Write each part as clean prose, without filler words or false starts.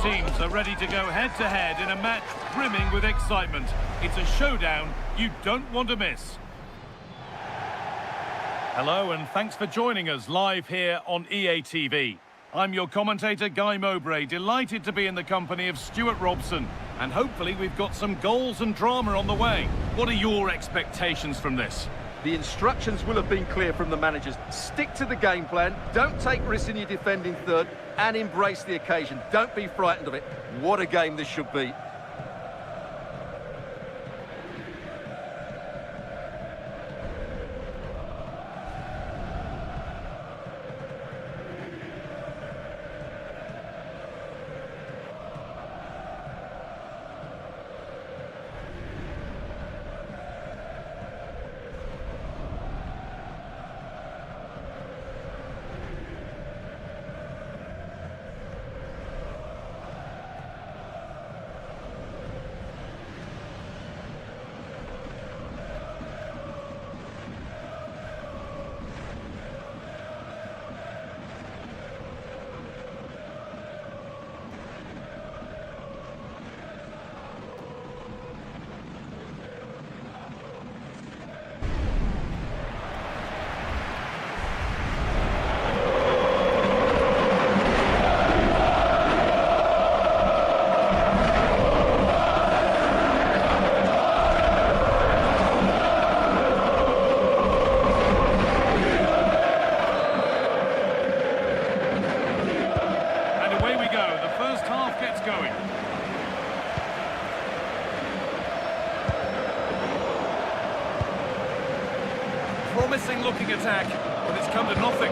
teams are ready to go head-to-head in a match brimming with excitement. It's a showdown you don't want to miss. Hello and thanks for joining us live here on EA TV. I'm your commentator, Guy Mowbray, delighted to be in the company of Stuart Robson. And hopefully we've got some goals and drama on the way. What are your expectations from this? The instructions will have been clear from the managers. Stick to the game plan, don't take risks in your defending third, and embrace the occasion. Don't be frightened of it. What a game this should be. Promising looking attack, but it's come to nothing.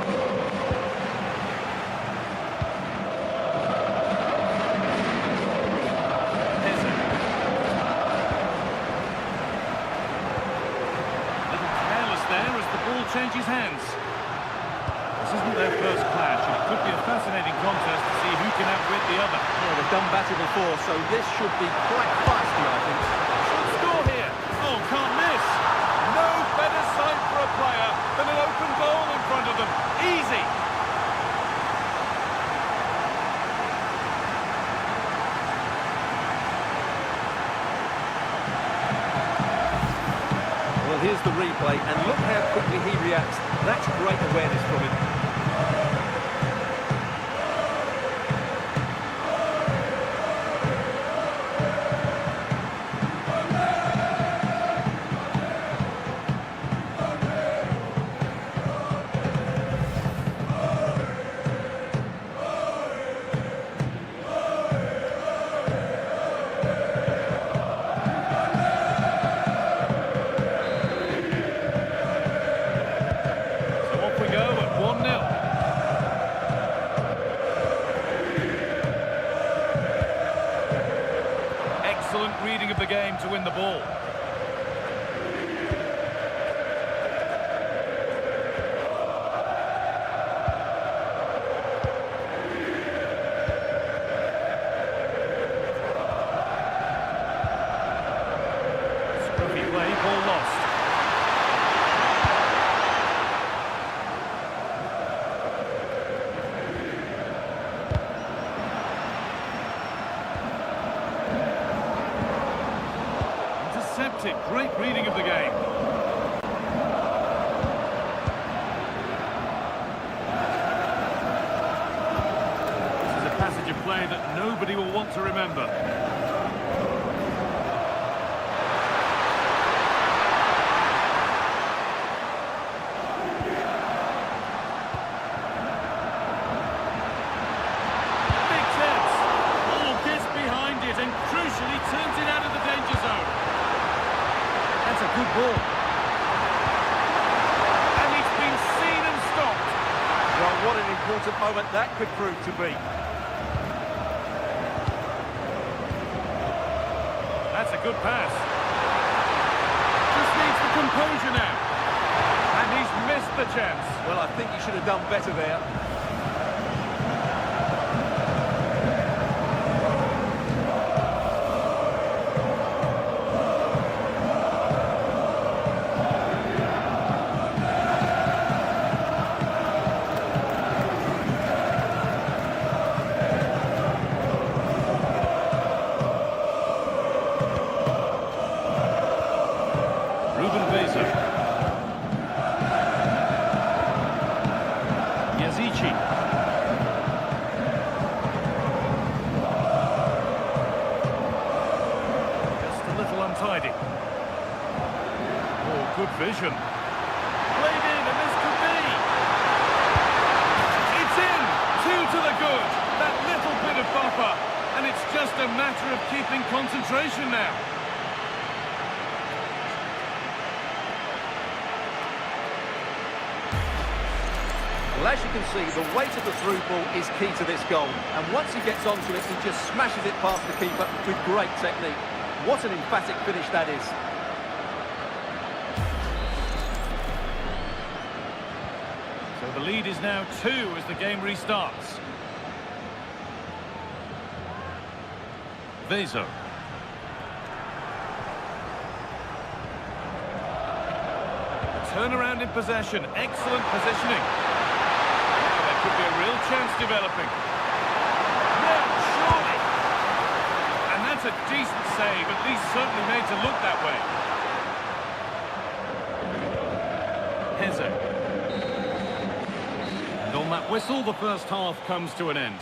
Little careless there as the ball changes hands. This isn't their first clash, and it could be a fascinating contest to see who can outwit the other. Well, they've done battle before, so this should be quite feisty, I think. Should score here. Oh, can't miss. No better sign for a player than an open goal in front of them. Easy. Well, here's the replay, and look how quickly he reacts. That's great awareness from him. Excellent reading of the game to win the ball. Scruffy play, ball lost. Great reading of the game. This is a passage of play that nobody will want to remember. Big chance. Oh, gets behind it and crucially turns it out of the danger zone. That's a good ball. And he's been seen and stopped. Well, what an important moment that could prove to be. That's a good pass. Just needs the composure now. And he's missed the chance. Well, I think he should have done better there. vision. Played in, and this could be. It's in! Two to the good. That little bit of buffer. And it's just a matter of keeping concentration now. Well, as you can see, the weight of the through ball is key to this goal. And once he gets onto it, he just smashes it past the keeper with great technique. What an emphatic finish that is. So the lead is now 2 as the game restarts. Vezo. Turnaround in possession. Excellent positioning. There could be a real chance developing. No, surely. And that's a decent save, at least certainly made to look that way. Heze. And on that whistle, the first half comes to an end.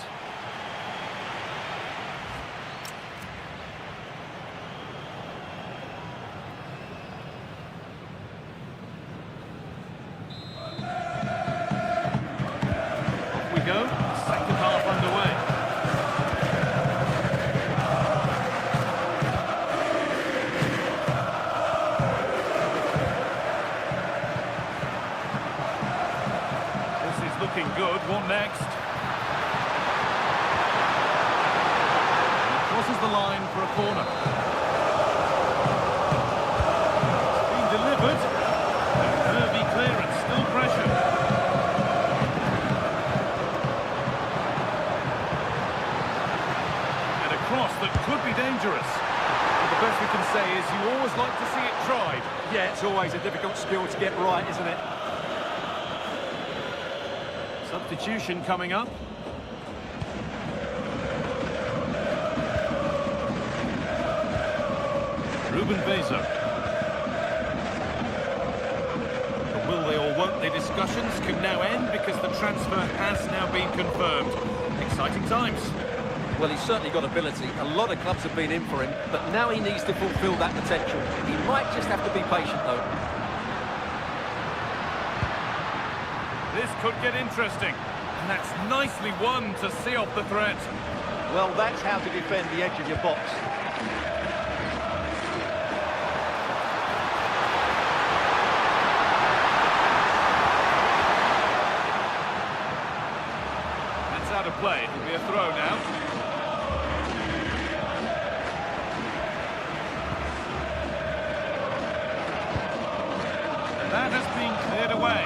Go. Second half underway. This is looking good. What next? And it crosses the line for a corner. It's been delivered. Curvy clearance, still pressure. That could be dangerous. Well, the best we can say is you always like to see it tried. Yeah, it's always a difficult skill to get right, isn't it? Substitution coming up. Ruben Vezo. The will they or won't they discussions can now end because the transfer has now been confirmed. Exciting times. Well, he's certainly got ability. A lot of clubs have been in for him, but now he needs to fulfil that potential. He might just have to be patient, though. This could get interesting. And that's nicely won to see off the threat. Well, that's how to defend the edge of your box. That's out of play. It'll be a throw now. That has been cleared away.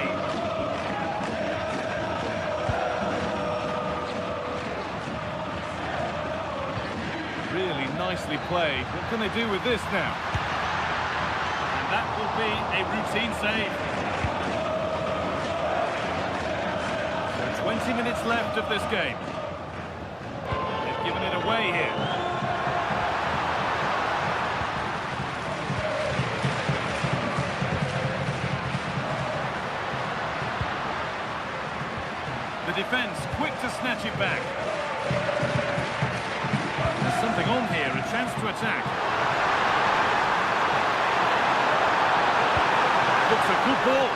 Really nicely played. What can they do with this now? And that will be a routine save. So 20 minutes left of this game. They've given it away here. The defence quick to snatch it back. There's something on here, a chance to attack. Looks a good ball.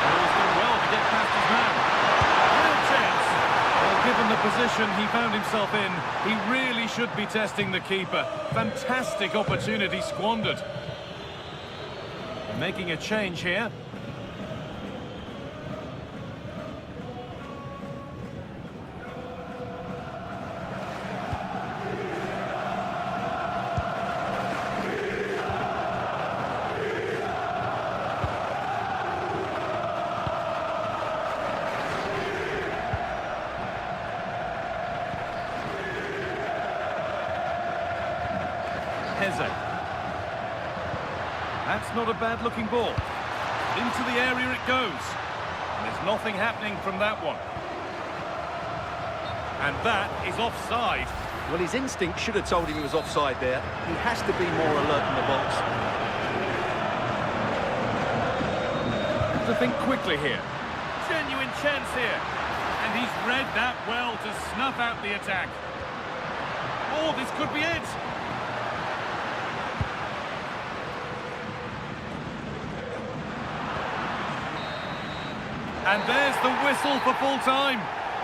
He's done well to get past his man. Real chance. Well, given the position he found himself in, he really should be testing the keeper. Fantastic opportunity squandered. Making a change here. Heze. That's not a bad-looking ball. Into the area it goes. And there's nothing happening from that one. And that is offside. Well, his instinct should have told him he was offside there. He has to be more alert in the box. Have to think quickly here. Genuine chance here. And he's read that well to snuff out the attack. Oh, this could be it. And there's the whistle for full time.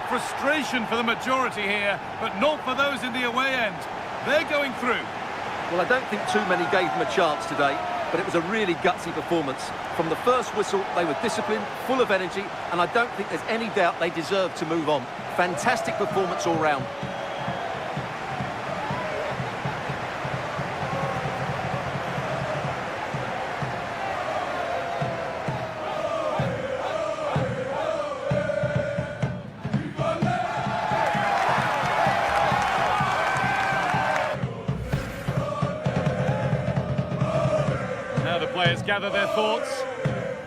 Frustration for the majority here, but not for those in the away end. They're going through. Well, I don't think too many gave them a chance today, but it was a really gutsy performance. From the first whistle, they were disciplined, full of energy, and I don't think there's any doubt they deserve to move on. Fantastic performance all round. Players gather their thoughts,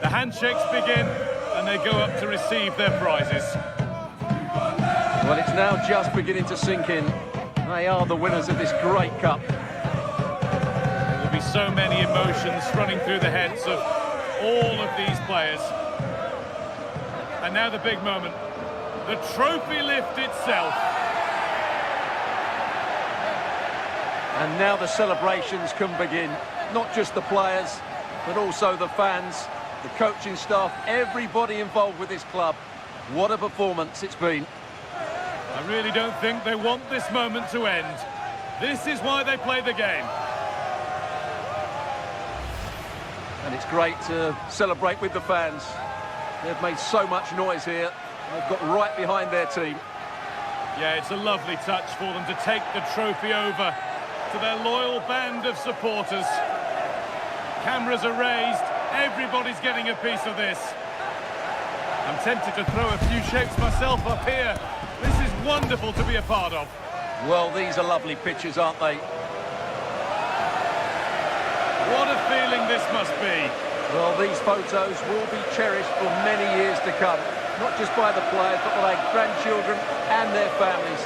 the handshakes begin, and they go up to receive their prizes. Well, it's now just beginning to sink in. They are the winners of this great cup. There will be so many emotions running through the heads of all of these players. And now the big moment, the trophy lift itself. And now the celebrations can begin. Not just the players, but also the fans, the coaching staff, everybody involved with this club. What a performance it's been. I really don't think they want this moment to end. This is why they play the game. And it's great to celebrate with the fans. They've made so much noise here. They've got right behind their team. Yeah, it's a lovely touch for them to take the trophy over to their loyal band of supporters. Cameras are raised, everybody's getting a piece of this. I'm tempted to throw a few shapes myself up here. This is wonderful to be a part of. Well, these are lovely pictures, aren't they? What a feeling this must be. Well, these photos will be cherished for many years to come. Not just by the players, but by their grandchildren and their families.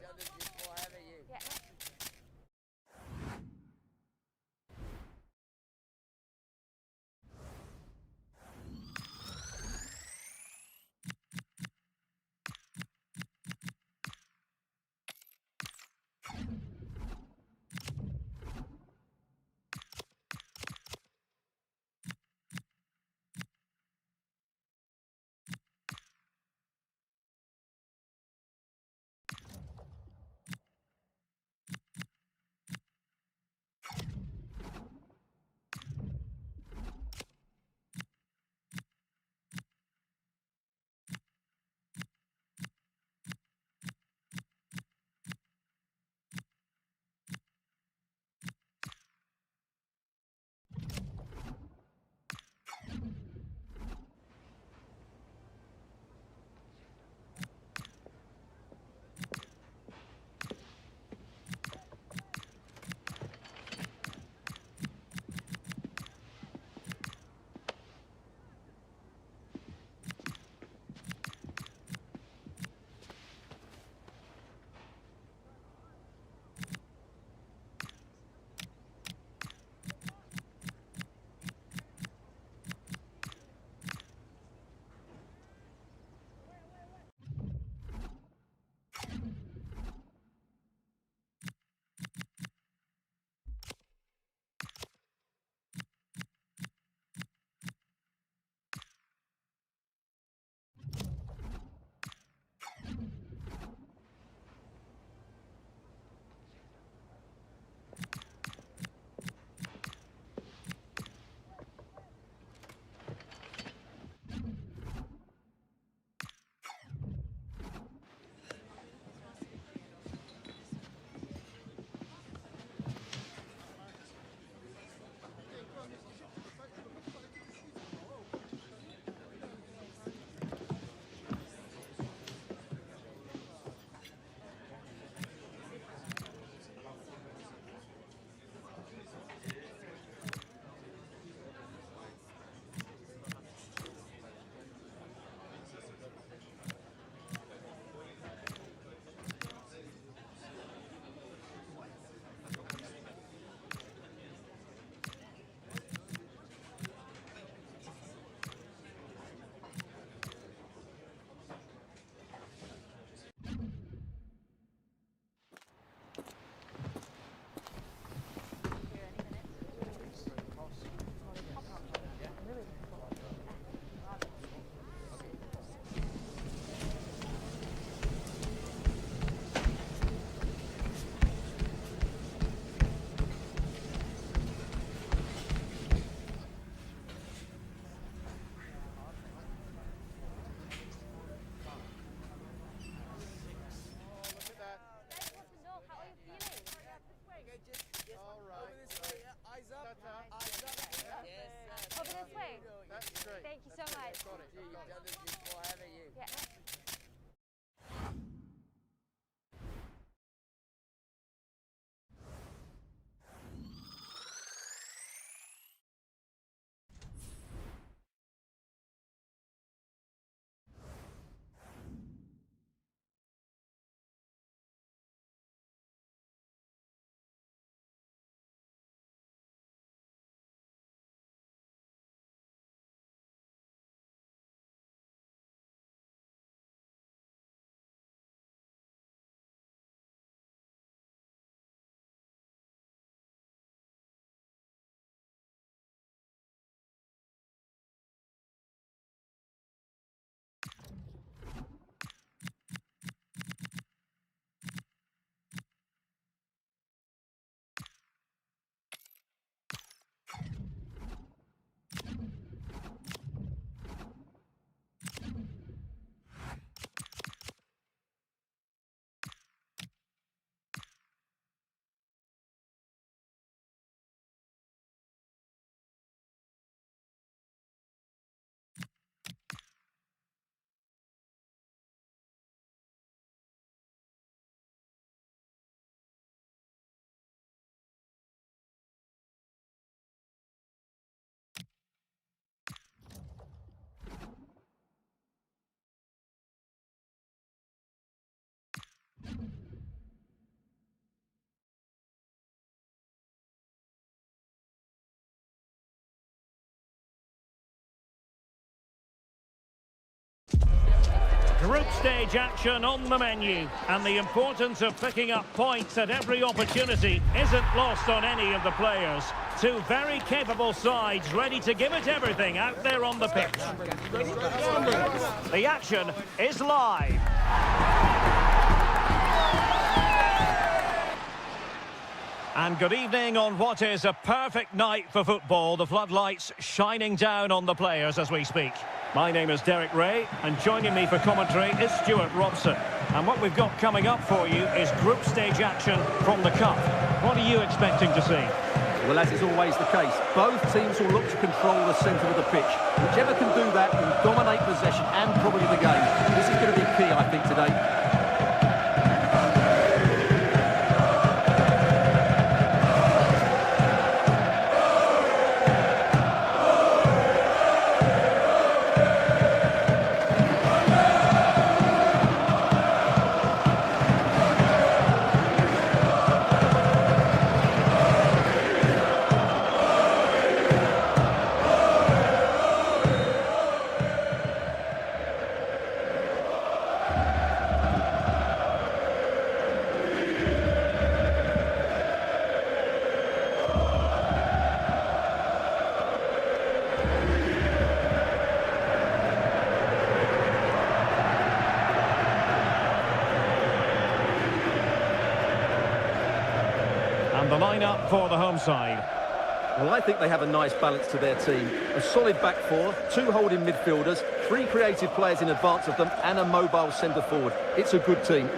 done this before, haven't you? Yeah. Thank you so much. You've done this before, haven't you? Yeah. Group stage action on the menu, and the importance of picking up points at every opportunity isn't lost on any of the players. Two very capable sides ready to give it everything out there on the pitch. The action is live. And good evening on what is a perfect night for football. The floodlights shining down on the players as we speak. My name is Derek Ray, and joining me for commentary is Stuart Robson. And what we've got coming up for you is group stage action from the Cup. What are you expecting to see? Well, as is always the case, both teams will look to control the centre of the pitch. Whichever can do that will dominate possession and probably the game. This is going to be key, I think, today. And the lineup for the home side. Well, I think they have a nice balance to their team. A solid back four, two holding midfielders, three creative players in advance of them, and a mobile centre forward. It's a good team.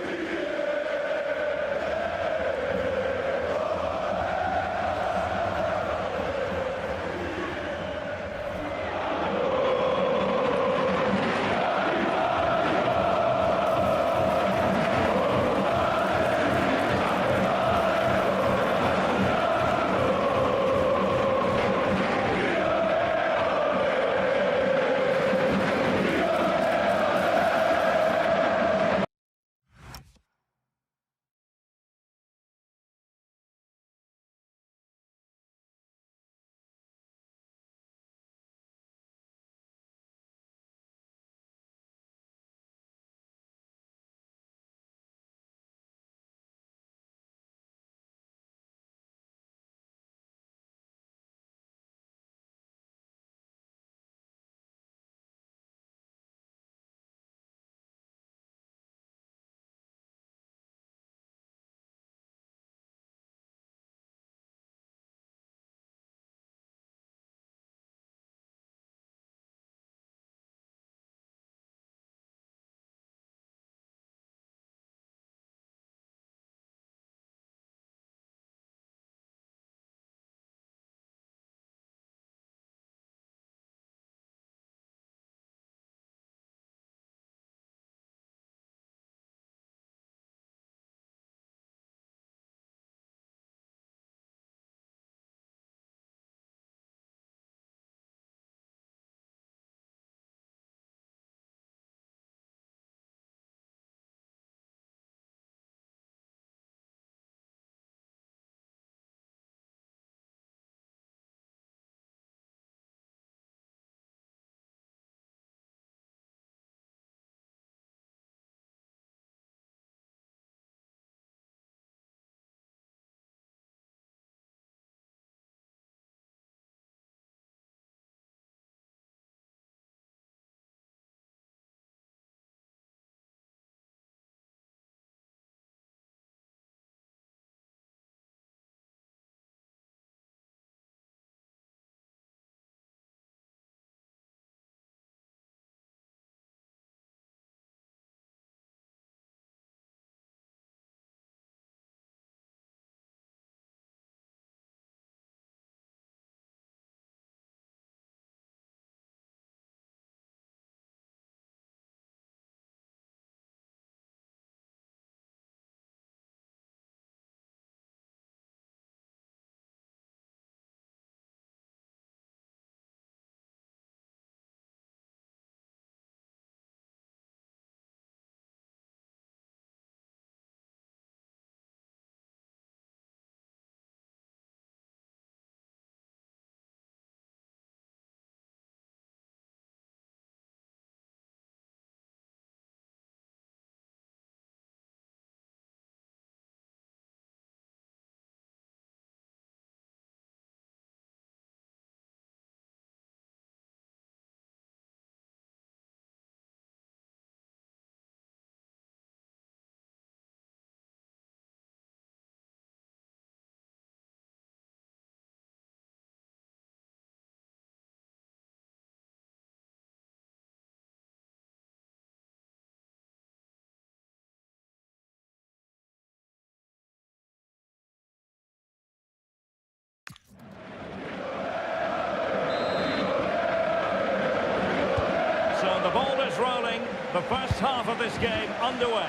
The first half of this game underway.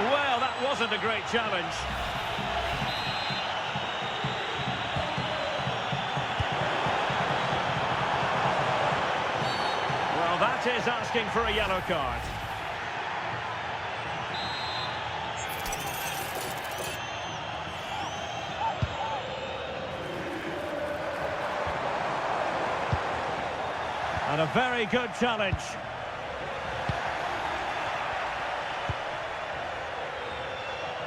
Well, that wasn't a great challenge. Well, that is asking for a yellow card. And a very good challenge.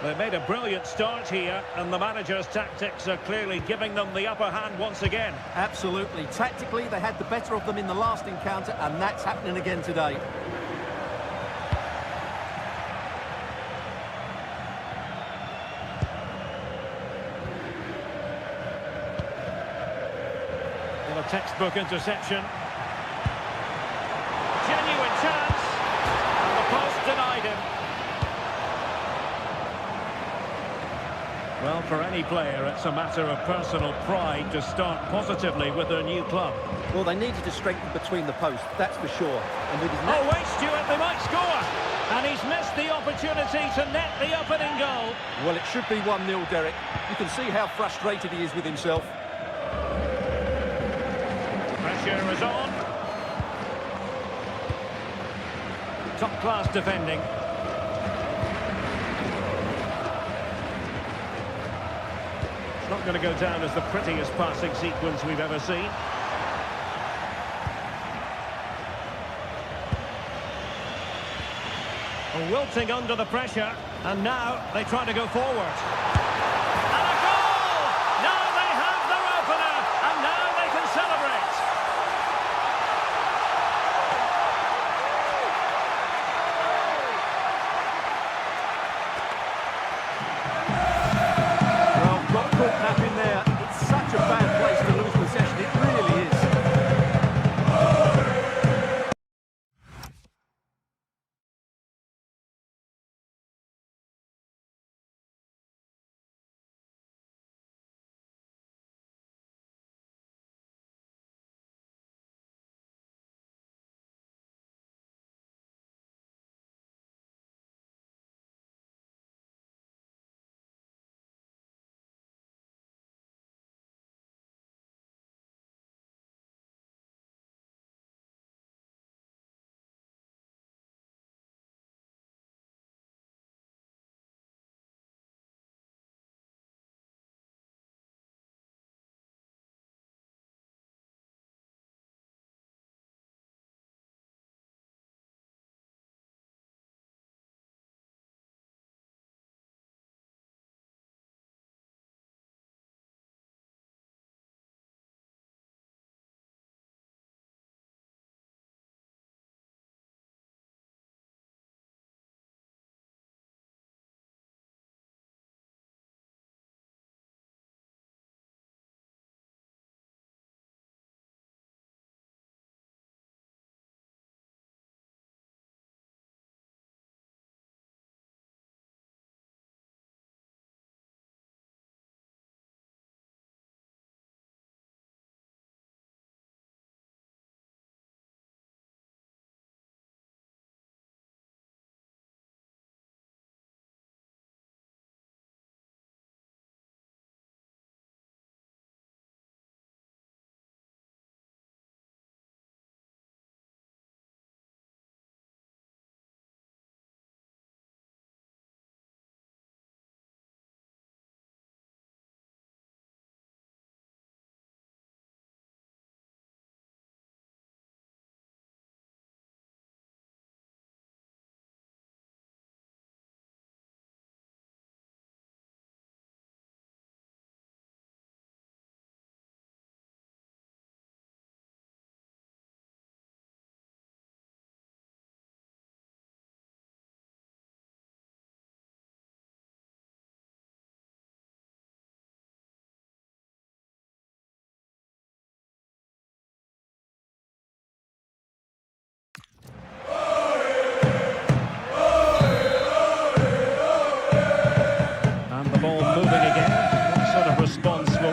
They made a brilliant start here, and the manager's tactics are clearly giving them the upper hand once again. Absolutely. Tactically, they had the better of them in the last encounter, and that's happening again today. Well, a textbook interception. Genuine chance, and the post denied him. Well, for any player, it's a matter of personal pride to start positively with their new club. Well, they needed to strengthen between the posts, that's for sure. And with his Oh, wait, Stuart, they might score! And he's missed the opportunity to net the opening goal. Well, it should be 1-0, Derek. You can see how frustrated he is with himself. Pressure is on. Top-class defending. It's not going to go down as the prettiest passing sequence we've ever seen. Wilting under the pressure, and now they try to go forward.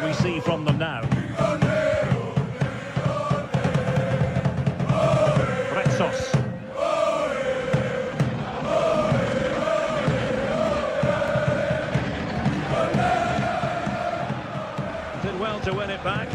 we see from them now? Retsos. Did well to win it back.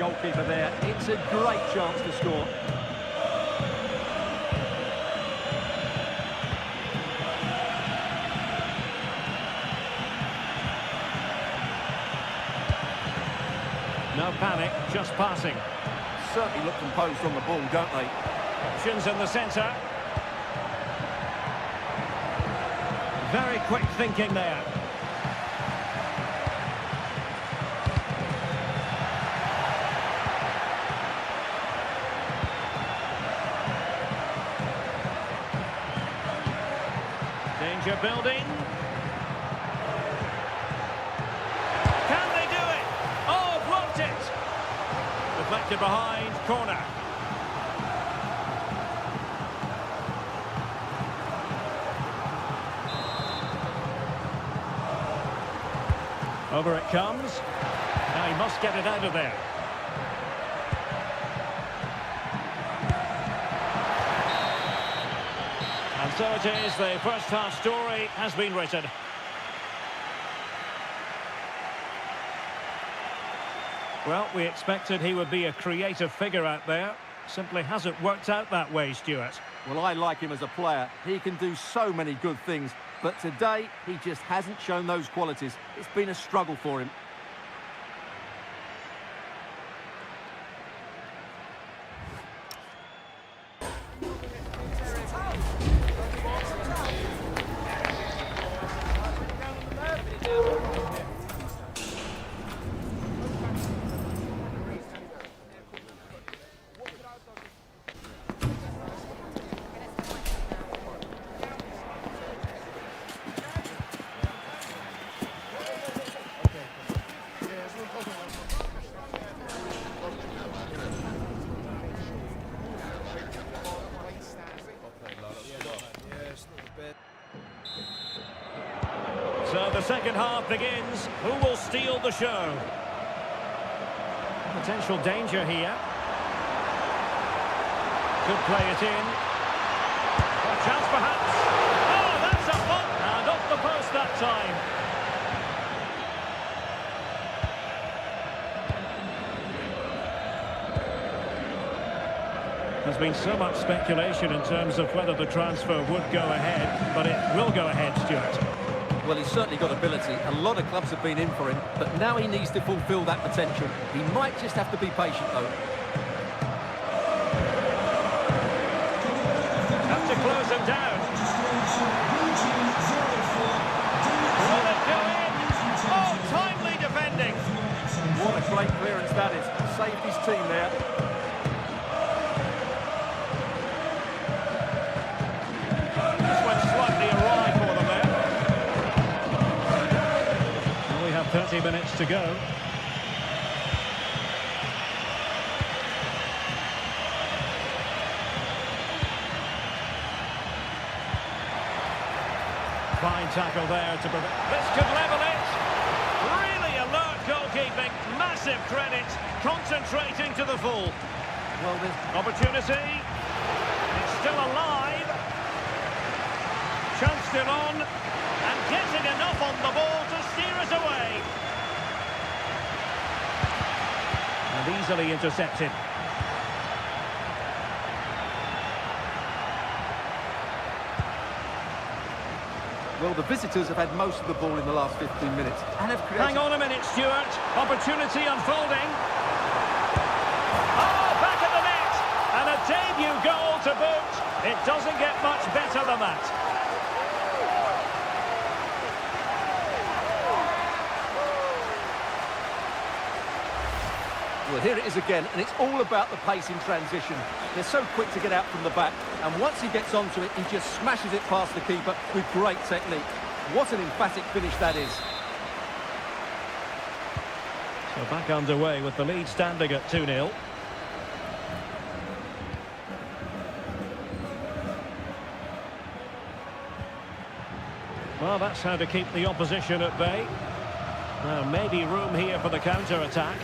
goalkeeper there. It's a great chance to score. No panic, just passing. Certainly look composed on the ball, don't they? Options in the centre. Very quick thinking there. Danger building. Can they do it? Oh, blocked it! Deflected behind, corner. Over it comes. Now he must get it out of there. And so it is, the first half story has been written. Well, we expected he would be a creative figure out there. Simply hasn't worked out that way, Stuart. Well, I like him as a player. He can do so many good things. But today, he just hasn't shown those qualities. It's been a struggle for him. So the second half begins. Who will steal the show? Potential danger here. Could play it in. A chance perhaps. Oh, that's a hot and off the post that time. There's been so much speculation in terms of whether the transfer would go ahead, but it will go ahead, Stuart. Well, he's certainly got ability. A lot of clubs have been in for him, but now he needs to fulfil that potential. He might just have to be patient, though. Have to close him down. Will it go in? Oh, timely defending. What a great clearance that is. Saved his team there. This went slightly awry for them there. 30 minutes to go. Fine tackle there to prevent. This could level it. Really alert goalkeeping. Massive credit. Concentrating to the full. Well, there's Opportunity. It's still alive. Chance still on. And getting enough on the ball to steer us away. And easily intercepted. Well, the visitors have had most of the ball in the last 15 minutes and have created... Hang on a minute, Stuart. Opportunity unfolding. Oh, back of the net. And a debut goal to boot. It doesn't get much better than that. Well, here it is again, and it's all about the pace in transition. They're so quick to get out from the back, and once he gets onto it, he just smashes it past the keeper with great technique. What an emphatic finish that is. So back underway with the lead standing at 2-0. Well, that's how to keep the opposition at bay. Now, maybe room here for the counter-attack.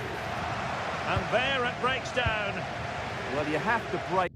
And there it breaks down. Well, you have to break...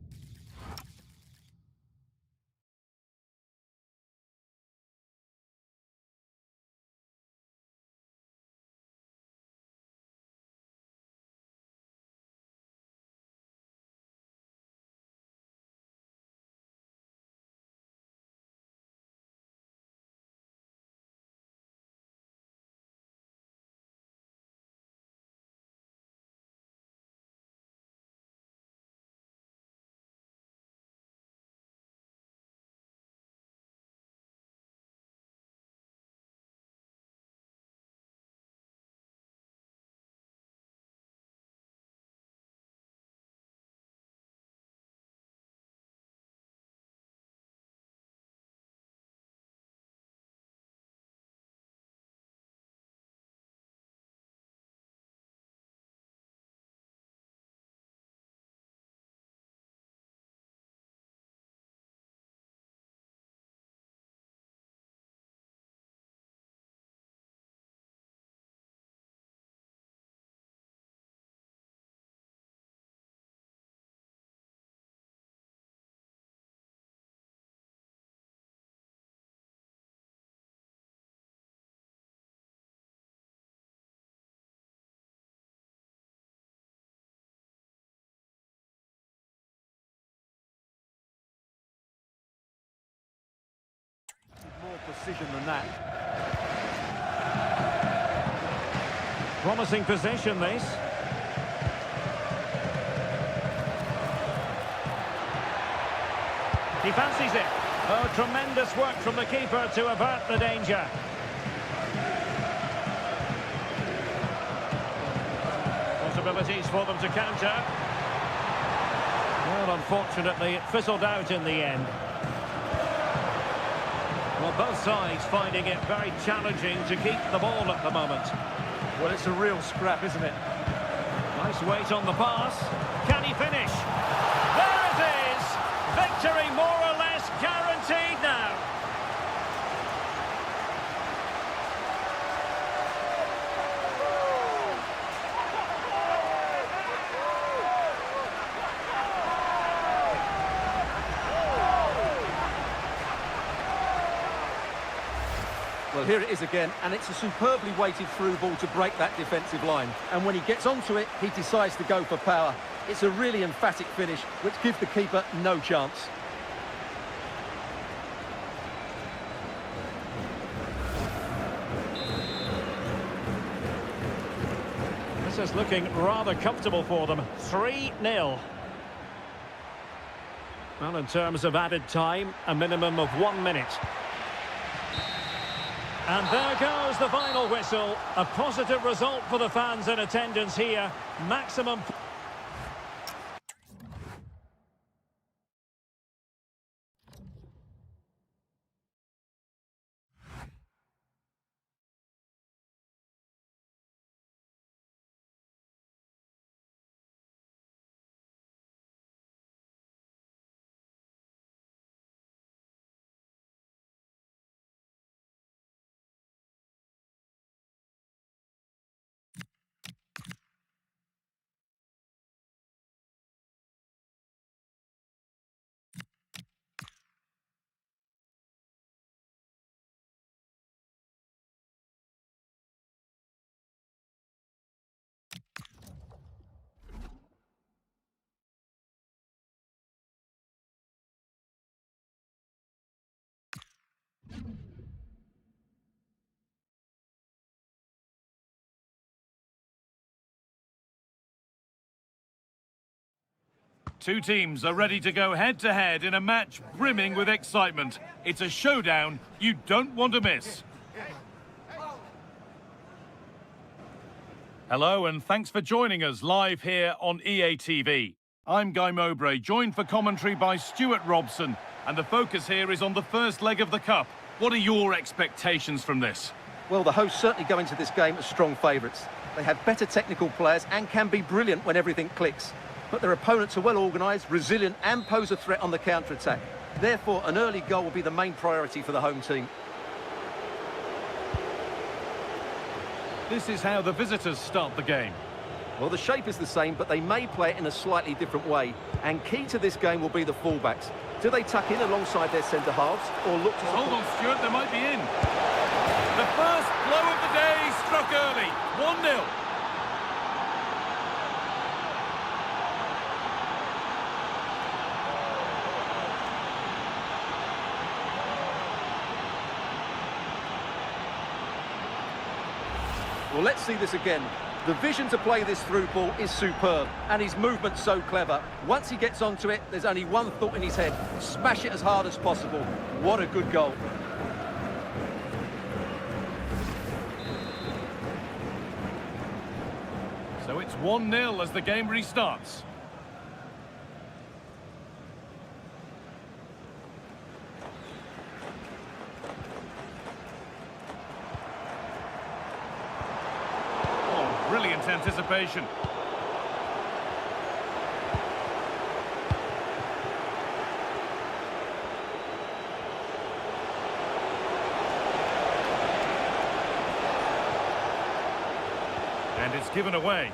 precision than that. Promising position, this. He fancies it. Oh, tremendous work from the keeper to avert the danger. Possibilities for them to counter. Well, unfortunately, it fizzled out in the end. Well, both sides finding it very challenging to keep the ball at the moment. Well, it's a real scrap, isn't it? Nice weight on the pass. Can he finish? There it is! Victory more or less guaranteed now. Well, here it is again, and it's a superbly weighted through ball to break that defensive line. And when he gets onto it, he decides to go for power. It's a really emphatic finish, which gives the keeper no chance. This is looking rather comfortable for them. 3-0. Well, in terms of added time, a minimum of 1 minute. And there goes the final whistle. A positive result for the fans in attendance here. Maximum... Two teams are ready to go head-to-head in a match brimming with excitement. It's a showdown you don't want to miss. Hello and thanks for joining us live here on EA TV. I'm Guy Mowbray, joined for commentary by Stuart Robson, and the focus here is on the first leg of the Cup. What are your expectations from this? Well, the hosts certainly go into this game as strong favourites. They have better technical players and can be brilliant when everything clicks. But their opponents are well organised, resilient and pose a threat on the counter-attack. Therefore, an early goal will be the main priority for the home team. This is how the visitors start the game. Well, the shape is the same, but they may play it in a slightly different way. And key to this game will be the fullbacks. Do they tuck in alongside their centre-halves or look to... Hold on, Stuart, they might be in. The first blow of the day struck early. 1-0. Well, let's see this again. The vision to play this through ball is superb, and his movement's so clever. Once he gets onto it, there's only one thought in his head: smash it as hard as possible. What a good goal. So it's 1-0 as the game restarts. Brilliant anticipation. And it's given away.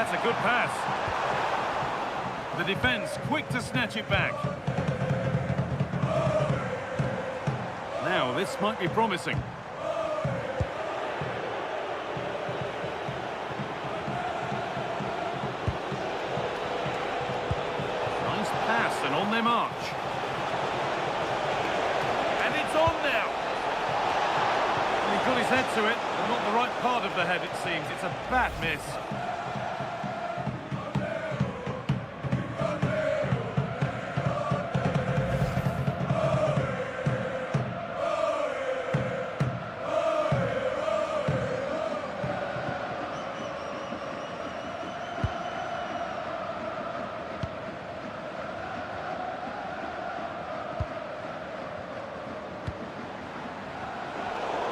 That's a good pass. The defence quick to snatch it back. Now, this might be promising. Nice pass, and on their march. And it's on now. And he got his head to it, but not the right part of the head, it seems. It's a bad miss.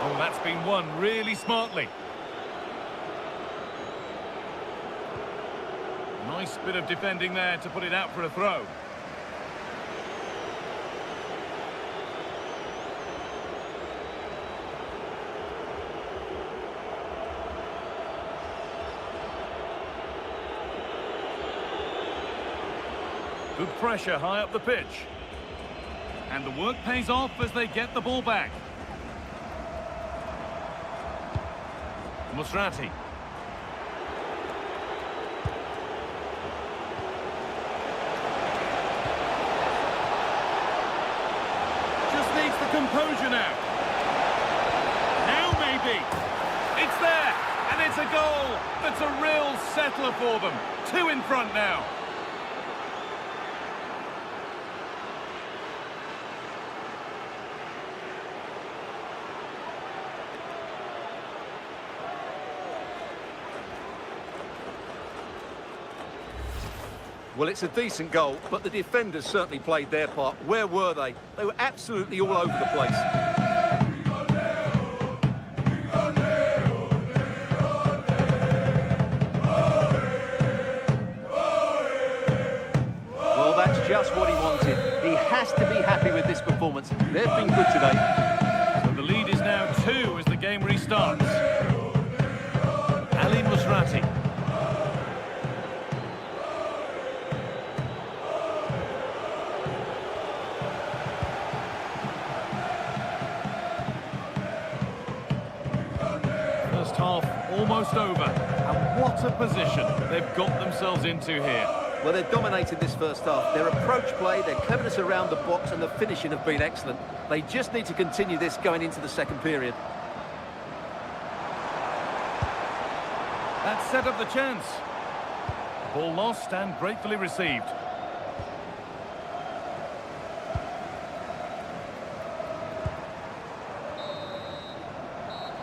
Oh, that's been won really smartly. Nice bit of defending there to put it out for a throw. Good pressure high up the pitch. And the work pays off as they get the ball back. Musrati. Just needs the composure now. Now maybe. It's there, and it's a goal. That's a real settler for them. 2 in front now. Well, it's a decent goal, but the defenders certainly played their part. Where were they? They were absolutely all over the place. Well, that's just what he wanted. He has to be happy with this performance. They've been good today. So the lead is now 2 as the game restarts. Ali Musrati. First half almost over, and what a position they've got themselves into here. Well, they've dominated this first half. Their approach play, their cleverness around the box and the finishing have been excellent. They just need to continue this going into the second period. That set up the chance. Ball lost and gratefully received.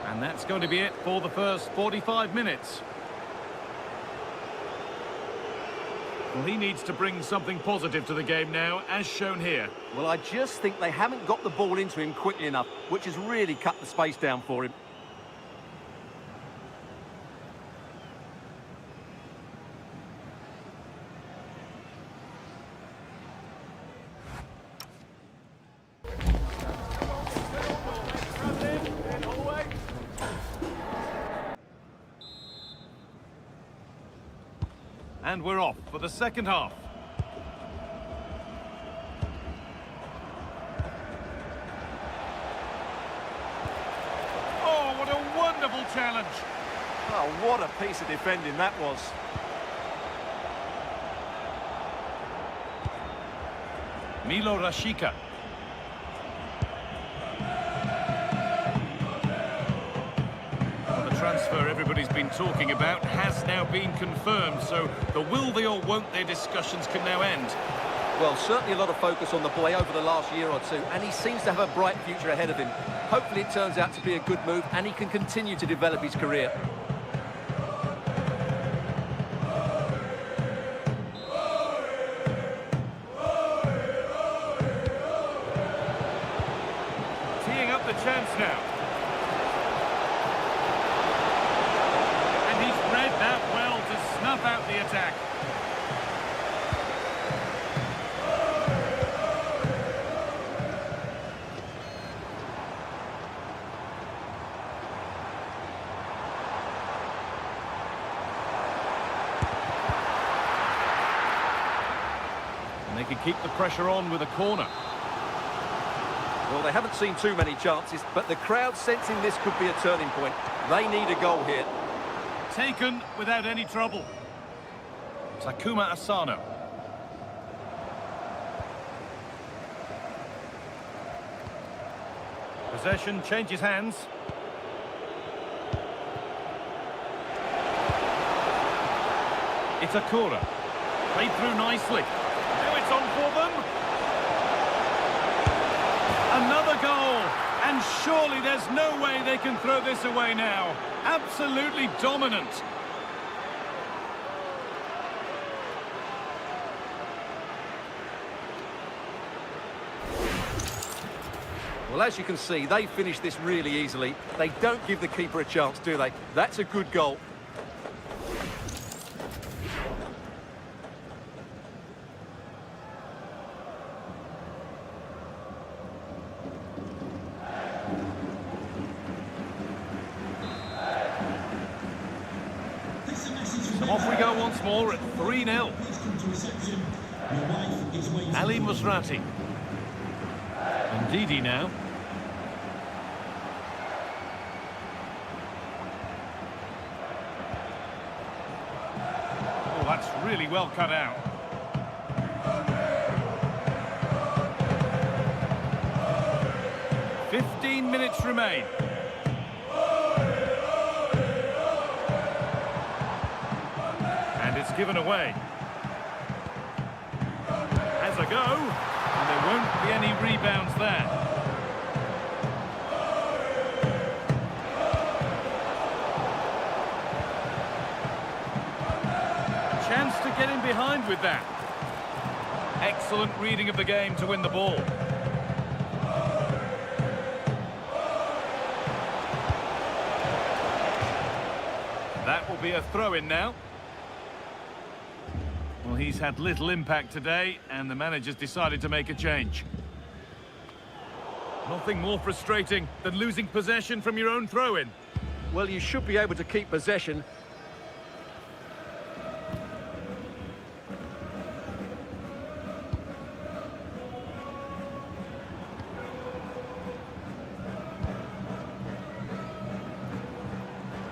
And that's going to be it for the first 45 minutes. Well, he needs to bring something positive to the game now, as shown here. Well, I just think they haven't got the ball into him quickly enough, which has really cut the space down for him. And we're off for the second half. Oh, what a wonderful challenge. Oh, what a piece of defending that was. Milo Rashica. Transfer everybody's been talking about has now been confirmed, so the will they or won't they discussions can now end. Well, certainly a lot of focus on the boy over the last year or two, and he seems to have a bright future ahead of him. Hopefully it turns out to be a good move and he can continue to develop his career. Teeing up the chance now. Read that well to snuff out the attack. keep the pressure on with a corner. Well, they haven't seen too many chances, but the crowd sensing this could be a turning point. They need a goal here. Taken without any trouble. Takuma Asano. Possession changes hands. Itakura. Played through nicely. Now it's on for them. Another goal. And surely there's no way they can throw this away now. Absolutely dominant. Well, as you can see, they finish this really easily. They don't give the keeper a chance, do they? That's a good goal. So off we go once more at 3-0. Ali Musrati. Ndidi now. Oh, that's really well cut out. "15 minutes remain. And it's given away. Has a go. And there won't be any rebounds there. Chance to get in behind with that. Excellent reading of the game to win the ball. That will be a throw-in now. Well, he's had little impact today, and the manager's decided to make a change. Nothing more frustrating than losing possession from your own throw-in. Well, you should be able to keep possession.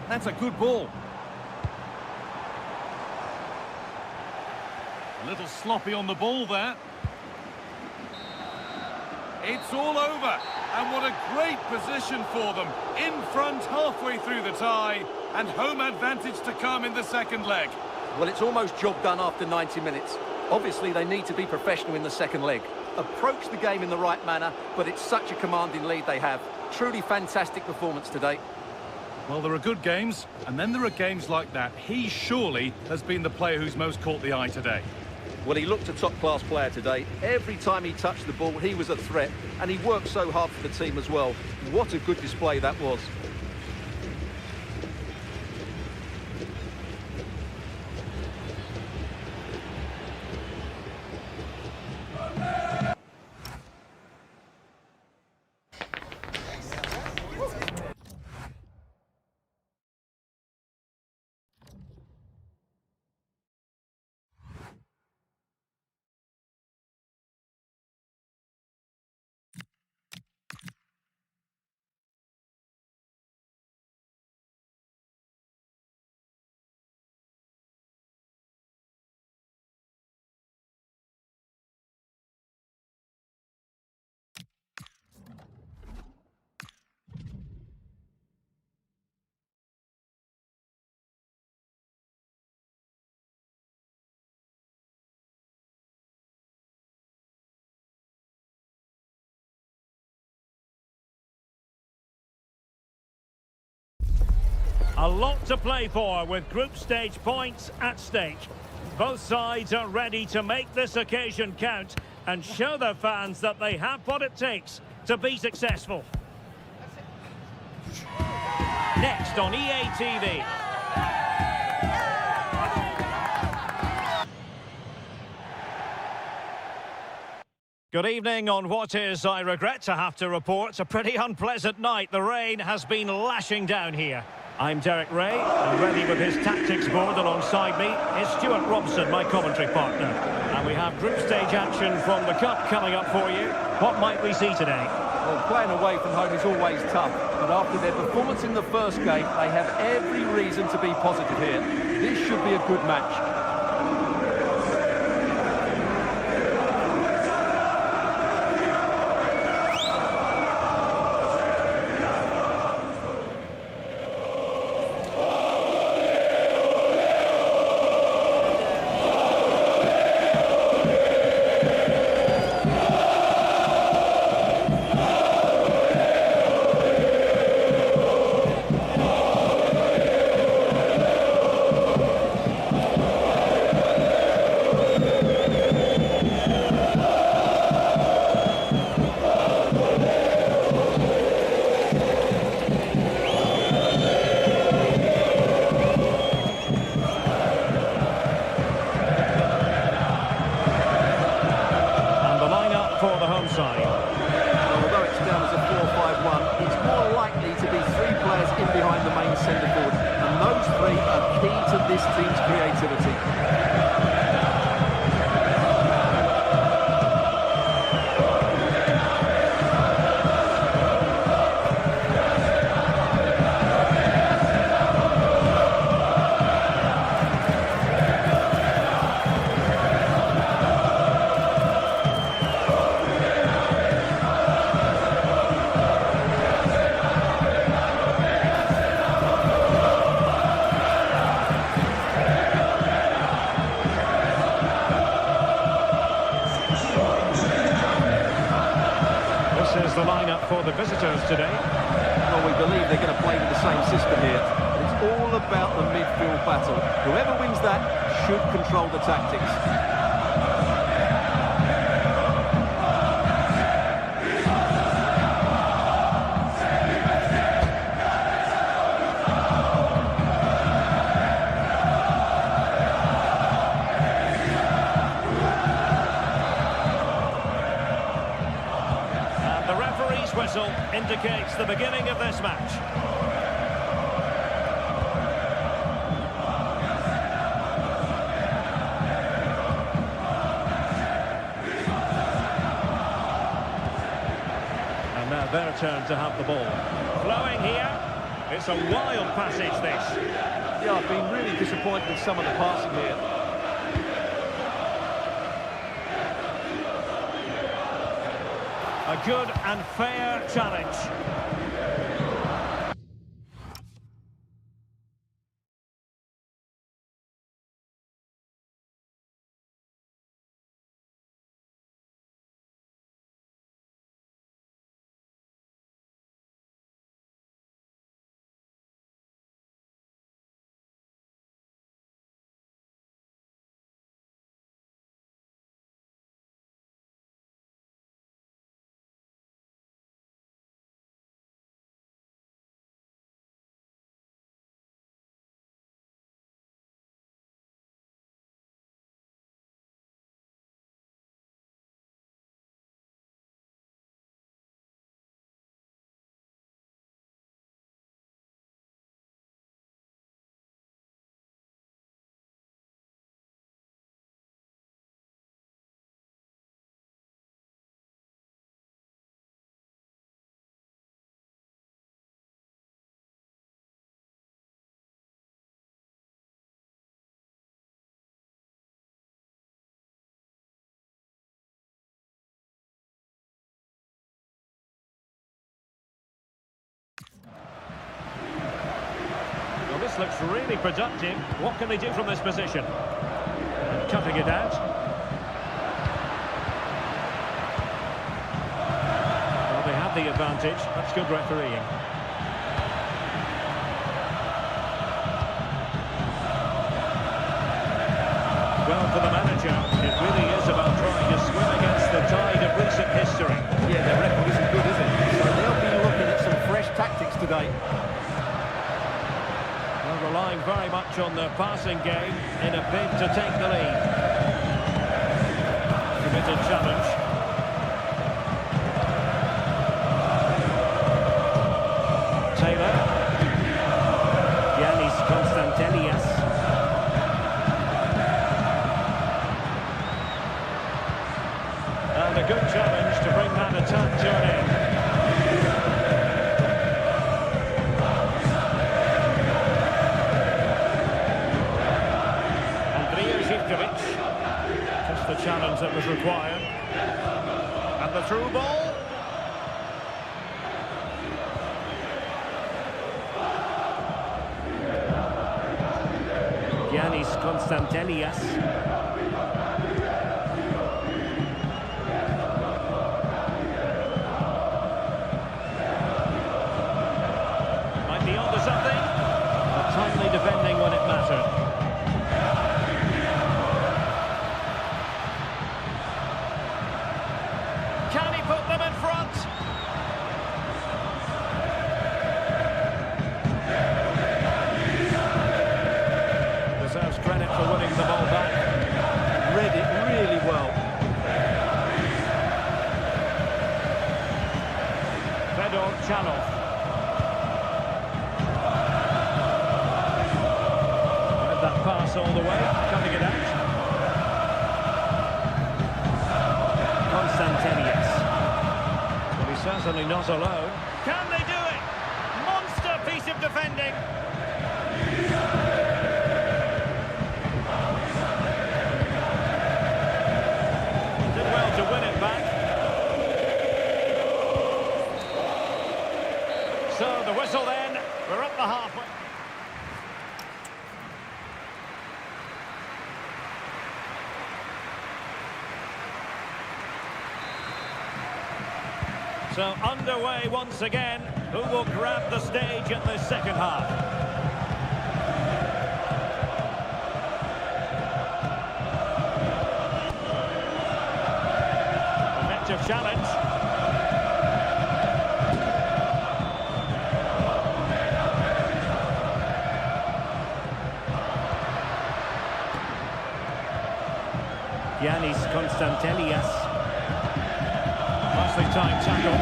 That's a good ball. A little sloppy on the ball there. It's all over. And what a great position for them. In front, halfway through the tie. And home advantage to come in the second leg. Well, it's almost job done after 90 minutes. Obviously, they need to be professional in the second leg. Approach the game in the right manner, but it's such a commanding lead they have. Truly fantastic performance today. Well, there are good games, and then there are games like that. He surely has been the player who's most caught the eye today. Well, he looked a top-class player today. Every time he touched the ball, he was a threat, and he worked so hard for the team as well. What a good display that was. A lot to play for with group stage points at stake. Both sides are ready to make this occasion count and show their fans that they have what it takes to be successful. Next on EA TV. Good evening on what is, I regret to have to report, a pretty unpleasant night. The rain has been lashing down here. I'm Derek Ray, and ready with his tactics board alongside me is Stuart Robson, my commentary partner. And We have group stage action from the Cup coming up for you. What might we see today? Well, playing away from home is always tough, but after their performance in the first game, they have every reason to be positive here. This should be a good match. Although it's down as a 4-5-1, it's more likely to be three players in behind the main centre forward, and those three are key to this team's creativity. Is the lineup for the visitors today? Well, we believe they're going to play with the same system here. It's all about the midfield battle. Whoever wins that should control the tactics. Whistle indicates the beginning of this match. And now their turn to have the ball. Flowing here. It's a wild passage, this. Yeah, I've been really disappointed with some of the passing here. A good and fair challenge. Well, this looks really productive. What can they do from this position? And cutting it out. Well, they have the advantage. That's good refereeing. Well, for the manager, it really is about trying to swim against the tide of recent history. Yeah, their record isn't good, is it? So they'll be looking at some fresh tactics today. Well, relying very much on their passing game in a bid to take the lead. Committed challenge. Taylor. Yanis Constantelias. through ball. Giannis Konstantelias. Might be onto something, but timely defending when it mattered. Can he put them in front? Deserves credit for winning the ball back. Read it really well. Fedor Chanov. Read that pass all the way, cutting it out. Konstantelias. Well, he's certainly not alone. Can they do it? Monster piece of defending. Did well to win it back. So the whistle then. We're up the halfway. So underway once again. Who will grab the stage in the second half? Effective challenge. Giannis Konstantelias. Nicely timed tackle.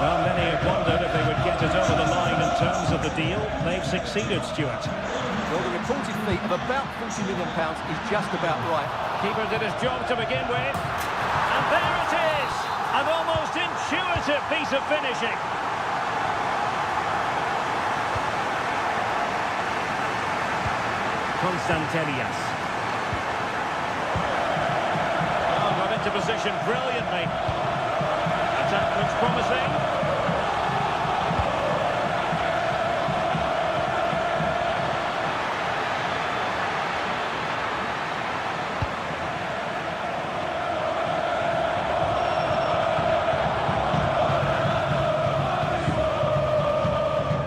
Well, many have wondered if they would get it over the line in terms of the deal. They've succeeded, Stuart. Well, the reported fee of about £40 million is just about right. Keeper did his job to begin with. And there it is! An almost intuitive piece of finishing. Konstantelias. Oh, got into position brilliantly. Attack looks promising.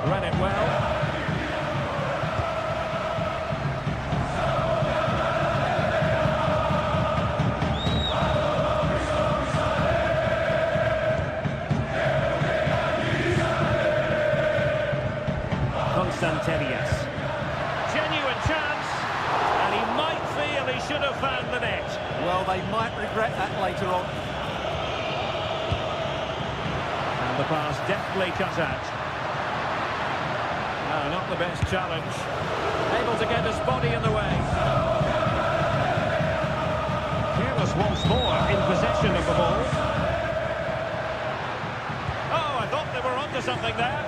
Read it well. Konstantelias. Genuine chance, and he might feel he should have found the net. Well, they might regret that later on. And the pass deftly cut out. No, not the best challenge. Able to get his body in the way. Fearless once more in possession of the ball. Oh, I thought they were onto something there.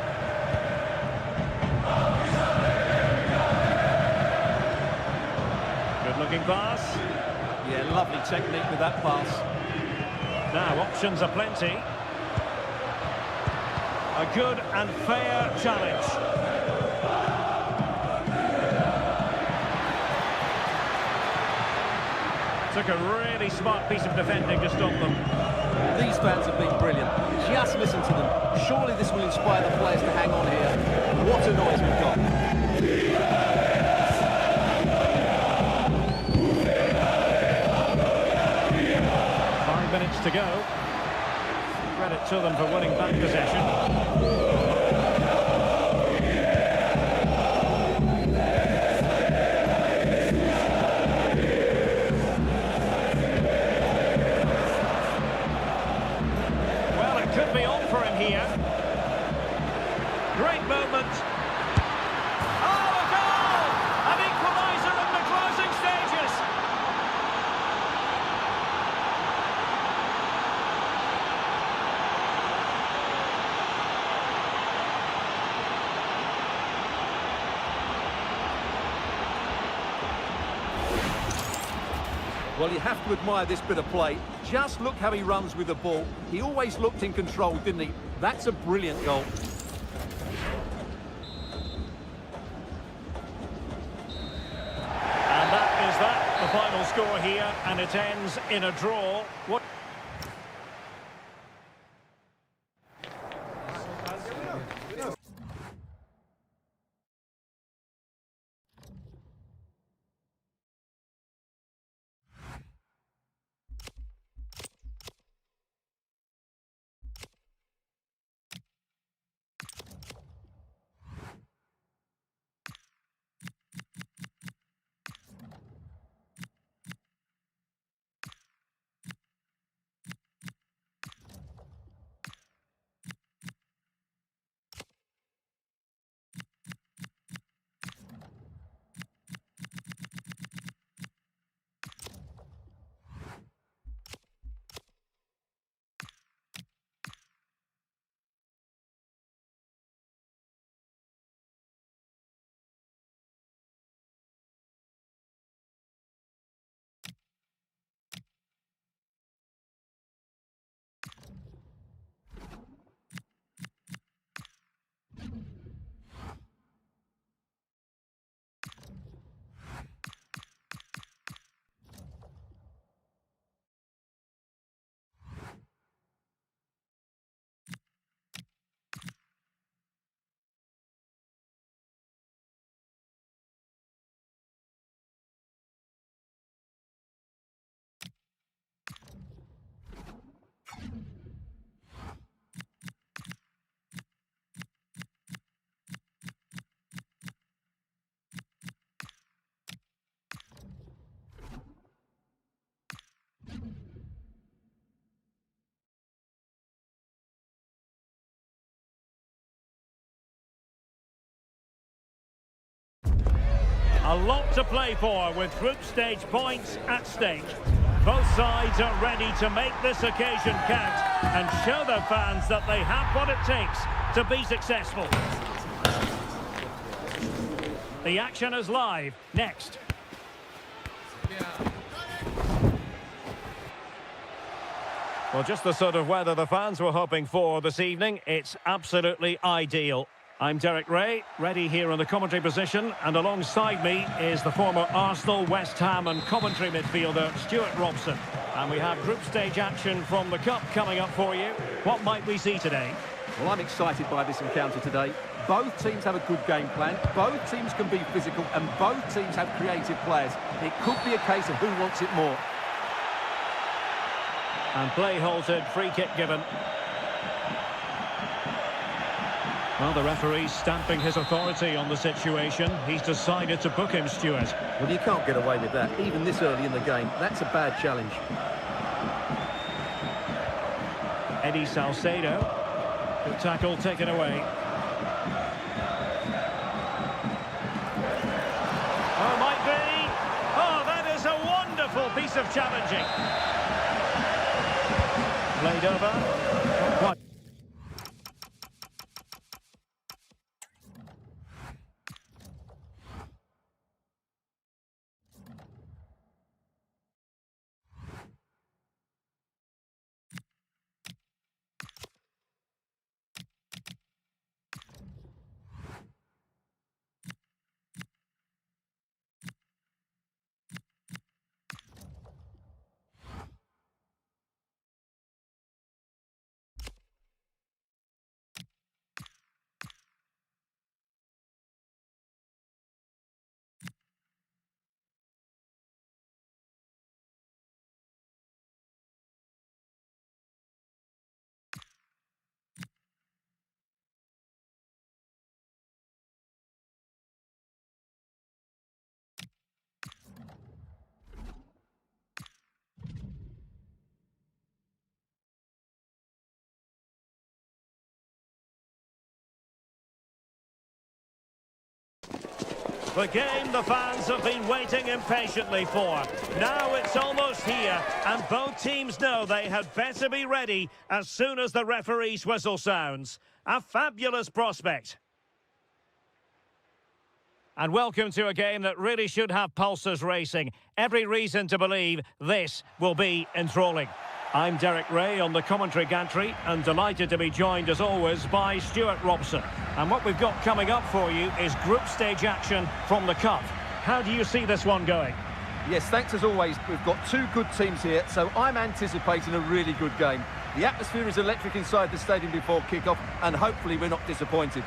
Good-looking pass. Yeah, lovely technique with that pass. Now, options are plenty. A good and fair challenge. Took a really smart piece of defending to stop them. These fans have been brilliant. Just listen to them. Surely this will inspire the players to hang on here. What a noise we've got. 5 minutes to go. Credit to them for winning back possession. Could be on for him here. Great moment. Oh, a goal! An equaliser in the closing stages. Well, you have to admire this bit of play. Just look how he runs with the ball. He always looked in control, didn't he? That's a brilliant goal. And that is that, the final score here, and it ends in a draw. What? A lot to play for with group stage points at stake. Both sides are ready to make this occasion count and show their fans that they have what it takes to be successful. The action is live. Next. Well, just the sort of weather the fans were hoping for this evening. It's absolutely ideal. I'm Derek Ray, ready here in the commentary position, and alongside me is the former Arsenal, West Ham and Coventry midfielder, Stuart Robson. And we have group stage action from the Cup coming up for you. What might we see today? Well, I'm excited by this encounter today. Both teams have a good game plan, both teams can be physical, and both teams have creative players. It could be a case of who wants it more. And play halted, free kick given. Well, the referee's stamping his authority on the situation. He's decided to book him, Stuart. Well, you can't get away with that, even this early in the game. That's a bad challenge. Eddie Salcedo. Good tackle taken away. Oh, might be. Oh, that is a wonderful piece of challenging. Played over. What? The game the fans have been waiting impatiently for. Now it's almost here, and both teams know they had better be ready as soon as the referee's whistle sounds. A fabulous prospect. And welcome to a game that really should have pulses racing. Every reason to believe this will be enthralling. I'm Derek Ray on the commentary gantry and delighted to be joined as always by Stuart Robson. And what we've got coming up for you is group stage action from the Cup. How do you see this one going? Yes, thanks as always. We've got two good teams here, so I'm anticipating a really good game. The atmosphere is electric inside the stadium before kick-off, and hopefully we're not disappointed.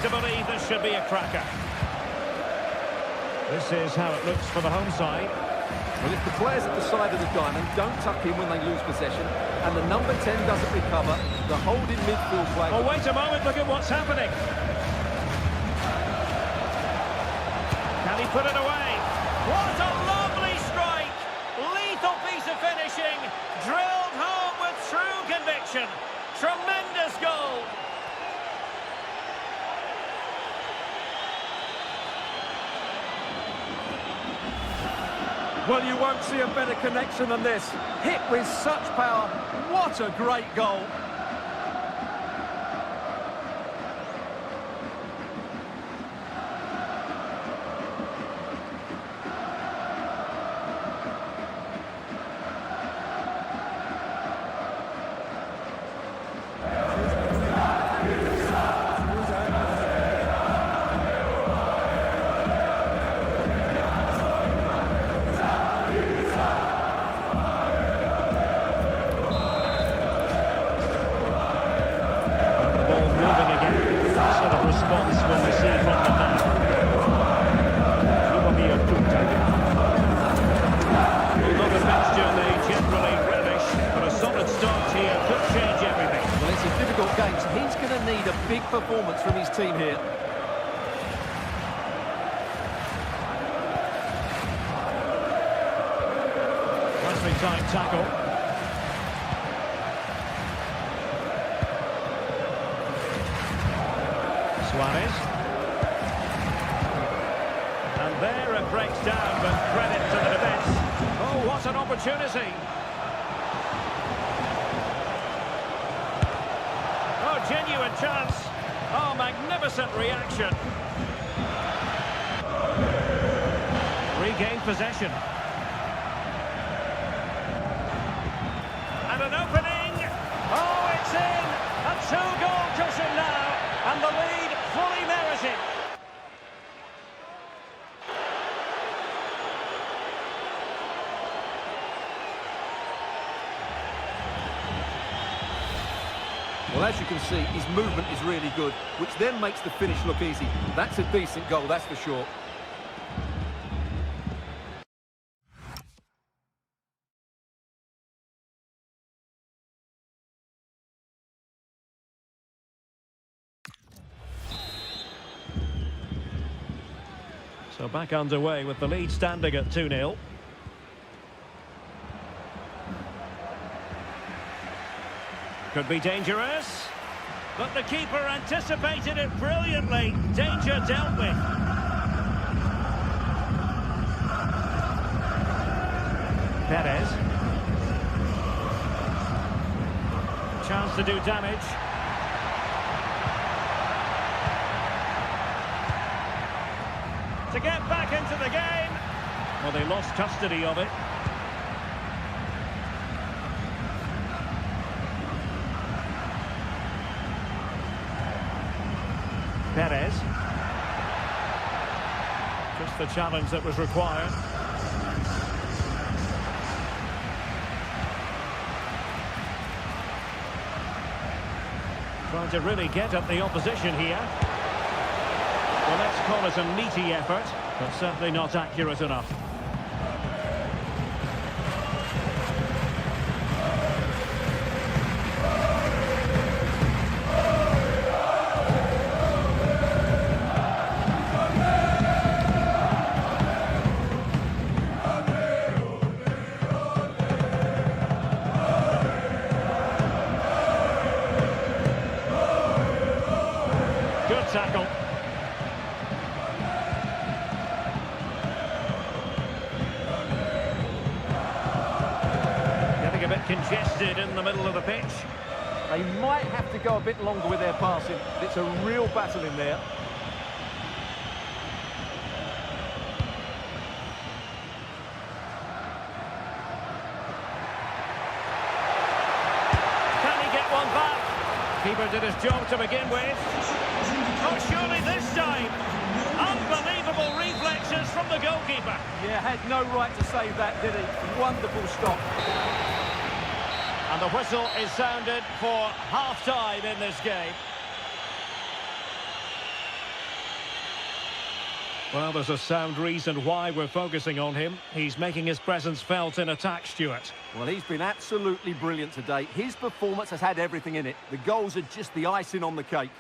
To believe this should be a cracker. This is how it looks for the home side. Well, if the players at the side of the diamond don't tuck in when they lose possession, and the number 10 doesn't recover, the holding midfield play... Oh, wait a moment, look at what's happening. Can he put it away? What a lovely strike! Lethal piece of finishing, drilled home with true conviction. Tremendous goal. Well, you won't see a better connection than this. Hit with such power. What a great goal. Big performance from his team here. Nicely tight tackle. Suarez. And there it breaks down, but credit to the defence. Oh, what an opportunity. Genuine chance. Oh, magnificent reaction. Regained possession. And an opening. Oh, it's in. A two-goal cushion now. And the lead fully merited. Well, as you can see, his movement is really good, which then makes the finish look easy. That's a decent goal, that's for sure. So back underway with the lead standing at 2-0. Could be dangerous, but the keeper anticipated it brilliantly. Danger dealt with. Perez. Chance to do damage. To get back into the game. Well, they lost custody of it. Perez. Just the challenge that was required. Trying to really get at the opposition here. Well, let's call it a meaty effort, but certainly not accurate enough. a bit congested in the middle of the pitch. They might have to go a bit longer with their passing. It's a real battle in there. Can he get one back? Keeper did his job to begin with. Oh, surely this time. Unbelievable reflexes from the goalkeeper. Yeah, had no right to save that, did he? Wonderful stop. And the whistle is sounded for half-time in this game. Well, there's a sound reason why we're focusing on him. He's making his presence felt in attack, Stuart. Well, he's been absolutely brilliant today. His performance has had everything in it. The goals are just the icing on the cake.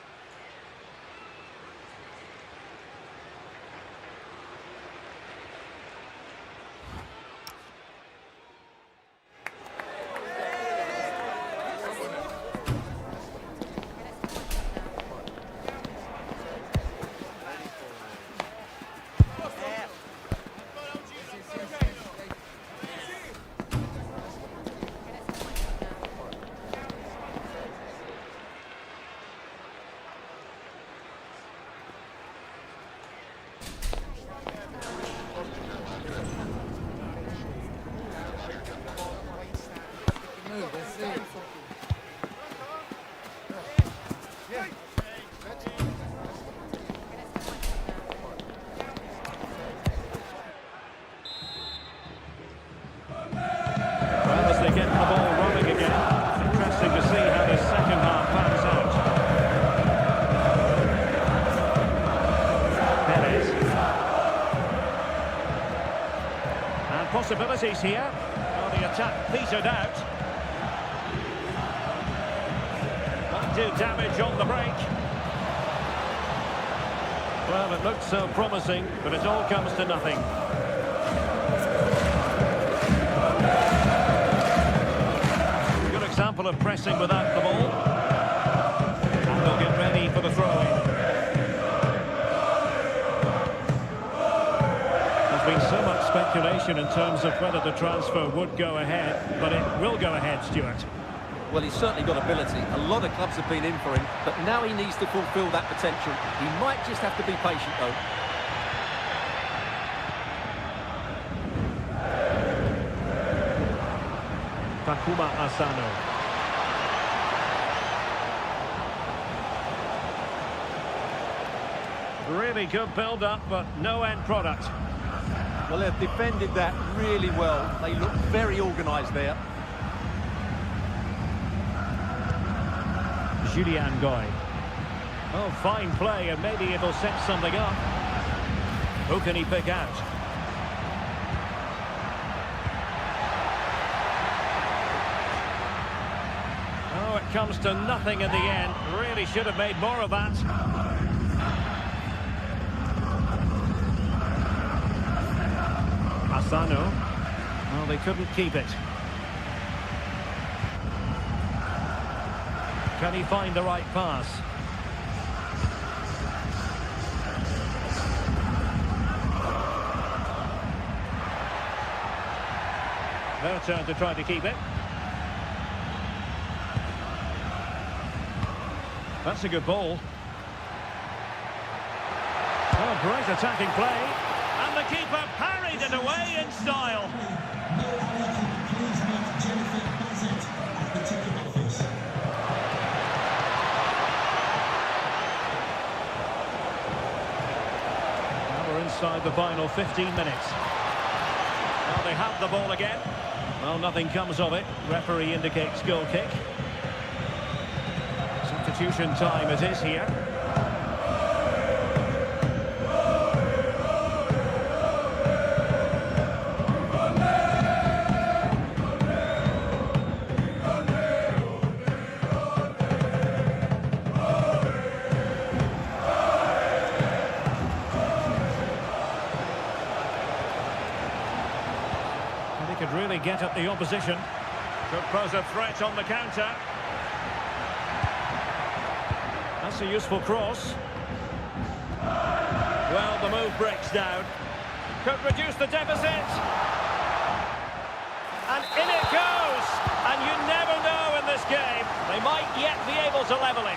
As they get the ball rolling again, interesting to see how this second half pans out. Perez. And possibilities here. Well, the attack petered out. Undue damage on the break. Well, it looked so promising, but it all comes to nothing. Example of pressing without the ball. And they'll get ready for the throw-in. There's been so much speculation in terms of whether the transfer would go ahead, but it will go ahead, Stuart. Well, he's certainly got ability. A lot of clubs have been in for him, but now he needs to fulfil that potential. He might just have to be patient, though. Takuma Asano. Really good build-up, but no end product. Well, they've defended that really well. They look very organised there. Julian Goy. Oh, fine play, and maybe it'll set something up. Who can he pick out? Oh, it comes to nothing in the end. Really should have made more of that. Asano. Well, they couldn't keep it. Can he find the right pass? Their turn to try to keep it. That's a good ball. Oh, great attacking play. And the keeper parried it away in style. Now we're inside the final 15 minutes. Well, they have the ball again. Well, nothing comes of it. Referee indicates goal kick. Substitution time it is here. And he could really get at the opposition. Could pose a threat on the counter. That's a useful cross. Well, the move breaks down. Could reduce the deficit. And in it goes! towards a levelling.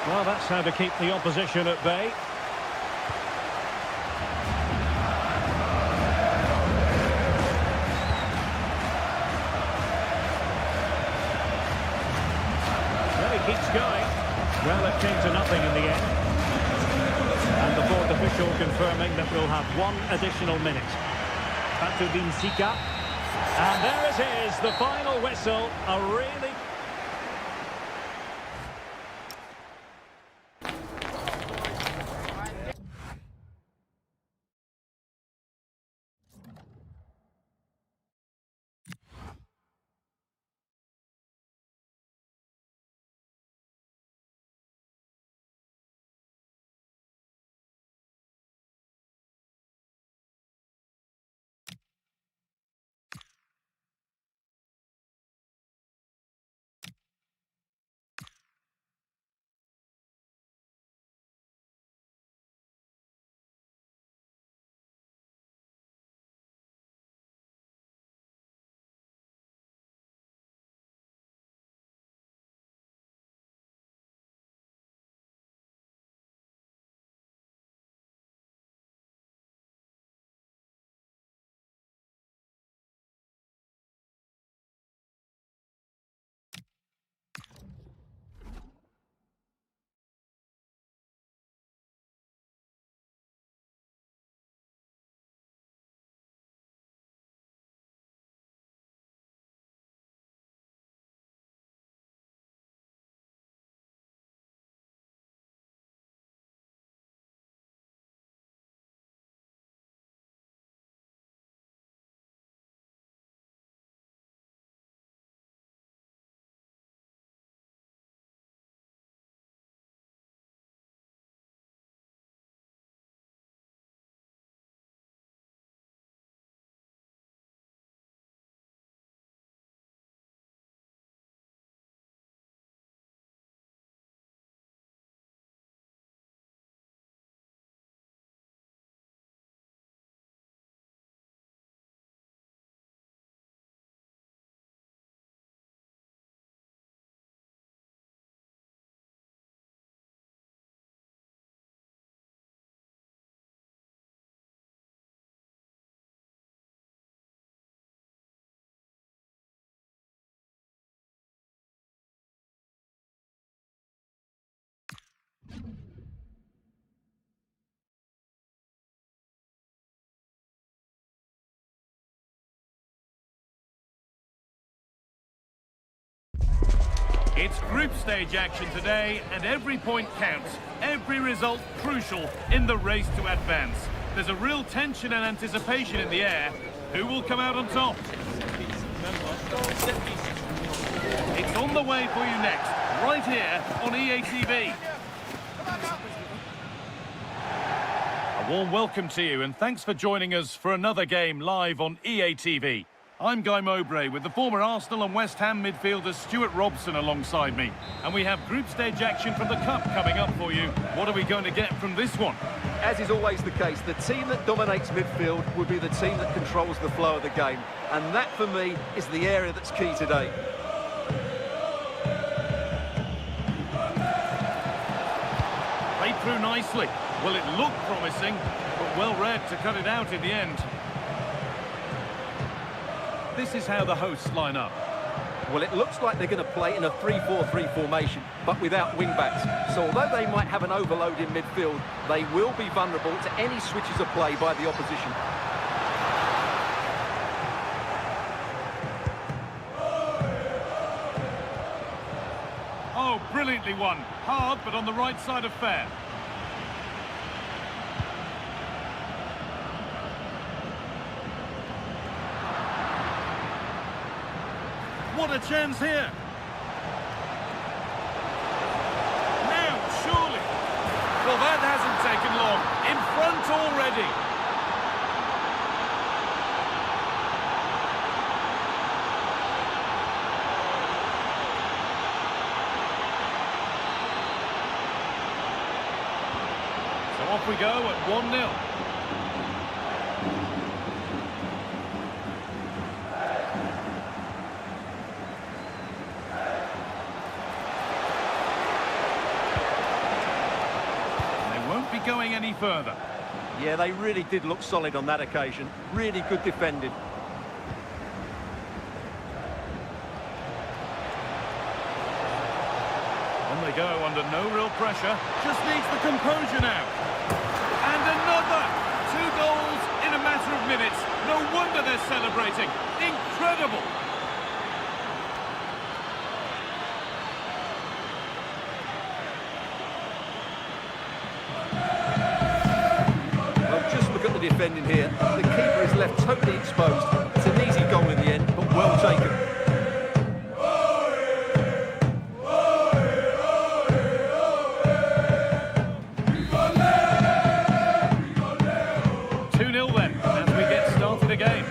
Well, that's how to keep the opposition at bay. Well, he keeps going. Well, it came to nothing in the end. And the fourth official confirming that we'll have one additional minute. Sika. And there it is, the final whistle. A really... It's group stage action today, and every point counts. Every result crucial in the race to advance. There's a real tension and anticipation in the air. Who will come out on top? It's on the way for you next, right here on EA TV. A warm welcome to you, and thanks for joining us for another game live on EA TV. I'm Guy Mowbray with the former Arsenal and West Ham midfielder Stuart Robson alongside me. And we have group stage action from the Cup coming up for you. What are we going to get from this one? As is always the case, the team that dominates midfield will be the team that controls the flow of the game. And that, for me, is the area that's key today. Played through nicely. Well, it looked promising, but well read to cut it out in the end. This is how the hosts line up. Well, it looks like they're going to play in a 3-4-3 formation, but without wing-backs. So although they might have an overload in midfield, they will be vulnerable to any switches of play by the opposition. Oh, brilliantly won. Hard, but on the right side of fair. What a chance here. Now, surely. Well, that hasn't taken long. In front already. So off we go at 1-0. going any further. Yeah, they really did look solid on that occasion. Really good defending. On they go under no real pressure. Just needs the composure now. And another! 2 goals in a matter of minutes. No wonder they're celebrating. Incredible! Well, just look at the defending here. The keeper is left totally exposed. It's an easy goal in the end, but well taken. 2-0 then, as we get started again.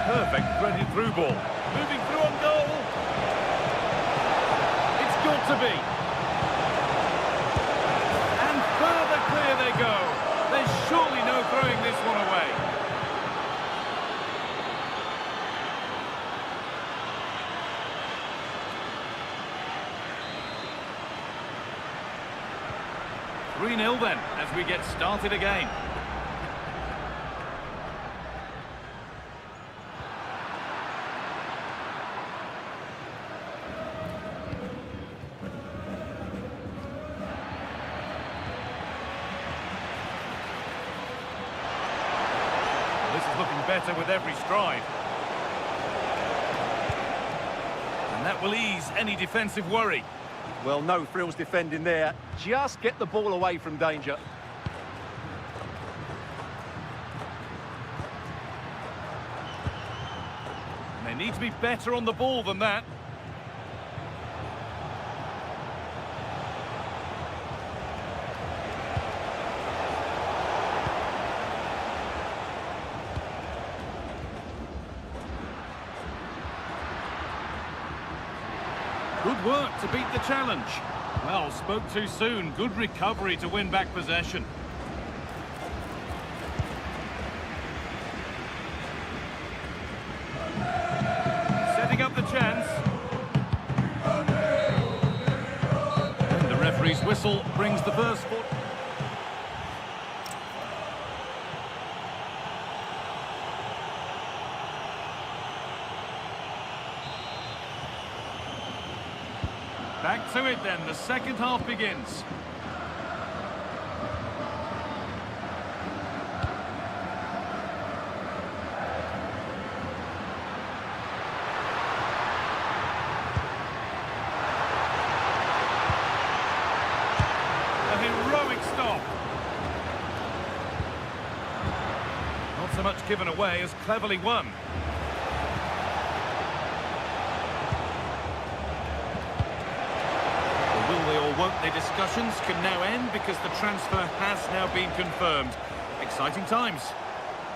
Perfect threaded through ball. Moving through on goal. It's got to be. And further clear they go. There's surely no throwing this one away. Three-0 then, as we get started again. This is looking better with every stride. And that will ease any defensive worry. Well, no frills defending there. Just get the ball away from danger. And they need to be better on the ball than that. Good work to beat the challenge. Well, spoke too soon. Good recovery to win back possession. Setting up the chance. And the referee's whistle brings the first foot. Back to it then, the second half begins. A heroic stop. Not so much given away as cleverly won. Won't they discussions can now end because the transfer has now been confirmed. Exciting times.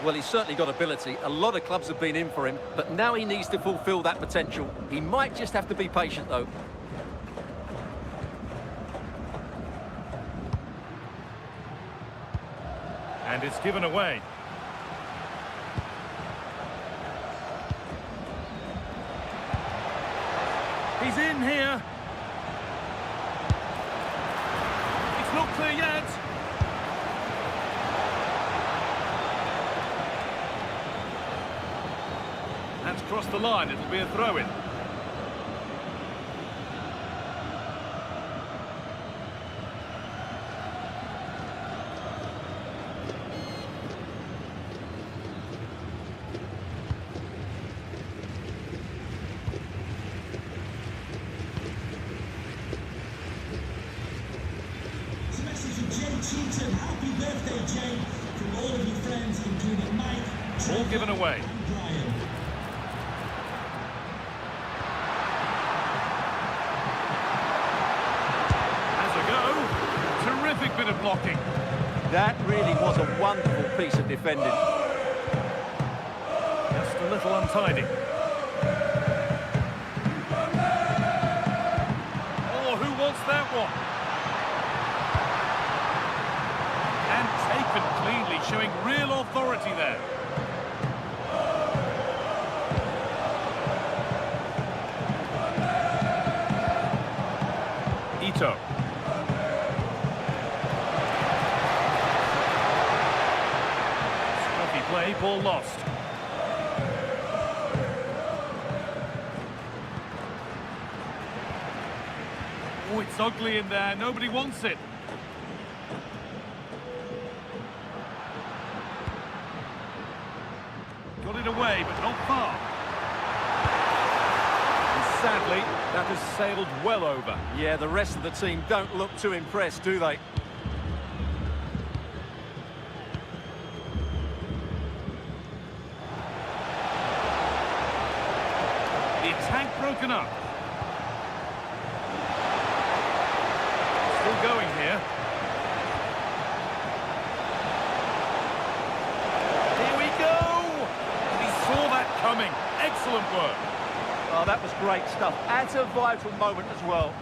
Well, he's certainly got ability. A lot of clubs have been in for him, but now he needs to fulfil that potential. He might just have to be patient, though. And it's given away. He's in here. Not clear yet. That's crossed the line. It'll be a throw-in. Happy birthday, Jay, from all of your friends, including Mike. Ball given away. And Brian. Has a go. Terrific bit of blocking. That really was a wonderful piece of defending. Just a little untidy. Oh, who wants that one? Taken cleanly, showing real authority there. so. Scruffy play, ball lost. Oh, it's ugly in there. Nobody wants it. Got it away, but not far. And sadly, that has sailed well over. Yeah, the rest of the team don't look too impressed, do they? The attack broken up. Still going here. Here we go! He saw that coming. Excellent work. Oh, that was great stuff. At a vital moment as well.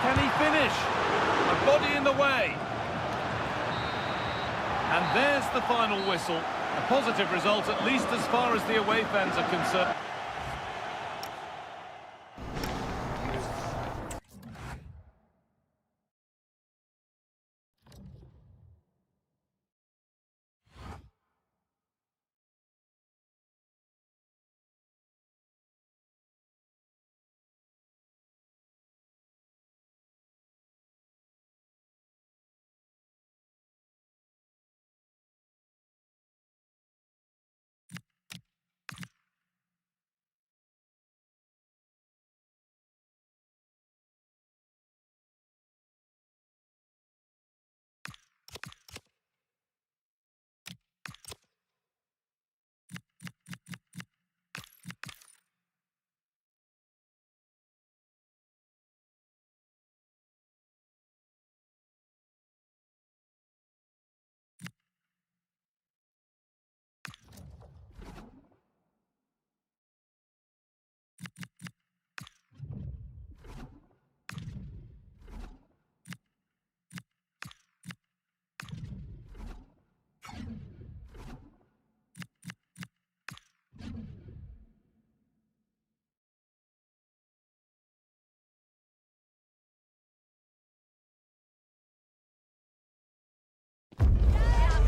Can he finish? A body in the way. And there's the final whistle. A positive result, at least as far as the away fans are concerned.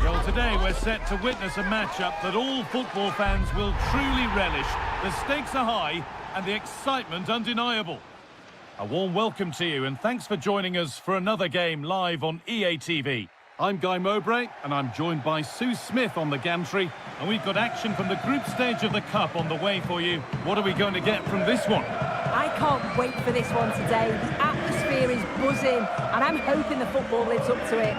Well, today we're set to witness a matchup that all football fans will truly relish. The stakes are high and the excitement undeniable. A warm welcome to you and thanks for joining us for another game live on EA TV. I'm Guy Mowbray and I'm joined by Sue Smith on the gantry, and we've got action from the group stage of the Cup on the way for you. What are we going to get from this one? I can't wait for this one today. The atmosphere is buzzing and I'm hoping the football lives up to it.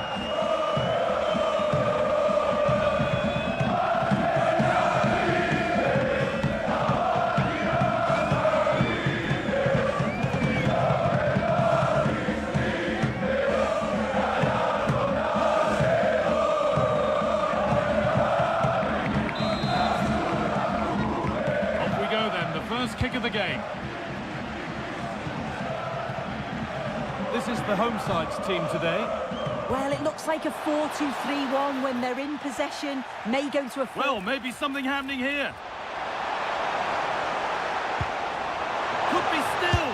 Kick of the game. This is the home side's team today. Well, it looks like a 4-2-3-1 when they're in possession. May go to a... Well, maybe something happening here. Could be still.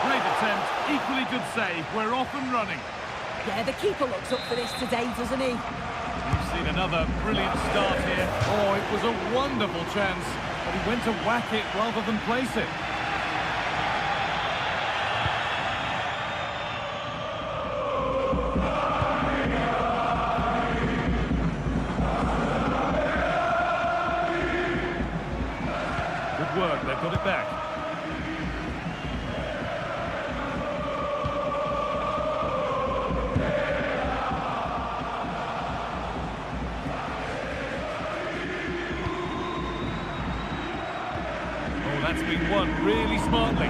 Great attempt, equally good save. We're off and running. Yeah, the keeper looks up for this today, doesn't he? You've seen another brilliant start here. Oh, it was a wonderful chance. But he went to whack it rather than place it. Good work, they've got it back. That's been won really smartly.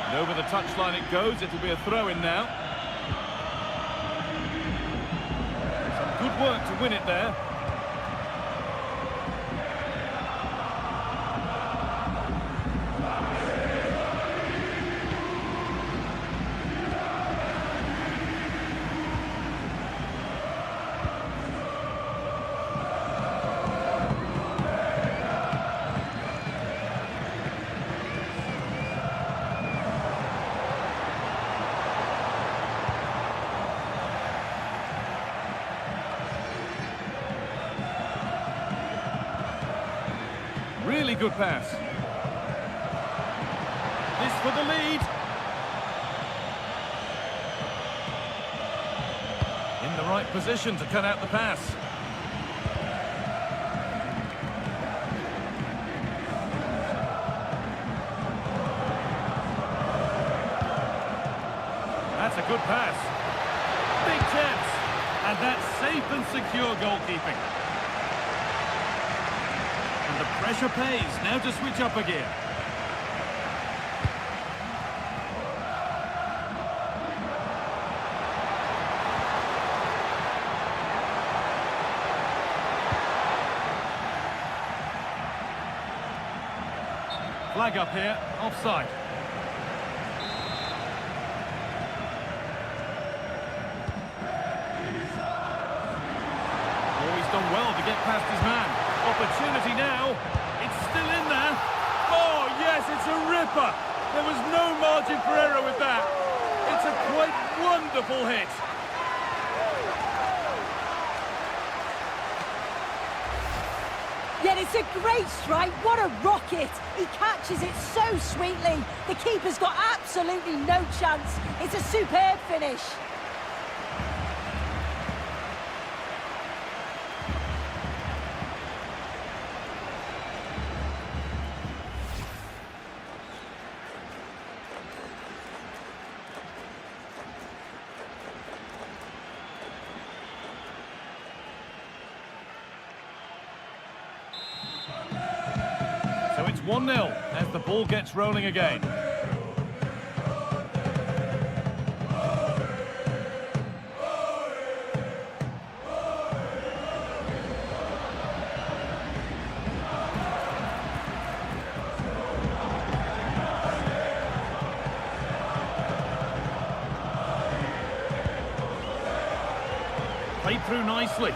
And over the touchline it goes. It'll be a throw-in now. Some good work to win it there. good pass. This for the lead. In the right position to cut out the pass. That's a good pass. Big chance. And that's safe and secure goalkeeping. And the pressure pays. Now to switch up a gear. Flag up here, offside. Oh, he's done well to get past his man. Opportunity now. It's still in there. Oh, yes, it's a ripper. There was no margin for error with that. It's a quite wonderful hit. Yet it's a great strike. What a rocket. He catches it so sweetly. The keeper's got absolutely no chance. It's a superb finish. So it's 1-0 as the ball gets rolling again. Played through nicely.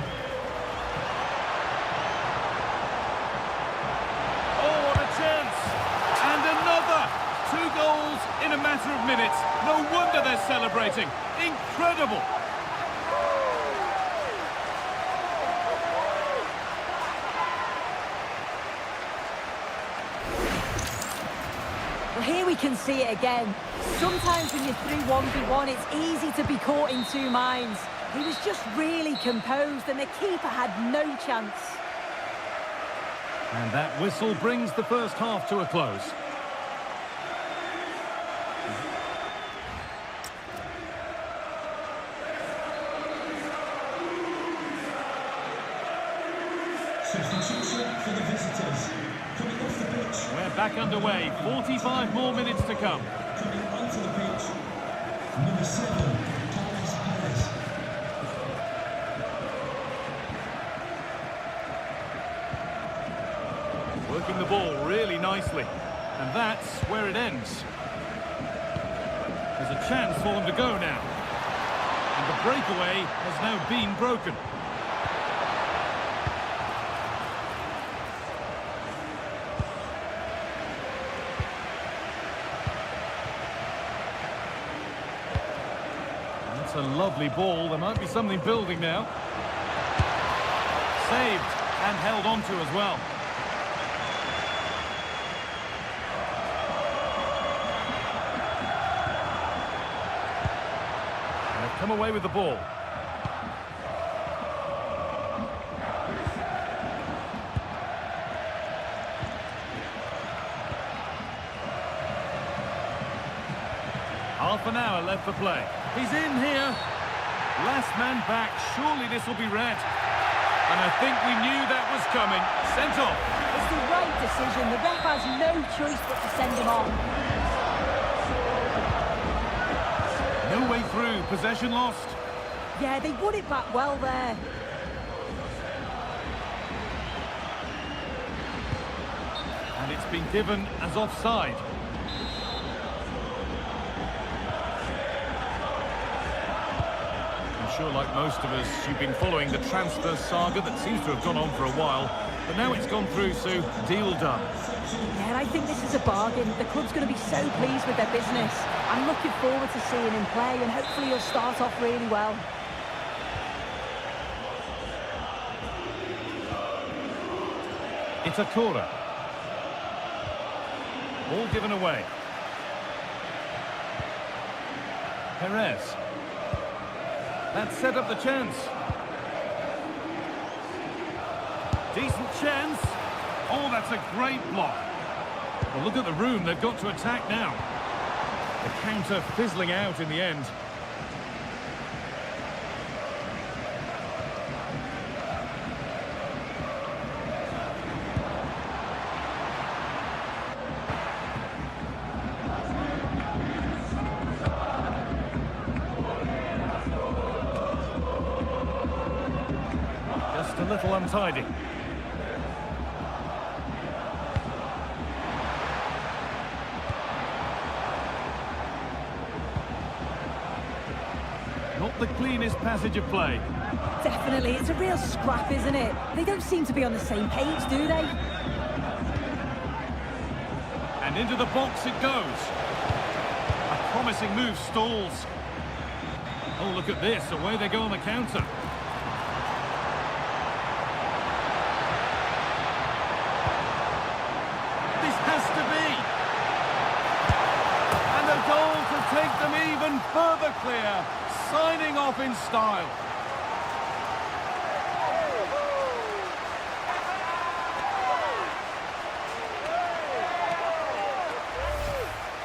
Goals in a matter of minutes. No wonder they're celebrating. Incredible. Well, here we can see it again. Sometimes when you're through 1v1, it's easy to be caught in two minds. He was just really composed and the keeper had no chance. And that whistle brings the first half to a close. Substitution for the visitors. Coming off the pitch. We're back underway. 45 more minutes to come. Coming onto the pitch. Number 7, Carlos Perez. Working the ball really nicely. And that's where it ends. There's a chance for them to go now. And the breakaway has now been broken. That's a lovely ball. There might be something building now. Saved and held on to as well. And they've come away with the ball. Half an hour left for play. He's in here. Last man back. Surely this will be red. And I think we knew that was coming. Sent off. It's the right decision. The ref has no choice but to send him on. No way through. Possession lost. Yeah, they won it back well there. And it's been given as offside. Sure, like most of us, you've been following the transfer saga that seems to have gone on for a while, but now it's gone through, Sue. Deal done. Yeah, I think this is a bargain. The club's going to be so pleased with their business. I'm looking forward to seeing him play, and hopefully he'll start off really well. It's a corner. Ball given away. Perez. That set up the chance. Decent chance. Oh, that's a great block. Well, look at the room. They've got to attack now. The counter fizzling out in the end. Just a little untidy. Not the cleanest passage of play. Definitely, it's a real scrap, isn't it? They don't seem to be on the same page, do they? And into the box it goes. A promising move stalls. Oh, look at this. Away they go on the counter. This has to be. And a goal to take them even further clear. Signing off in style.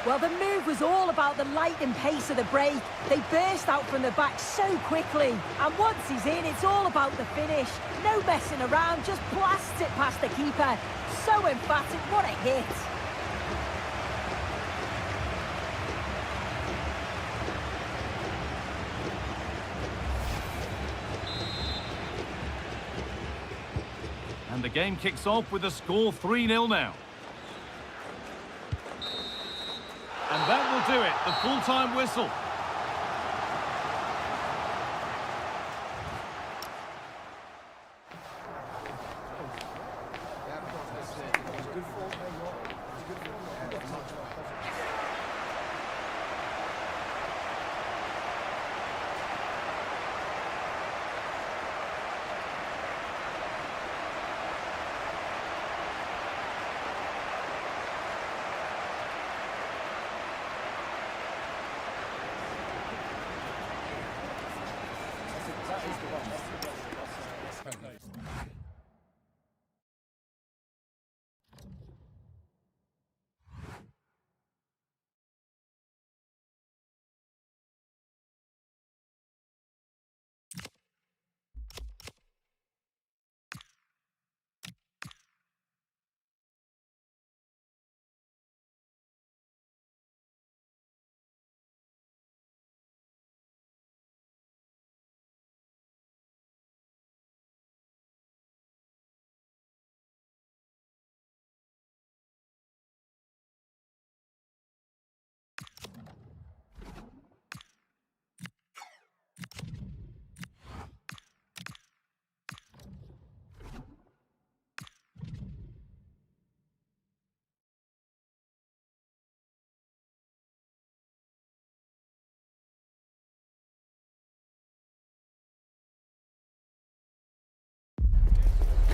Well, the move was all about the lightning pace of the break. They burst out from the back so quickly. And once he's in, it's all about the finish. No messing around, just blasts it past the keeper. So emphatic, what a hit. And the game kicks off with the score 3-0 now. And that will do it, the full-time whistle.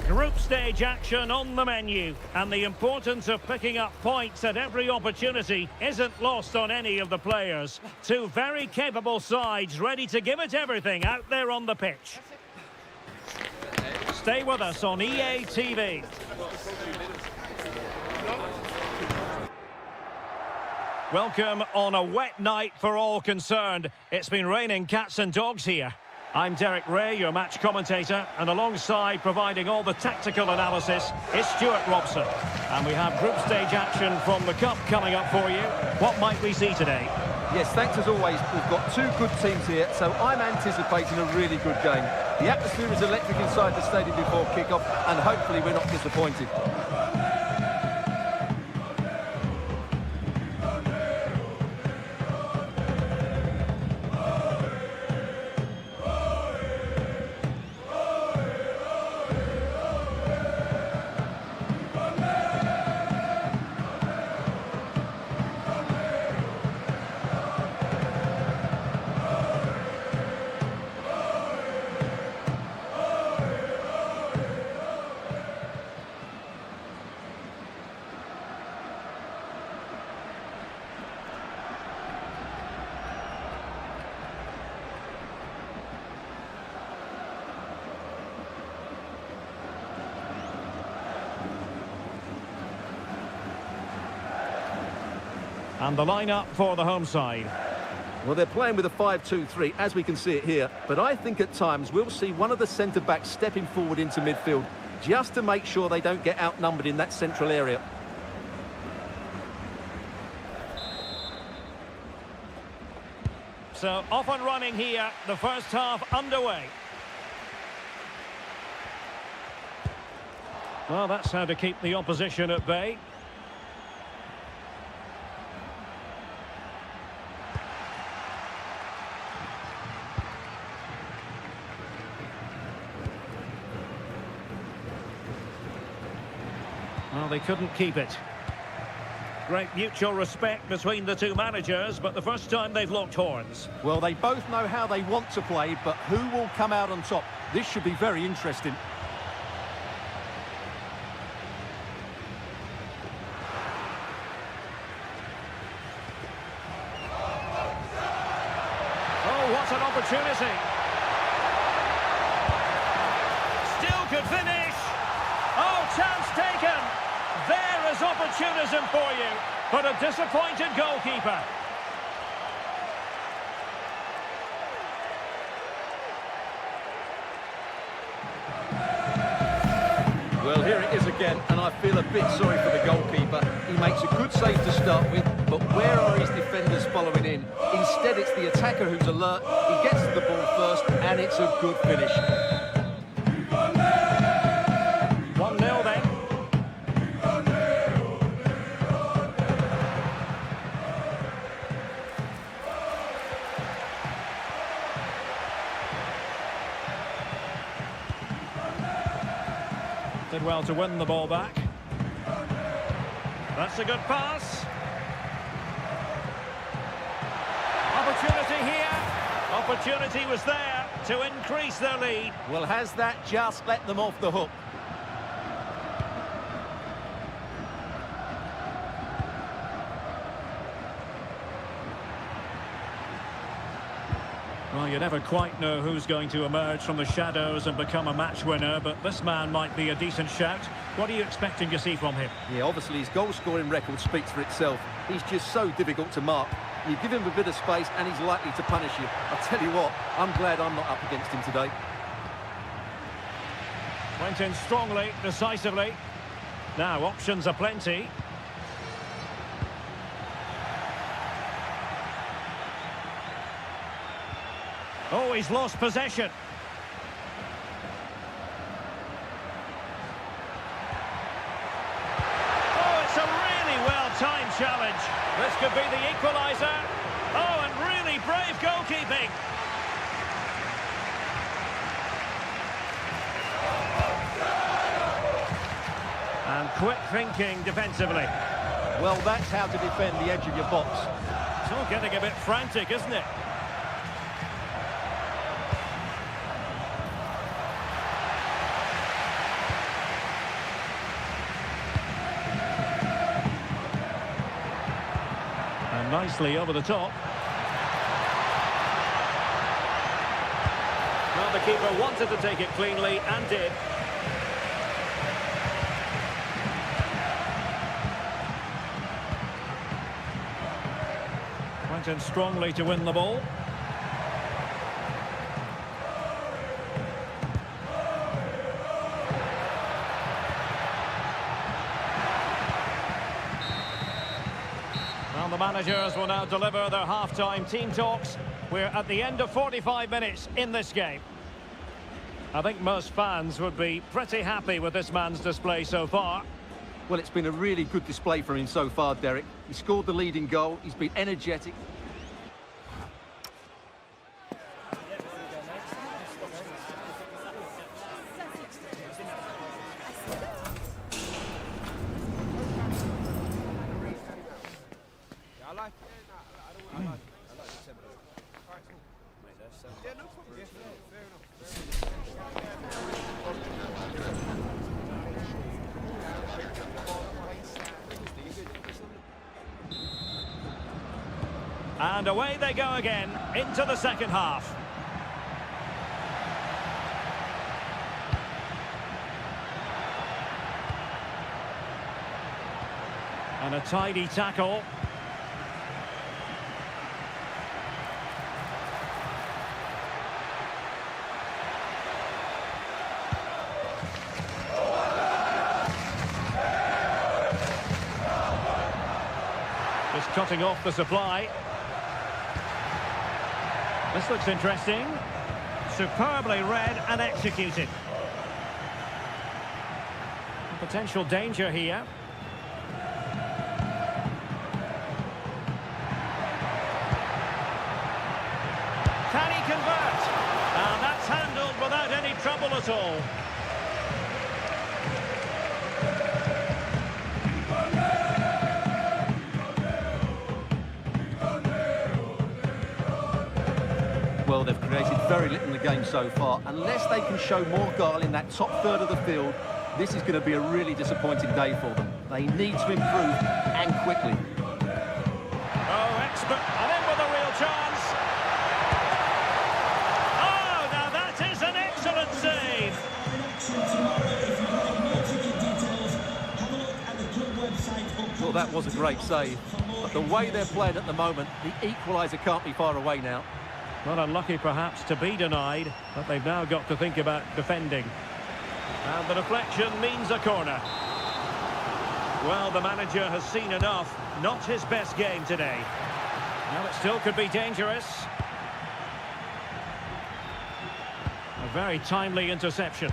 Group stage action on the menu, and the importance of picking up points at every opportunity isn't lost on any of the players. Two very capable sides ready to give it everything out there on the pitch. Stay with us on EA TV. Welcome on a wet night for all concerned. It's been raining cats and dogs here. I'm Derek Ray, your match commentator, and alongside providing all the tactical analysis is Stuart Robson. And we have group stage action from the Cup coming up for you. What might we see today? Yes, thanks as always. We've got two good teams here, so I'm anticipating a really good game. The atmosphere is electric inside the stadium before kick-off, and hopefully we're not disappointed. And the lineup for the home side. Well, they're playing with a 5-2-3, as we can see it here. But I think at times we'll see one of the centre-backs stepping forward into midfield, just to make sure they don't get outnumbered in that central area. So, off and running here, the first half underway. Well, that's how to keep the opposition at bay. Well, they couldn't keep it. Great mutual respect between the two managers, but the first time they've locked horns. Well, they both know how they want to play, but who will come out on top? This should be very interesting. Oh, what an opportunity. Still could finish. Oh, chance taken. There is opportunism for you, but a disappointed goalkeeper. Well, here it is again, and I feel a bit sorry for the goalkeeper. He makes a good save to start with, but where are his defenders following in? Instead, it's the attacker who's alert. He gets to the ball first, and it's a good finish. 1-0 then. Did well to win the ball back. That's a good pass. Opportunity here. Opportunity was there to increase their lead. Well, has that just let them off the hook? Well, you never quite know who's going to emerge from the shadows and become a match winner, but this man might be a decent shout. What are you expecting to see from him? Yeah, obviously his goal-scoring record speaks for itself. He's just so difficult to mark. You give him a bit of space and he's likely to punish you. I'll tell you what, I'm glad I'm not up against him today. Went in strongly, decisively. Now, options are plenty. Oh, he's lost possession. Oh, it's a really well-timed challenge. This could be the equaliser. Oh, and really brave goalkeeping. And quick thinking defensively. Well, that's how to defend the edge of your box. It's all getting a bit frantic, isn't it? And nicely over the top. Well, the keeper wanted to take it cleanly and did. Went in strongly to win the ball. Well, the managers will now deliver their half-time team talks. We're at the end of 45 minutes in this game. I think most fans would be pretty happy with this man's display so far. Well, it's been a really good display from him so far, Derek. He scored the leading goal. He's been energetic. And away they go again into the second half. And a tidy tackle. Just cutting off the supply. This looks interesting. Superbly read and executed. Potential danger here. Can he convert? And that's handled without any trouble at all. Well, they've created very little in the game so far. Unless they can show more guile in that top third of the field, this is going to be a really disappointing day for them. They need to improve, and quickly. Oh, expert, and in with a real chance. Oh, now that is an excellent save. Well, that was a great save. But the way they're playing at the moment, the equaliser can't be far away now. Well, unlucky perhaps to be denied, but they've now got to think about defending. And the deflection means a corner. Well, the manager has seen enough. Not his best game today. Well, it still could be dangerous. A very timely interception.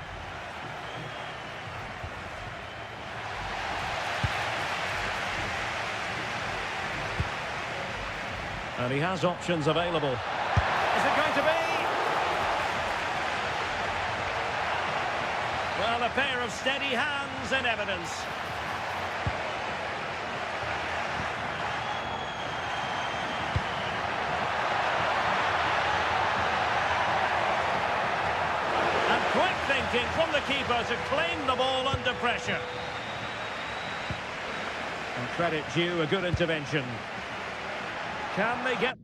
And he has options available. Is it going to be? Well, a pair of steady hands in evidence. And quick thinking from the keeper to claim the ball under pressure. And credit due, a good intervention. Can they get...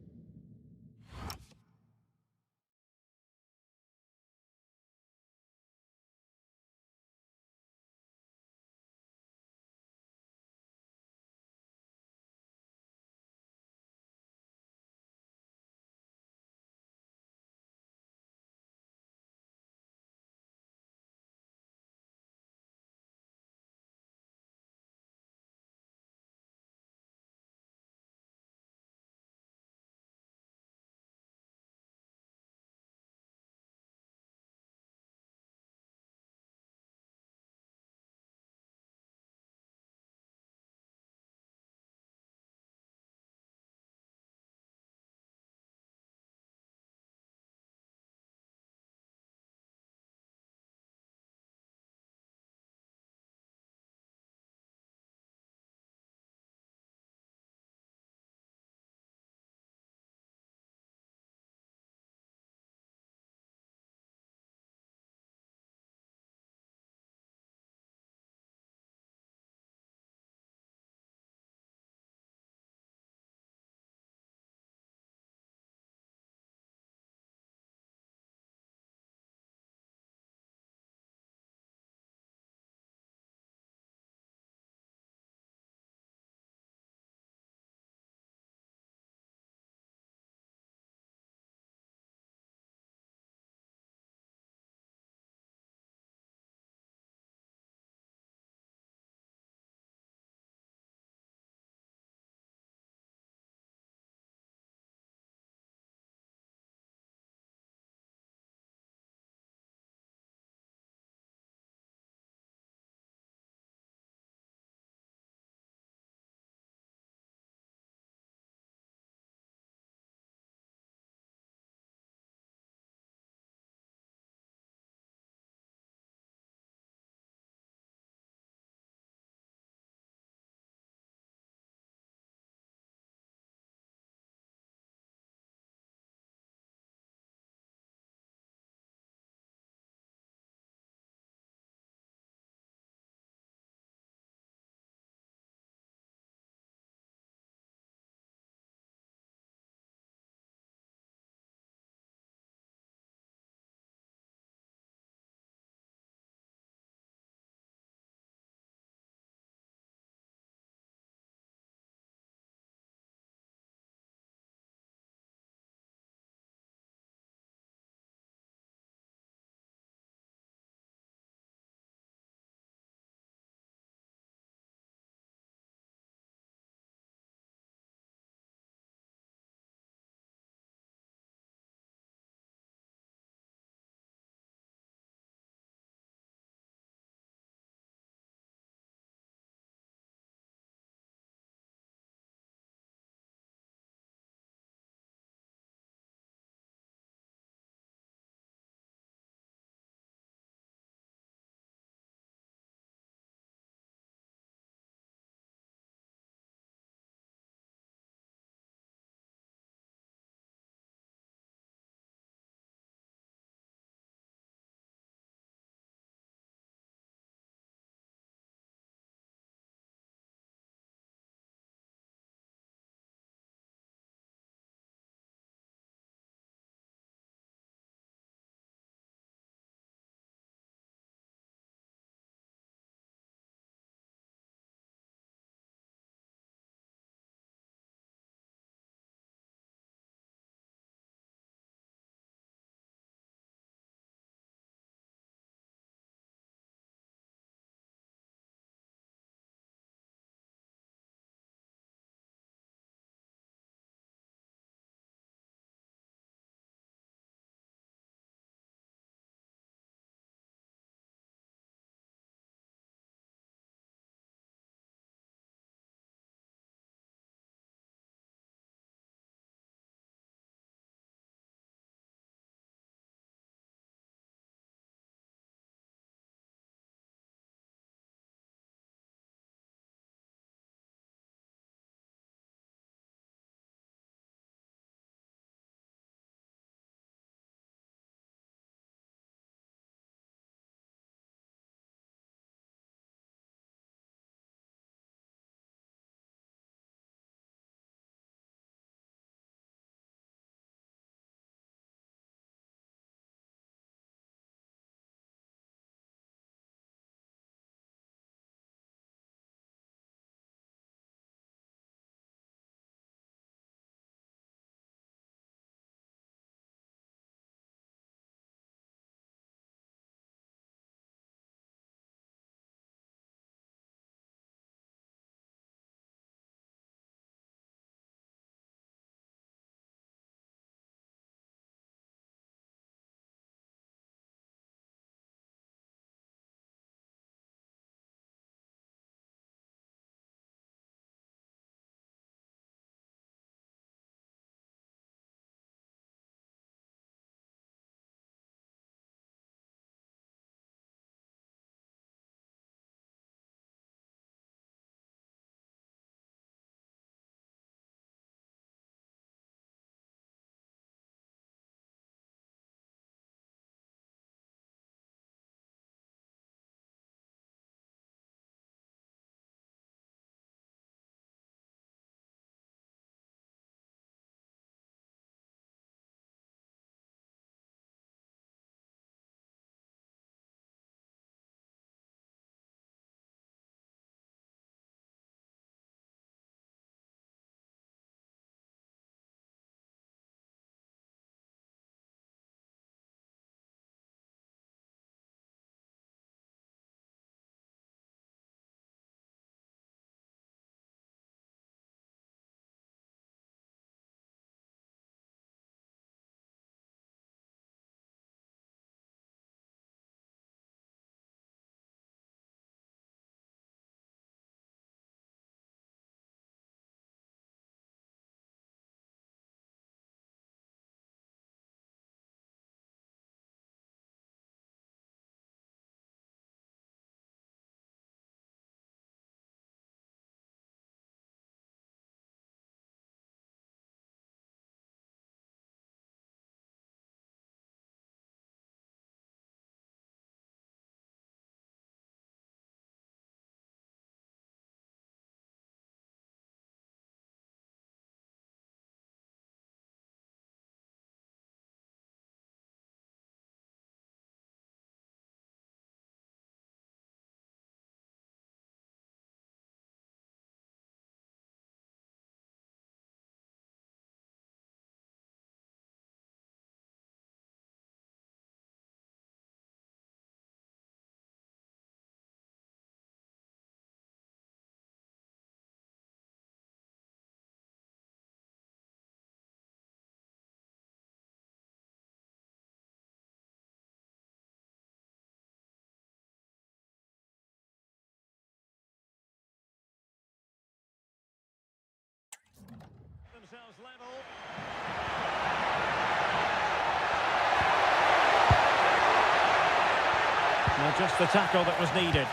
Just the tackle that was needed.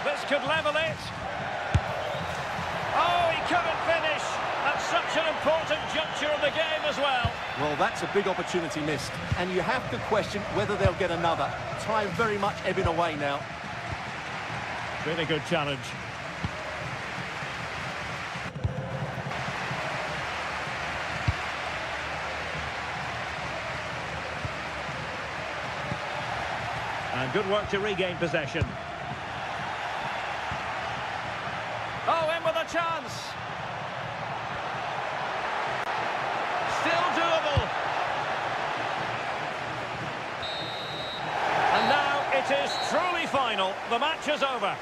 This could level it. Oh, he couldn't finish at such an important juncture of the game as well. Well, that's a big opportunity missed, and you have to question whether they'll get another. Time very much ebbing away now. Really good challenge. And good work to regain possession. Oh, in with a chance. Still doable. And now it is truly final. The match is over.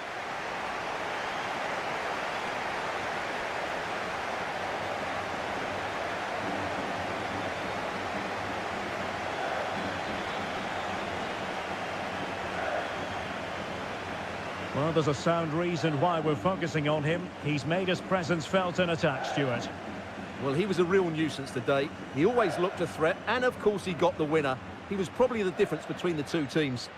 Well, there's a sound reason why we're focusing on him. He's made his presence felt in attack, Stuart. Well, he was a real nuisance today. He always looked a threat, and of course he got the winner. He was probably the difference between the two teams.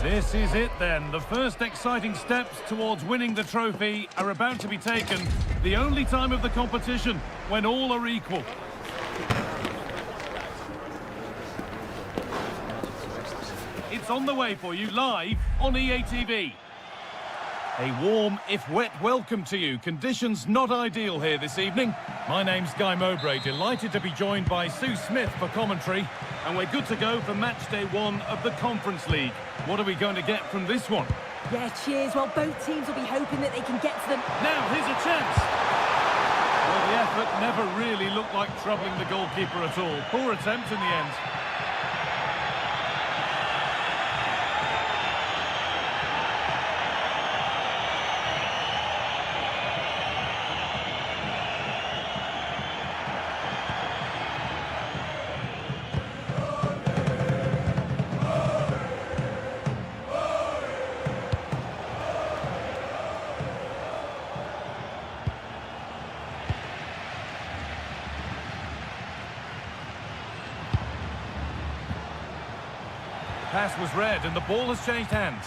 This is it then. The first exciting steps towards winning the trophy are about to be taken. The only time of the competition when all are equal. It's on the way for you live on EA TV. A warm, if wet, welcome to you. Conditions not ideal here this evening. My name's Guy Mowbray, delighted to be joined by Sue Smith for commentary. And we're good to go for match day 1 of the Conference League. What are we going to get from this one? Yeah, cheers. Well, both teams will be hoping that they can get to them. Now, here's a chance. Well, the effort never really looked like troubling the goalkeeper at all. Poor attempt in the end. pass was read and the ball has changed hands.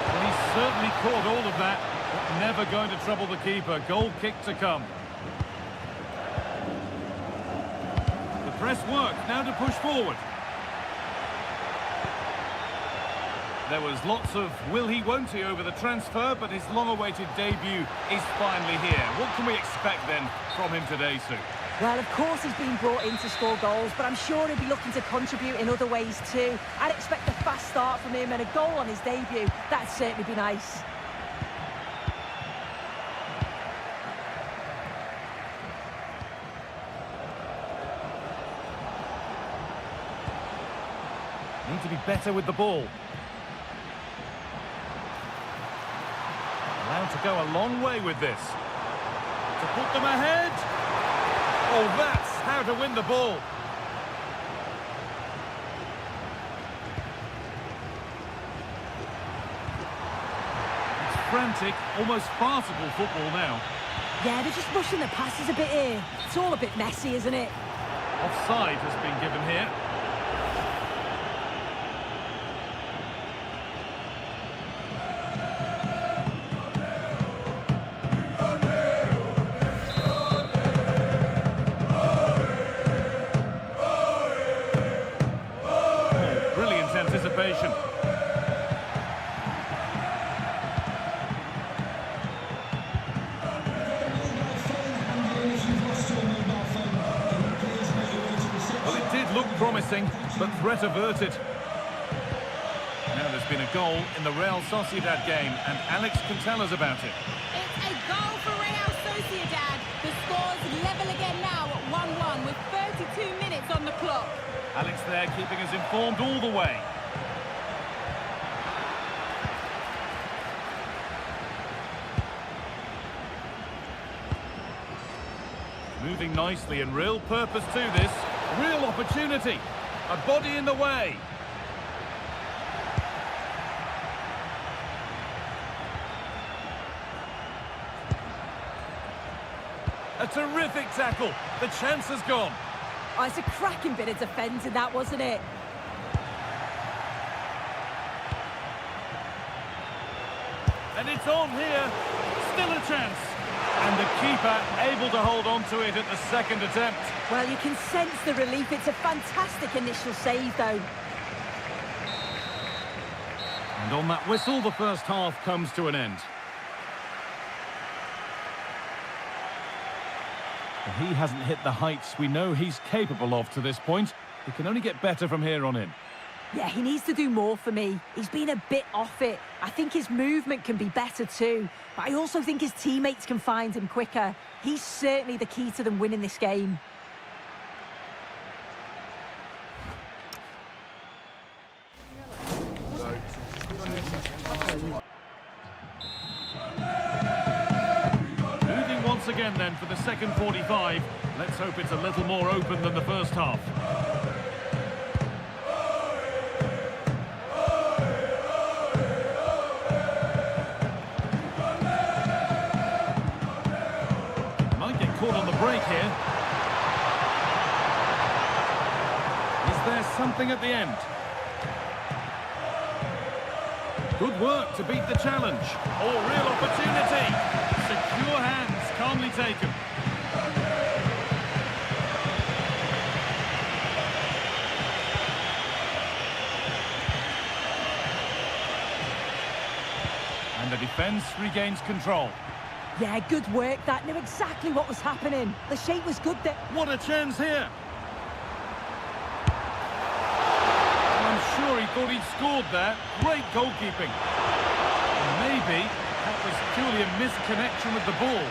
Well, he's certainly caught all of that, but never going to trouble the keeper. Goal kick to come. The press worked, now to push forward. There was lots of will he, won't he over the transfer, but his long-awaited debut is finally here. What can we expect then from him today, Sue? Well, of course he's been brought in to score goals, but I'm sure he'll be looking to contribute in other ways too. I'd expect a fast start from him and a goal on his debut. That'd certainly be nice. Need to be better with the ball. Allowed to go a long way with this. To put them ahead. Oh, that's how to win the ball. It's frantic, almost farcical football now. Yeah, they're just rushing the passes a bit here. It's all a bit messy, isn't it? Offside has been given here. Anticipation. Well, it did look promising, but threat averted. Now there's been a goal in the Real Sociedad game, and Alex can tell us about it. It's a goal for Real Sociedad. The score's level again now at 1-1 with 32 minutes on the clock. Alex there keeping us informed all the way. Moving nicely and real purpose to this. Real opportunity. A body in the way. A terrific tackle. The chance has gone. Oh, it's a cracking bit of defending, that, wasn't it? And it's on here. Still a chance. And the keeper able to hold on to it at the second attempt. Well, you can sense the relief. It's a fantastic initial save, though. And on that whistle, the first half comes to an end. He hasn't hit the heights we know he's capable of to this point. He can only get better from here on in. Yeah, he needs to do more for me. He's been a bit off it. I think his movement can be better too. But I also think his teammates can find him quicker. He's certainly the key to them winning this game. Moving once again then for the second 45. Let's hope it's a little more open than the first half. Caught on the break here. Is there something at the end? Good work to beat the challenge. Oh, real opportunity. Secure hands, calmly taken. And the defence regains control. Yeah, good work. That knew exactly what was happening. The shape was good there. What a chance here. I'm sure he thought he'd scored there. Great goalkeeping. Maybe that was purely a misconnection with the ball.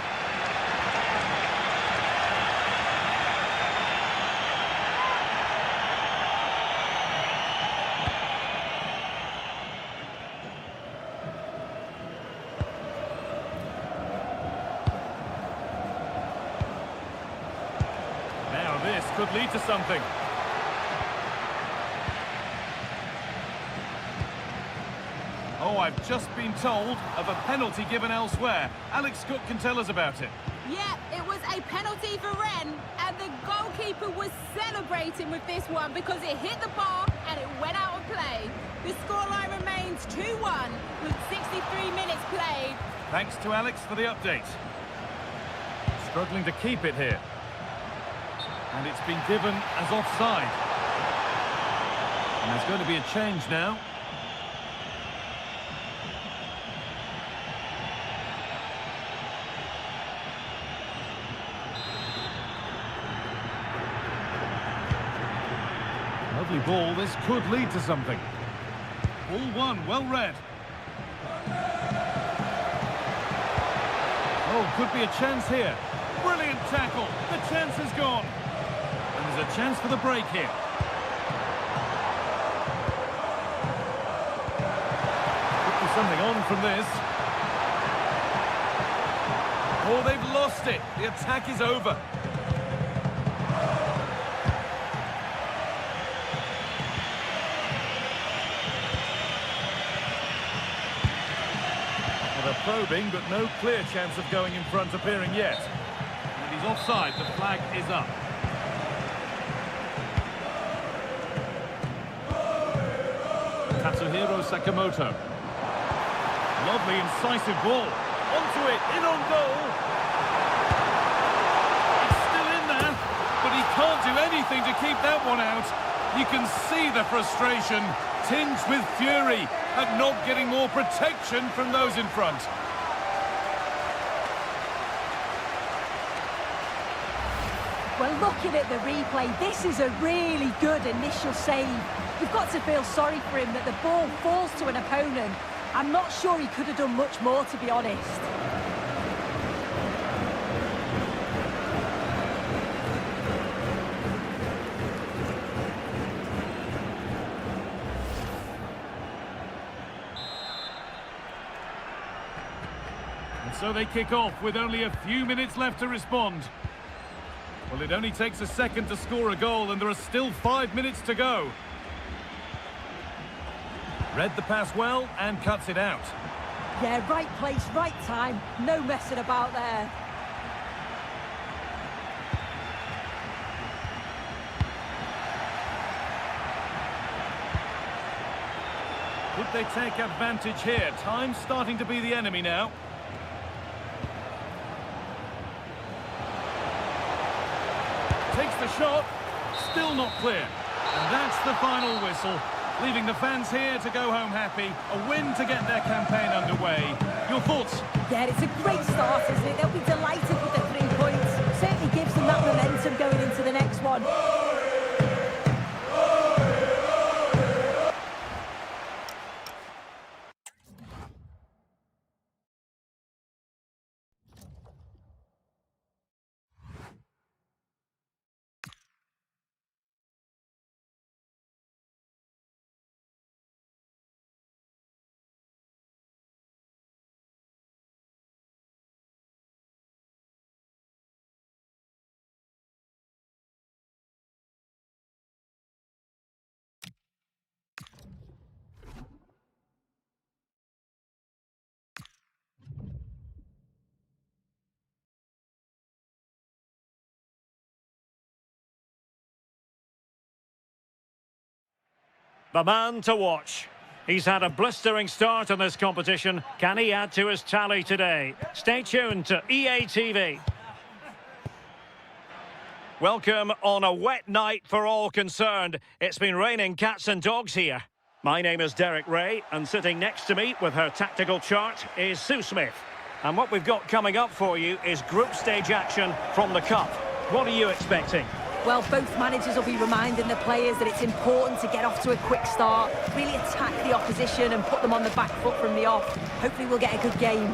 This could lead to something. Oh, I've just been told of a penalty given elsewhere. Alex Cook can tell us about it. Yeah, it was a penalty for Rennes, and the goalkeeper was celebrating with this one because it hit the bar and it went out of play. The scoreline remains 2-1 with 63 minutes played. Thanks to Alex for the update. Struggling to keep it here. And it's been given as offside. And there's going to be a change now. Lovely ball, this could lead to something. Ball one, well read. Oh, could be a chance here. Brilliant tackle, the chance is gone. And there's a chance for the break here. Could be something on from this. Oh, they've lost it. The attack is over. Probing, but no clear chance of going in front appearing yet. And he's offside, the flag is up. Tatsuhiro Sakamoto. Lovely incisive ball. Onto it, in on goal. It's still in there, but he can't do anything to keep that one out. You can see the frustration, tinged with fury, at not getting more protection from those in front. Well, looking at the replay, this is a really good initial save. You've got to feel sorry for him that the ball falls to an opponent. I'm not sure he could have done much more, to be honest. So they kick off with only a few minutes left to respond. Well, it only takes a second to score a goal and there are still 5 minutes to go. Read the pass well and cuts it out. Yeah, right place, right time. No messing about there. Could they take advantage here? Time's starting to be the enemy now. Takes the shot, still not clear. And that's the final whistle, leaving the fans here to go home happy. A win to get their campaign underway. Your thoughts? Yeah, it's a great start, isn't it? They'll be delighted with the 3 points. Certainly gives them that momentum going into the next one. The man to watch. He's had a blistering start in this competition. Can he add to his tally today? Stay tuned to EA TV. Welcome on a wet night for all concerned. It's been raining cats and dogs here. My name is Derek Ray, and sitting next to me with her tactical chart is Sue Smith. And what we've got coming up for you is group stage action from the Cup. What are you expecting? Well, both managers will be reminding the players that it's important to get off to a quick start, really attack the opposition and put them on the back foot from the off. Hopefully we'll get a good game.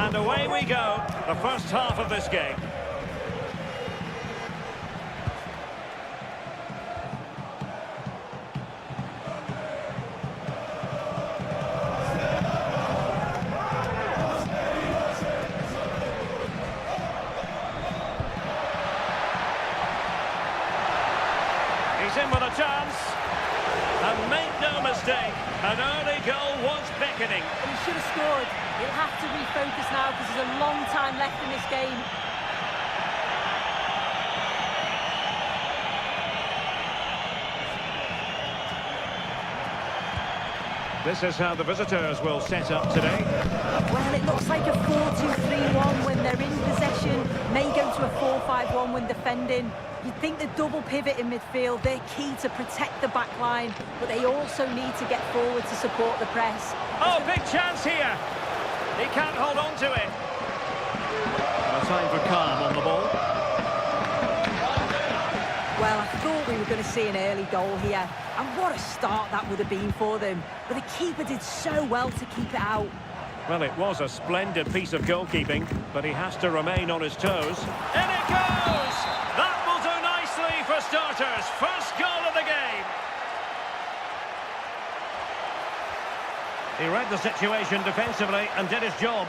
And away we go, the first half of this game. He's in with a chance. And make no mistake, an early goal was beckoning. But he should have scored. He'll have to refocus now because there's a long time left in this game. This is how the visitors will set up today. Well, it looks like a 4-2-3-1 when they're in possession. May go to a 4-5-1 when defending. You'd think the double pivot in midfield, they're key to protect the back line, but they also need to get forward to support the press. Oh, big chance here. He can't hold on to it. No time for calm on the ball. Well, I thought we were going to see an early goal here. And what a start that would have been for them. But the keeper did so well to keep it out. Well, it was a splendid piece of goalkeeping, but he has to remain on his toes. In it goes! That will do nicely for starters. First goal of the game. He read the situation defensively and did his job.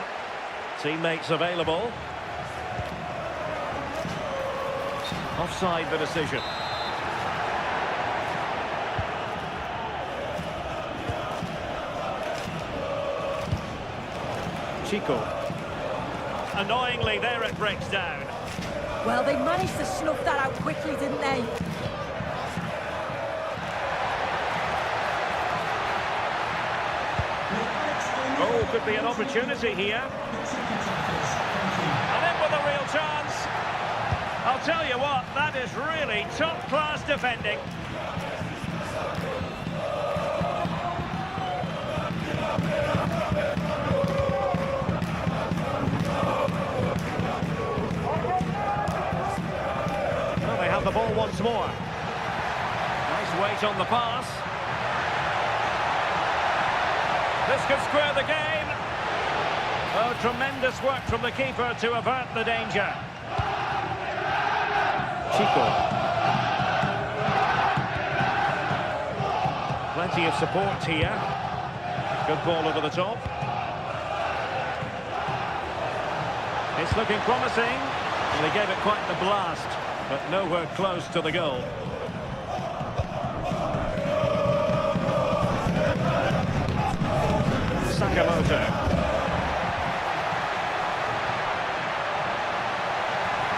Teammates available. Offside the decision. Chico. Annoyingly, there it breaks down. Well, they managed to snuff that out quickly, didn't they? Oh, could be an opportunity here. And in with a real chance. I'll tell you what, that is really top-class defending. Well, they have the ball once more. Nice weight on the pass. This could square the game. Oh, tremendous work from the keeper to avert the danger. Chico. Plenty of support here. Good ball over the top. It's looking promising. Well, he gave it quite the blast, but nowhere close to the goal. Sakamoto.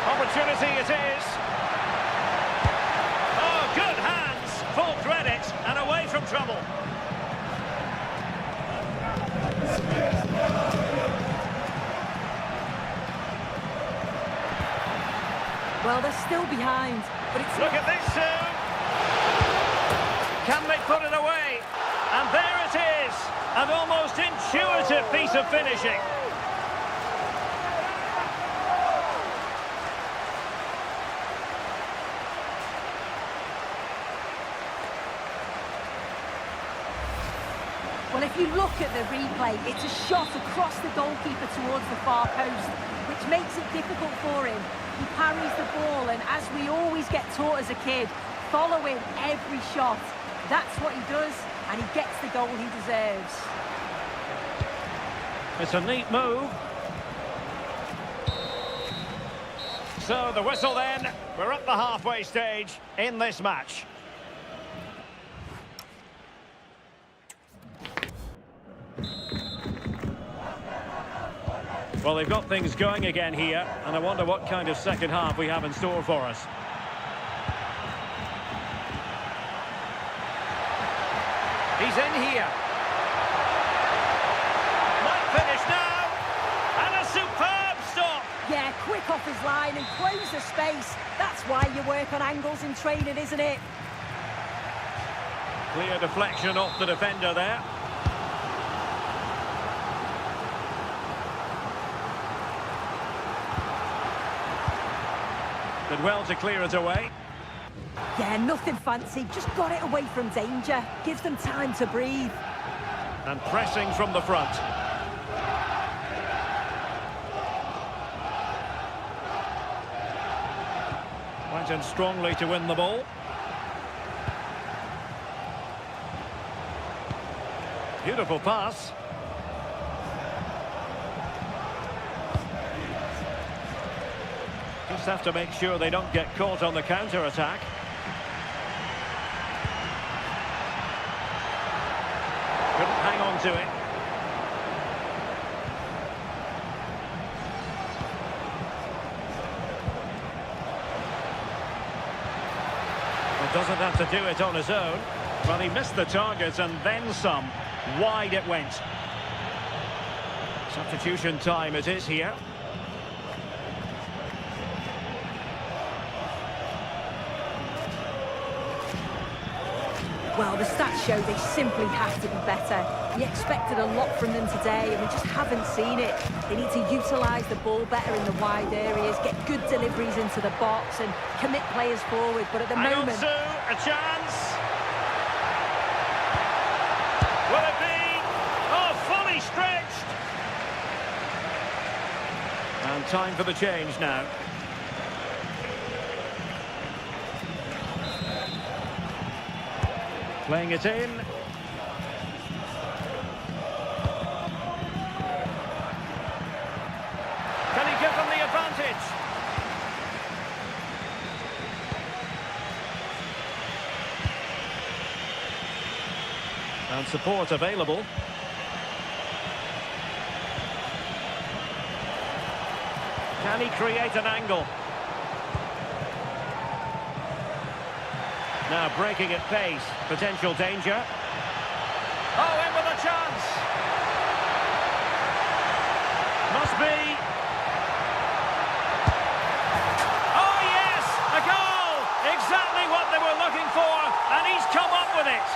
Opportunity it is. Oh, good hands. Full credit and away from trouble. Well, they're still behind, but it's... Look at this soon. Can they put it away? And there it is. An almost intuitive piece of finishing. Well, if you look at the replay, it's a shot across the goalkeeper towards the far post, which makes it difficult for him. He parries the ball, and as we always get taught as a kid, following every shot. That's what he does, and he gets the goal he deserves. It's a neat move. So the whistle then. We're at the halfway stage in this match. Well, they've got things going again here, and I wonder what kind of second half we have in store for us. He's in here. Might finish now. And a superb stop. Yeah, quick off his line and close the space. That's why you work on angles in training, isn't it? Clear deflection off the defender there. Did well to clear it away. Yeah, nothing fancy. Just got it away from danger. Gives them time to breathe. And pressing from the front. and strongly to win the ball. Beautiful pass. Just have to make sure they don't get caught on the counter-attack. Couldn't hang on to it. Well, doesn't have to do it on his own. Well, he missed the target and then some. Wide it went. Substitution time it is here. Well, the stats show they simply have to be better. We expected a lot from them today, and we just haven't seen it. They need to utilise the ball better in the wide areas, get good deliveries into the box, and commit players forward. But at the moment... a chance. Will it be? Oh, fully stretched. And time for the change now. Playing it in. Can he give them the advantage? And support available. Can he create an angle? Now breaking at pace, potential danger. Oh, in with a chance. Must be. Oh, yes, a goal. Exactly what they were looking for, and he's come up with it.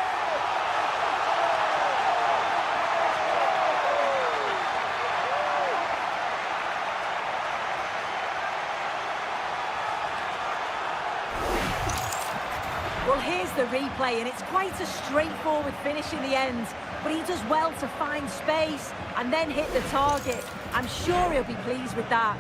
Well, here's the replay, and it's quite a straightforward finish in the end. But he does well to find space and then hit the target. I'm sure he'll be pleased with that.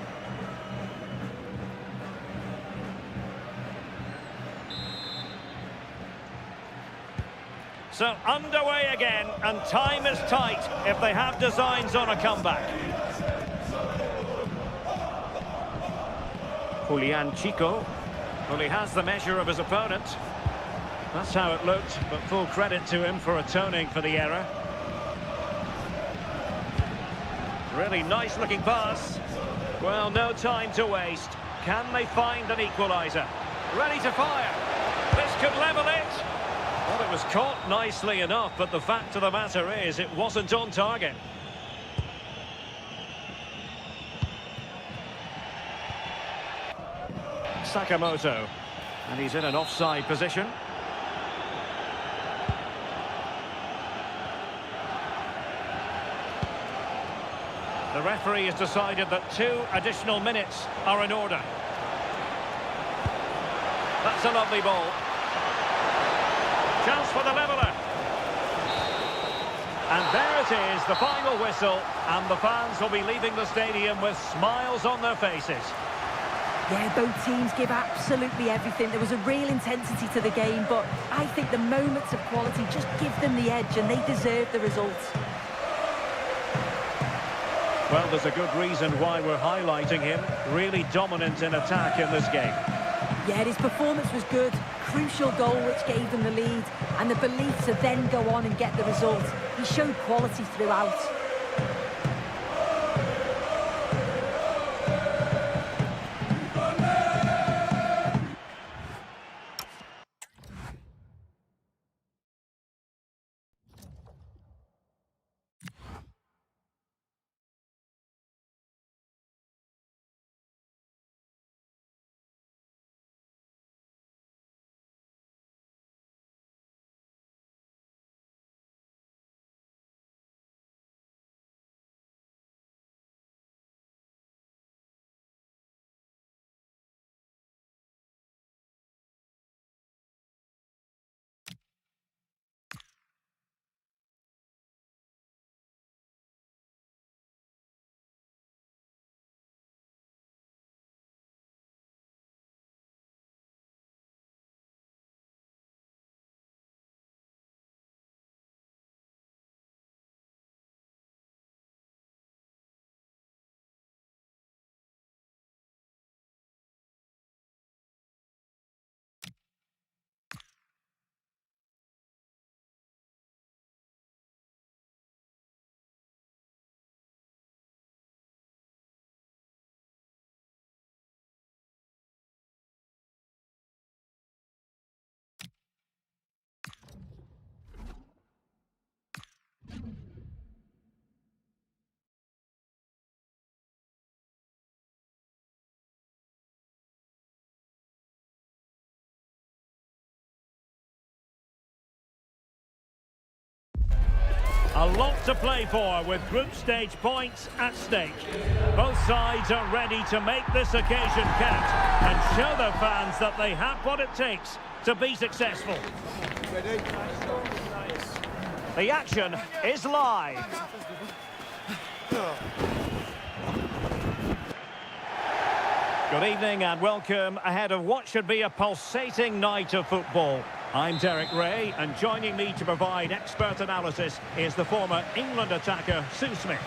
So underway again, and time is tight if they have designs on a comeback. Julian Chico. Well, he has the measure of his opponent. That's how it looked, but full credit to him for atoning for the error. Really nice looking pass. Well, no time to waste. Can they find an equaliser? Ready to fire. This could level it. Well, it was caught nicely enough, but the fact of the matter is it wasn't on target. Sakamoto. And he's in an offside position. The referee has decided that 2 additional minutes are in order. That's a lovely ball. Chance for the leveller. And there it is, the final whistle, and the fans will be leaving the stadium with smiles on their faces. Yeah, both teams give absolutely everything. There was a real intensity to the game, but I think the moments of quality just give them the edge, and they deserve the results. Well, there's a good reason why we're highlighting him. Really dominant in attack in this game. Yeah, his performance was good. Crucial goal which gave them the lead, and the belief to then go on and get the result. He showed quality throughout. A lot to play for with group stage points at stake. Both sides are ready to make this occasion count and show their fans that they have what it takes to be successful. The action is live. Good evening and welcome ahead of what should be a pulsating night of football. I'm Derek Ray, and joining me to provide expert analysis is the former England attacker Sue Smith.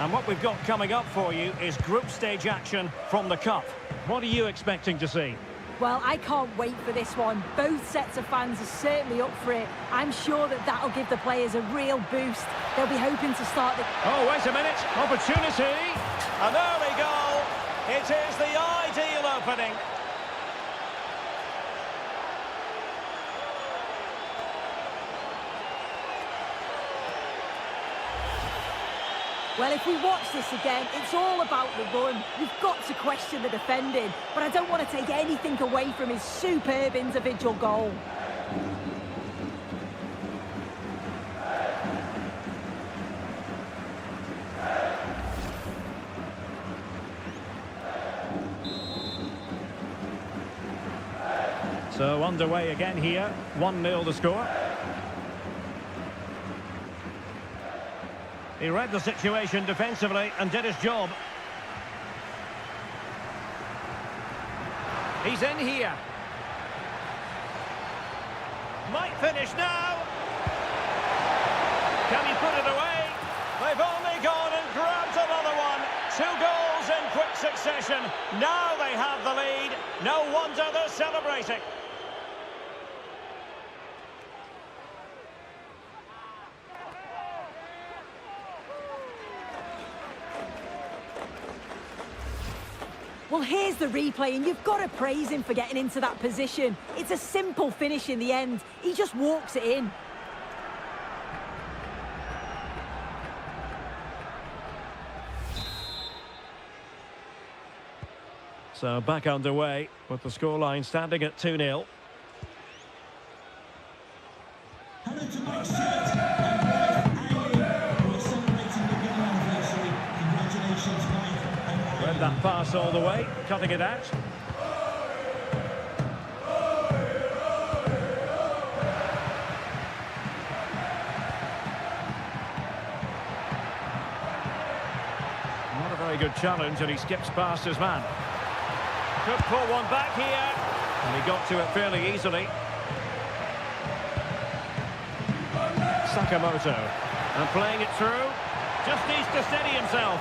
And what we've got coming up for you is group stage action from the Cup. What are you expecting to see? Well, I can't wait for this one. Both sets of fans are certainly up for it. I'm sure that that'll give the players a real boost. They'll be hoping to start the... Oh, wait a minute. Opportunity. An early goal. It is the ideal opening. Well, if we watch this again, it's all about the run. We've got to question the defending, but I don't want to take anything away from his superb individual goal. So underway again here, 1-0 the score. He read the situation defensively and did his job. He's in here. Might finish now. Can he put it away? They've only gone and grabbed another one. 2 goals in quick succession. Now they have the lead. No wonder they're celebrating. Well, here's the replay, and you've got to praise him for getting into that position. It's a simple finish in the end. He just walks it in. So back underway with the scoreline standing at 2-0. Hello to Mike Stewart and wife Annie, who are celebrating the wedding anniversary. Congratulations, Mike and Annie. Read that pass all the way, cutting it out. Not a very good challenge, and he skips past his man. Could pull one back here, and he got to it fairly easily. Sakamoto, and playing it through, just needs to steady himself.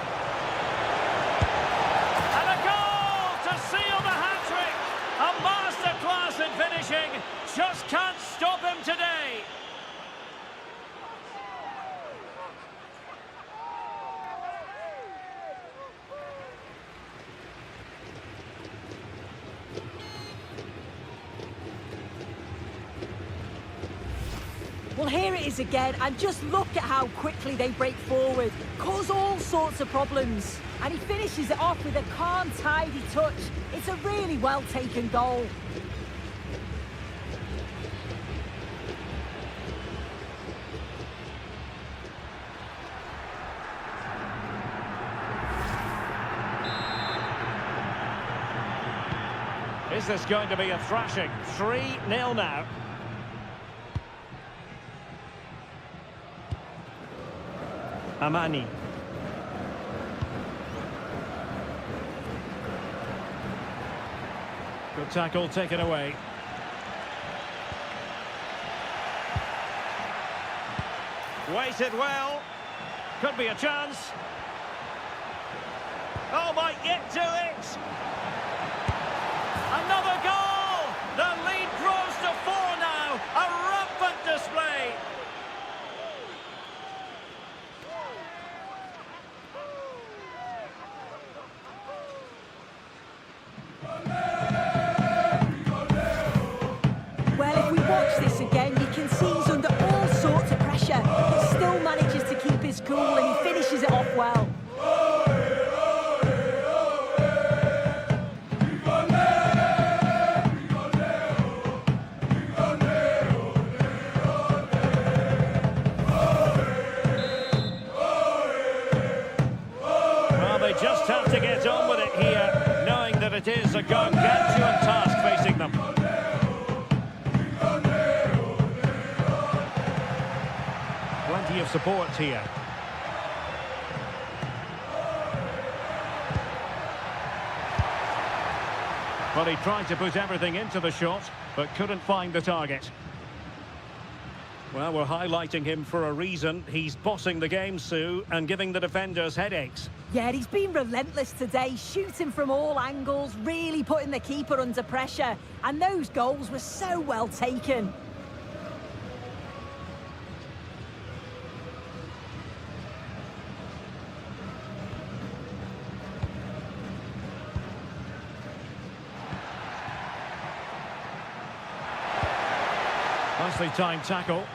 And a goal to seal the hat-trick! A masterclass in finishing, just can't stop him today. Well, here it is again, and just look at how quickly they break forward, cause all sorts of problems. And he finishes it off with a calm, tidy touch. It's a really well-taken goal. Is this going to be a thrashing? 3-0 now. Amani. Good tackle taken away. Waited well. Could be a chance. Oh, might yet do it. Another goal. The lead grows to 4 now. A rampant display. Well, if we watch this again, you can see he's under all sorts of pressure. He still manages to keep his cool, and he finishes it off well. with it here, knowing that it is a gargantuan task facing them. Plenty of support here. Well, he tried to put everything into the shot, but couldn't find the target. Well, we're highlighting him for a reason. He's bossing the game, Sue, and giving the defenders headaches. Yeah, he's been relentless today, shooting from all angles, really putting the keeper under pressure. And those goals were so well taken. Nicely timed tackle.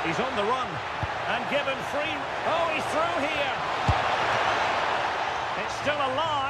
He's on the run and given free. Oh, he's through here. It's still alive.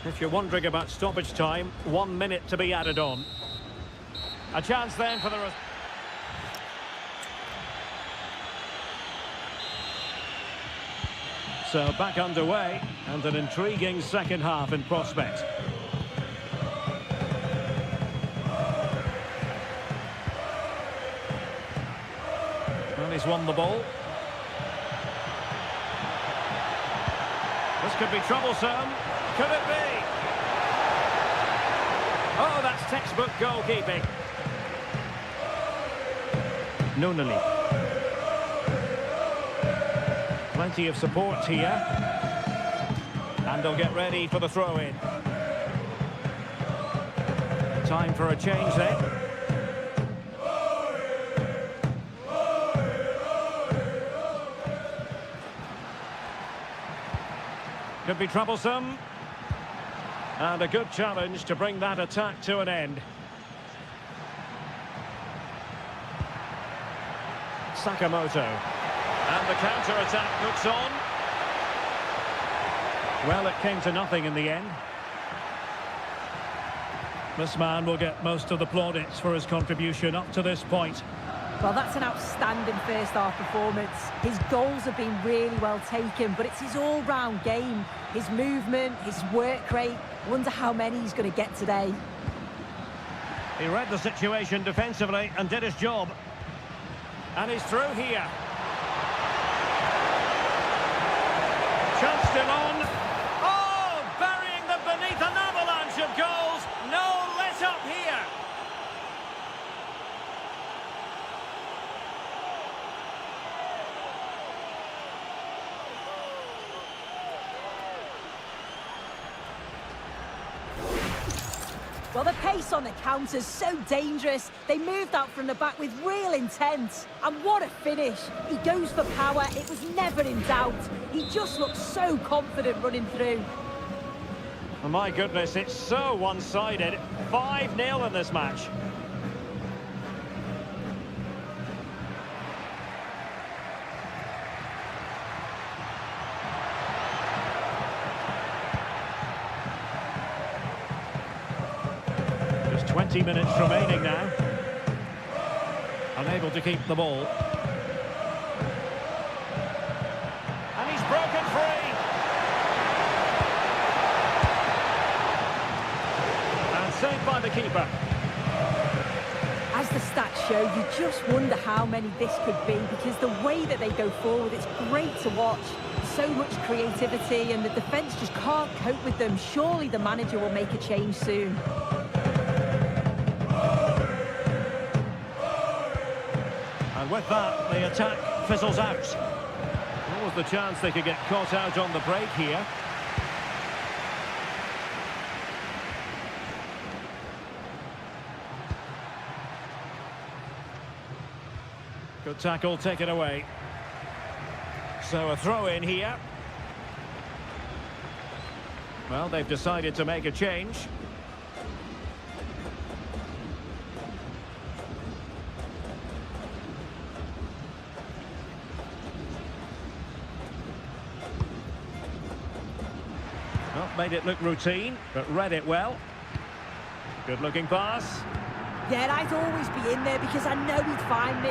If you're wondering about stoppage time, 1 minute to be added on. A chance then for the... So back underway, and an intriguing second half in prospect. And he's won the ball. This could be troublesome. Could it be? Oh, that's textbook goalkeeping. Nonali. Plenty of support here. And they'll get ready for the throw-in. Time for a change then. Could be troublesome. And a good challenge to bring that attack to an end. Sakamoto. And the counter-attack looks on. Well, it came to nothing in the end. This man will get most of the plaudits for his contribution up to this point. Well, that's an outstanding first-half performance. His goals have been really well taken, but it's his all-round game. His movement, his work rate. Wonder how many he's going to get today. He read the situation defensively and did his job. And he's through here. Chance still on. Oh, burying them beneath an avalanche of goals. No let up here. Well, the pace on the counter's so dangerous. They moved out from the back with real intent. And what a finish. He goes for power. It was never in doubt. He just looked so confident running through. Oh, my goodness, it's so one-sided. 5-0 in this match. Just 20 minutes remaining now. Unable to keep the ball. And he's broken free. And saved by the keeper. As the stats show, you just wonder how many this could be, because the way that they go forward, it's great to watch. So much creativity, and the defence just can't cope with them. Surely the manager will make a change soon. And with that, the attack fizzles out. What was the chance they could get caught out on the break here? Good tackle, take it away. So a throw in here. Well, they've decided to make a change. Well, made it look routine, but read it well. Good looking pass. Yeah, I'd always be in there because I know he'd find me.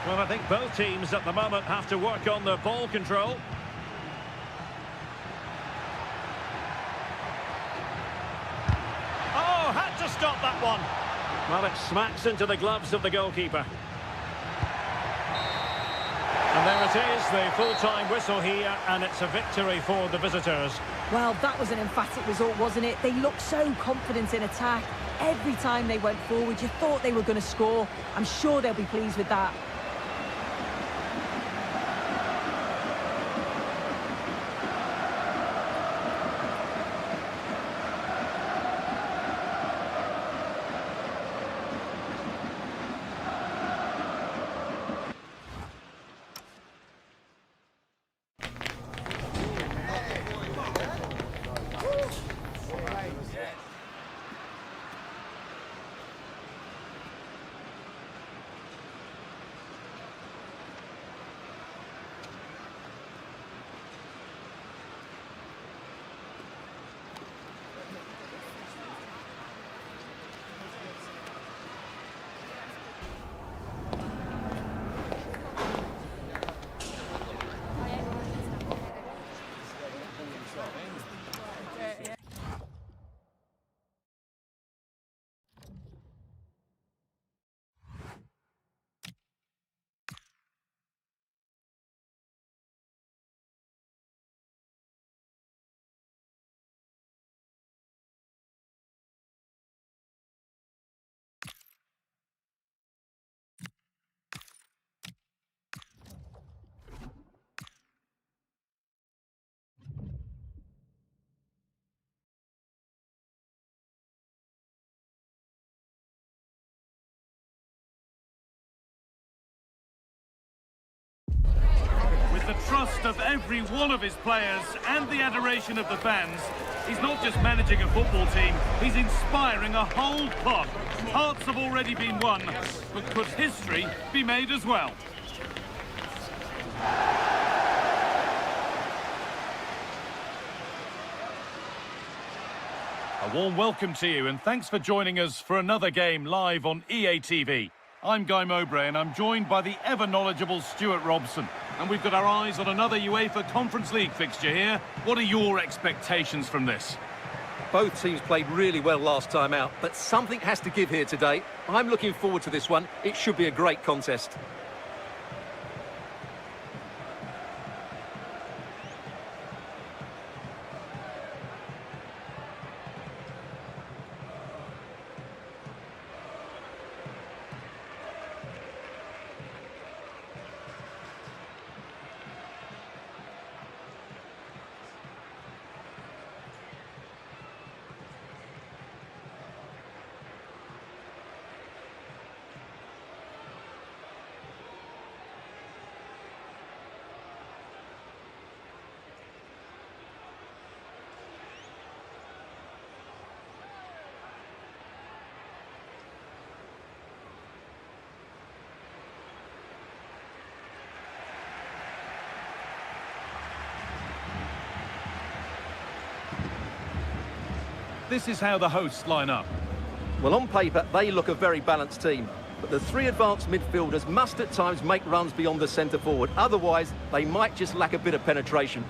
Well, I think both teams at the moment have to work on their ball control. Oh, had to stop that one. Well, it smacks into the gloves of the goalkeeper. And there it is, the full-time whistle here, and it's a victory for the visitors. Well, that was an emphatic result, wasn't it? They looked so confident in attack. Every time they went forward, you thought they were going to score. I'm sure they'll be pleased with that. of every one of his players and the adoration of the fans. He's not just managing a football team, he's inspiring a whole club. Hearts have already been won, but could history be made as well? A warm welcome to you, and thanks for joining us for another game live on EA TV. I'm Guy Mowbray, and I'm joined by the ever-knowledgeable Stuart Robson. And we've got our eyes on another UEFA Conference League fixture here. What are your expectations from this? Both teams played really well last time out, but something has to give here today. I'm looking forward to this one. It should be a great contest. This is how the hosts line up. Well, on paper, they look a very balanced team. But the three advanced midfielders must at times make runs beyond the centre forward. Otherwise, they might just lack a bit of penetration.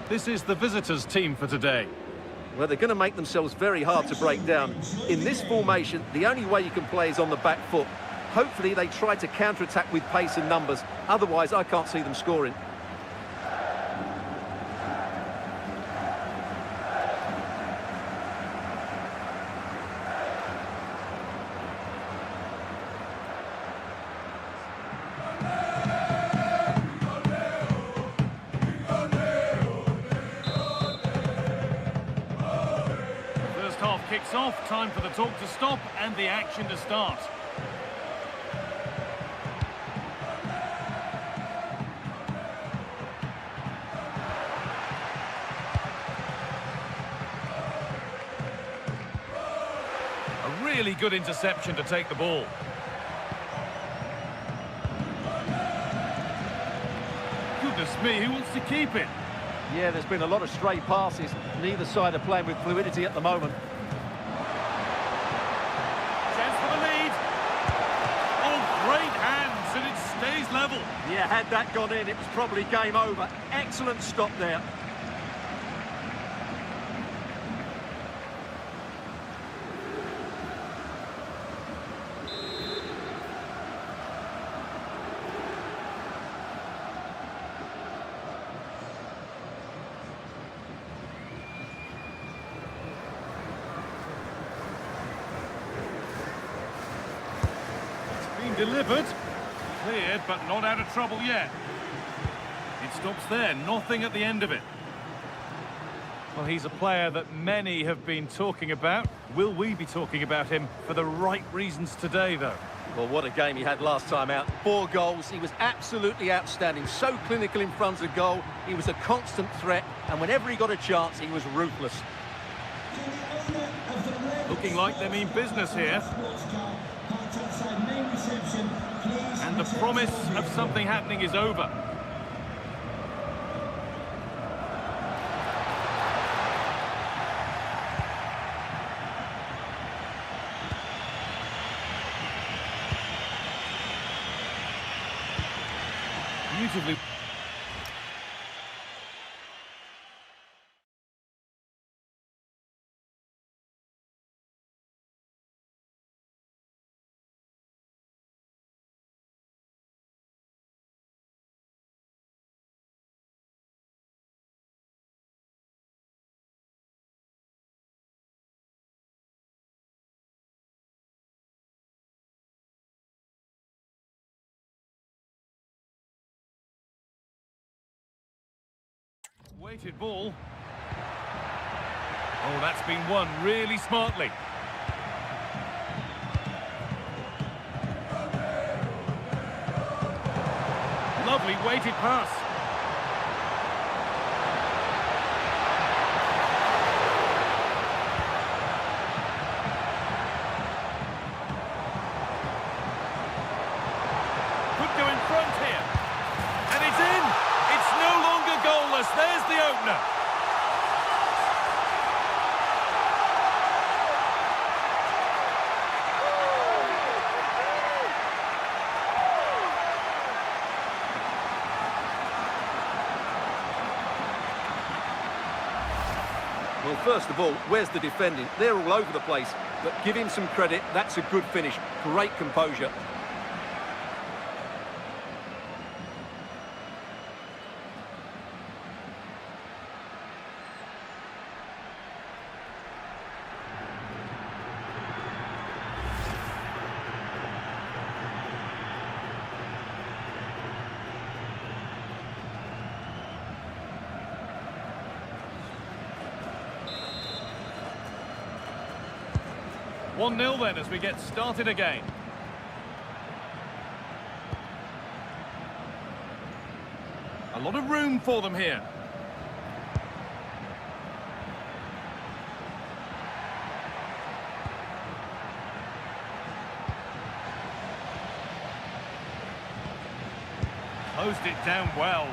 This is the visitors' team for today. Well, they're going to make themselves very hard to break down. In this formation, the only way you can play is on the back foot. Hopefully, they try to counter-attack with pace and numbers. Otherwise, I can't see them scoring. Half kicks off, time for the talk to stop and the action to start. A really good interception to take the ball. Goodness me, who wants to keep it? Yeah, there's been a lot of stray passes. Neither side are playing with fluidity at the moment. Chance for the lead. Oh, great hands, and it stays level. Yeah, had that gone in, it was probably game over. Excellent stop there. Delivered, cleared, but not out of trouble yet. It stops there, nothing at the end of it. Well, he's a player that many have been talking about. Will we be talking about him for the right reasons today, though? Well, what a game he had last time out. 4 goals, he was absolutely outstanding. So clinical in front of goal, he was a constant threat, and whenever he got a chance, he was ruthless. Looking like they mean business here. And the promise of something happening is over. Beautifully Weighted ball. Oh, that's been won really smartly. Lovely weighted pass. Could go in front here. And it's in. It's no longer goalless. There's the opener. Well, first of all, where's the defending? They're all over the place, but give him some credit. That's a good finish. Great composure. One 0 then as we get started again. A lot of room for them here. Closed it down well.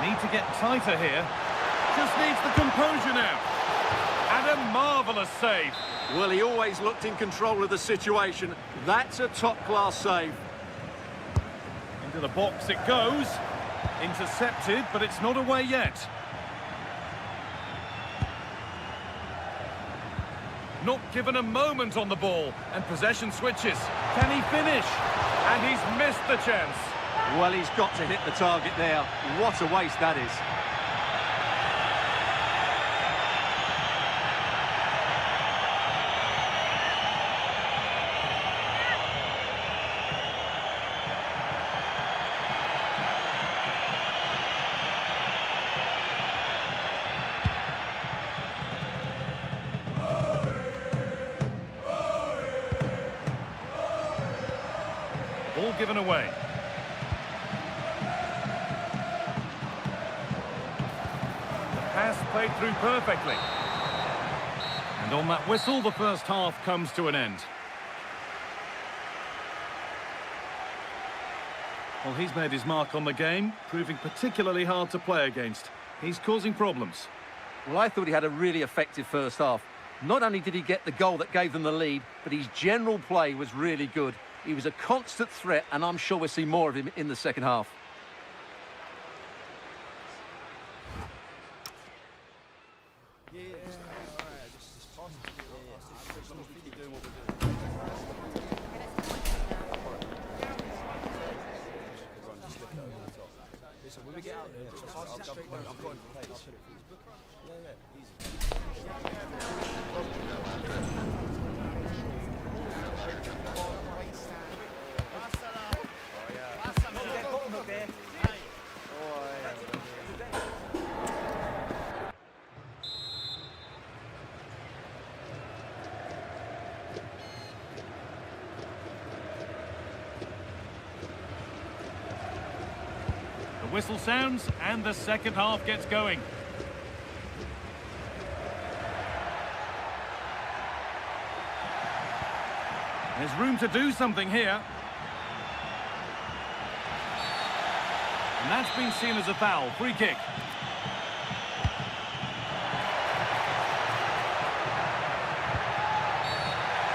Need to get tighter here. Just needs the composure now. And a marvellous save. Well, he always looked in control of the situation. That's a top-class save. Into the box it goes. Intercepted, but it's not away yet. Not given a moment on the ball. And possession switches. Can he finish? And he's missed the chance. Well, he's got to hit the target there. What a waste that is. Ball given away. Pass played through perfectly. And on that whistle, the first half comes to an end. Well, he's made his mark on the game, proving particularly hard to play against. He's causing problems. Well, I thought he had a really effective first half. Not only did he get the goal that gave them the lead, but his general play was really good. He was a constant threat, and I'm sure we'll see more of him in the second half. The whistle sounds and the second half gets going. There's room to do something here. And that's been seen as a foul. Free kick.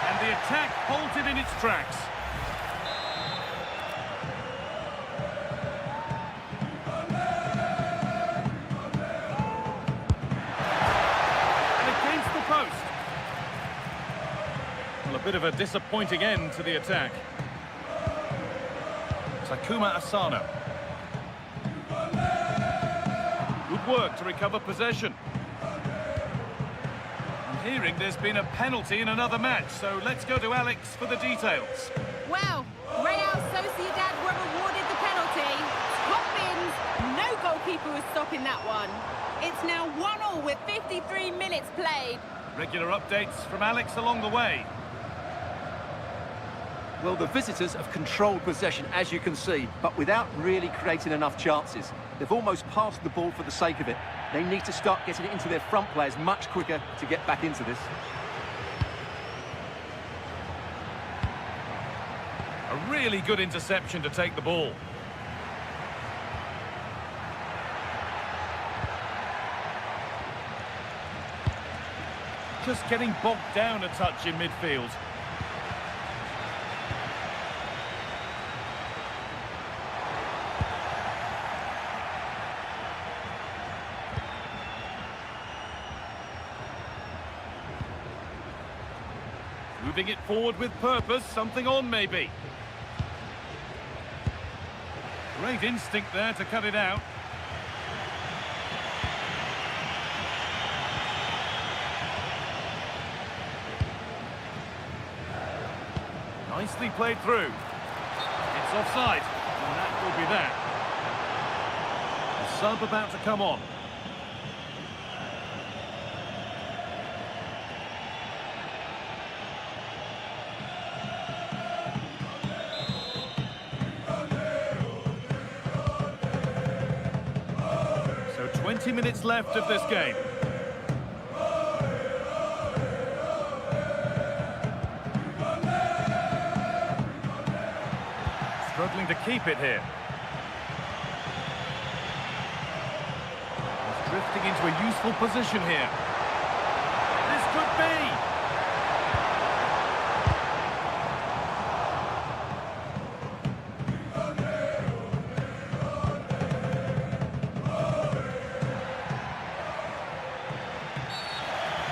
And the attack halted in its tracks. A bit of a disappointing end to the attack. Takuma Asano. Good work to recover possession. And hearing there's been a penalty in another match, so let's go to Alex for the details. Well, Real Sociedad were awarded the penalty. Top bins, no goalkeeper was stopping that one. It's now 1-1 with 53 minutes played. Regular updates from Alex along the way. Well, the visitors have controlled possession, as you can see, but without really creating enough chances. They've almost passed the ball for the sake of it. They need to start getting it into their front players much quicker to get back into this. A really good interception to take the ball. Just getting bogged down a touch in midfield. Moving it forward with purpose, something on maybe. Great instinct there to cut it out. Nicely played through. It's offside, and that will be that. The sub about to come on. So 20 minutes left of this game. Struggling to keep it here. He's drifting into a useful position here. This could be!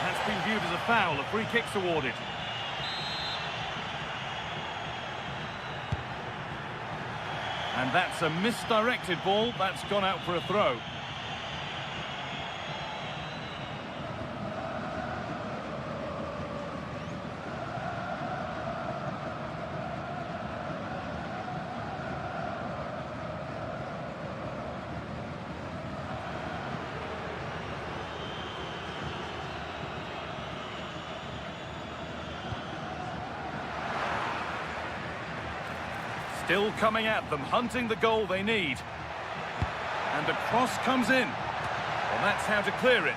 That's been viewed as a foul. A free kick's awarded. And that's a misdirected ball. That's gone out for a throw. Still coming at them, hunting the goal they need. And the cross comes in. Well, that's how to clear it.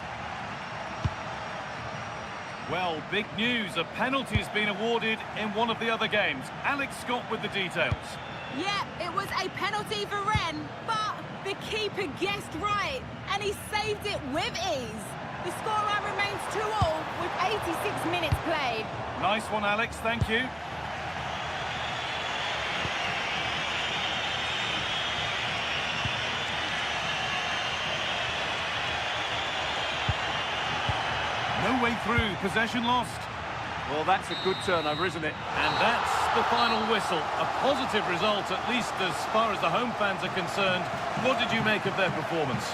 Well, big news. A penalty has been awarded in one of the other games. Alex Scott with the details. Yeah, it was a penalty for Rennes, but the keeper guessed right, and he saved it with ease. The scoreline remains 2-2 with 86 minutes played. Nice one, Alex. Thank you. No way through, possession lost. Well, that's a good turnover, isn't it? And that's the final whistle. A positive result, at least as far as the home fans are concerned. What did you make of their performance?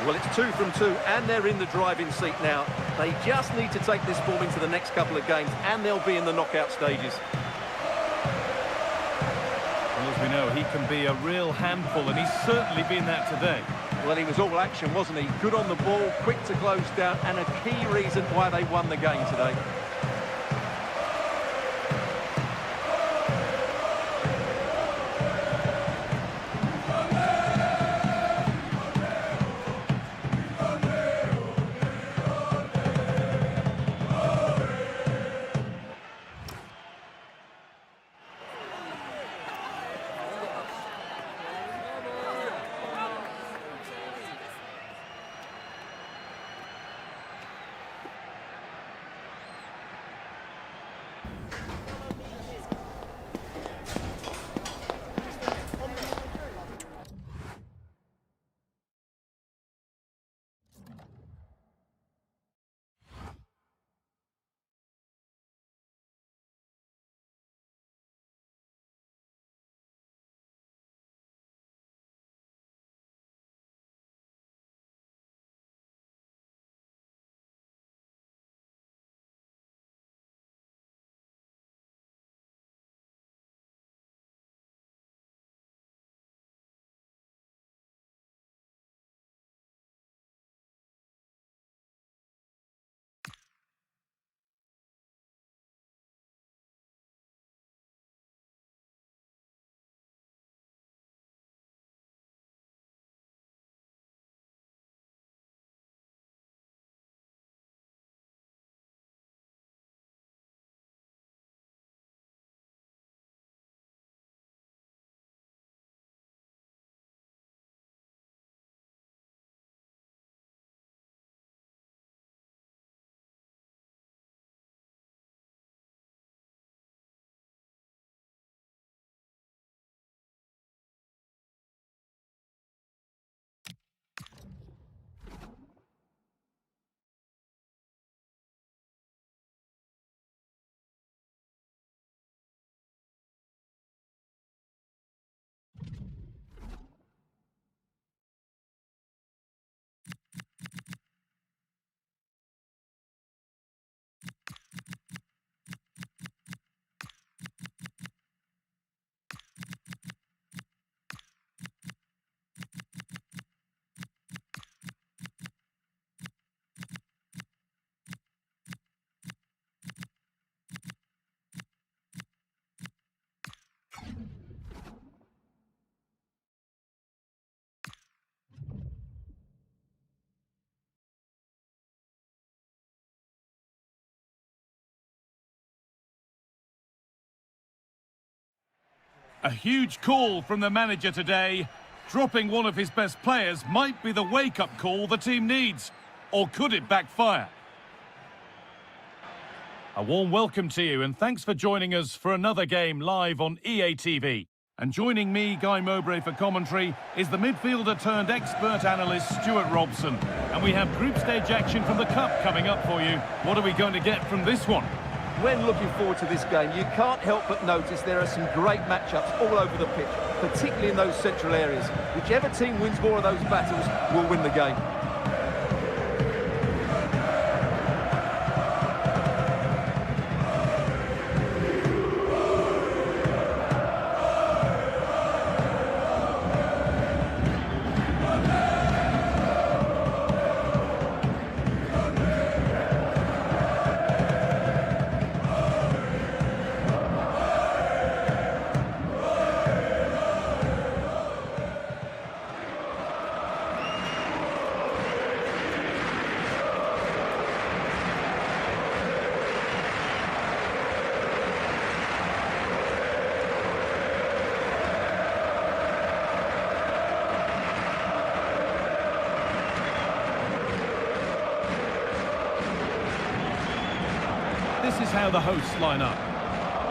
Well, it's 2 from 2, and they're in the driving seat now. They just need to take this form into the next couple of games, and they'll be in the knockout stages. Well, as we know, he can be a real handful, and he's certainly been that today. Well, he was all action, wasn't he? Good on the ball, quick to close down, and a key reason why they won the game today. A huge call from the manager today. Dropping one of his best players might be the wake-up call the team needs. Or could it backfire? A warm welcome to you and thanks for joining us for another game live on EA TV. And joining me, Guy Mowbray, for commentary is the midfielder turned expert analyst Stuart Robson. And we have group stage action from the Cup coming up for you. What are we going to get from this one? When looking forward to this game, you can't help but notice there are some great matchups all over the pitch, particularly in those central areas. Whichever team wins more of those battles will win the game. This is how the hosts line up.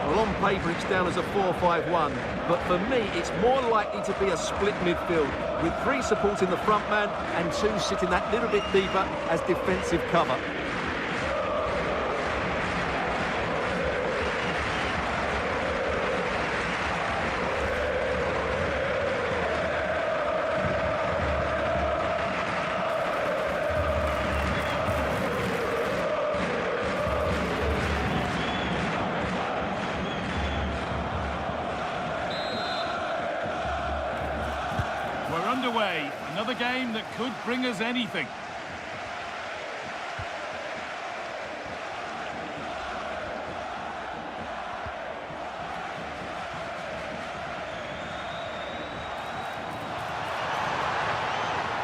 Well, on paper it's down as a 4-5-1, but for me it's more likely to be a split midfield, with 3 supporting the front man and 2 sitting that little bit deeper as defensive cover. We're underway. Another game that could bring us anything.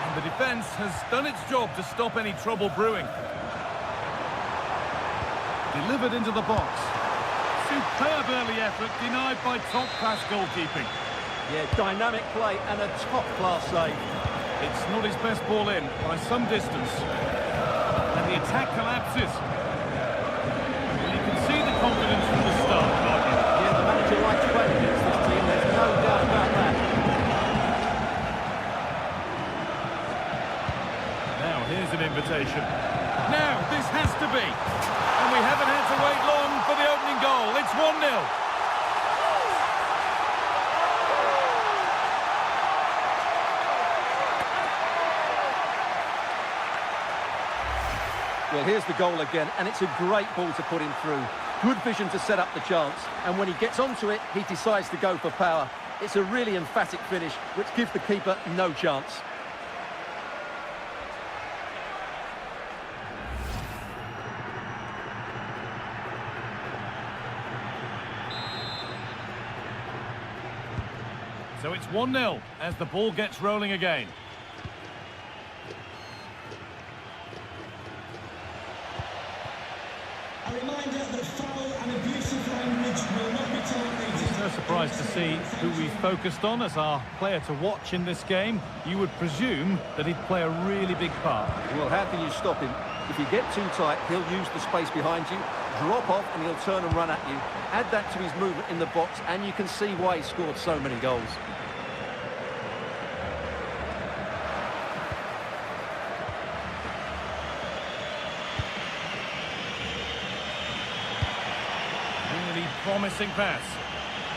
And the defence has done its job to stop any trouble brewing. Delivered into the box. Superb early effort denied by top-class goalkeeping. Yeah, dynamic play and a top-class save. It's not his best ball in by some distance. And the attack collapses. Well, you can see the confidence from the start, can't you? Yeah, the manager likes playing against this team, there's no doubt about that. Now, here's an invitation. Now, this has to be. And we haven't had to wait long for the opening goal. It's 1-0. Well, here's the goal again, and it's a great ball to put him through. Good vision to set up the chance, and when he gets onto it, he decides to go for power. It's a really emphatic finish, which gives the keeper no chance. So it's 1-0 as the ball gets rolling again. A reminder that foul and abusive language will not be tolerated. It's no surprise to see who we focused on as our player to watch in this game. You would presume that he'd play a really big part. Well, how can you stop him? If you get too tight, he'll use the space behind you, drop off, and he'll turn and run at you. Add that to his movement in the box, and you can see why he scored so many goals. Really promising pass.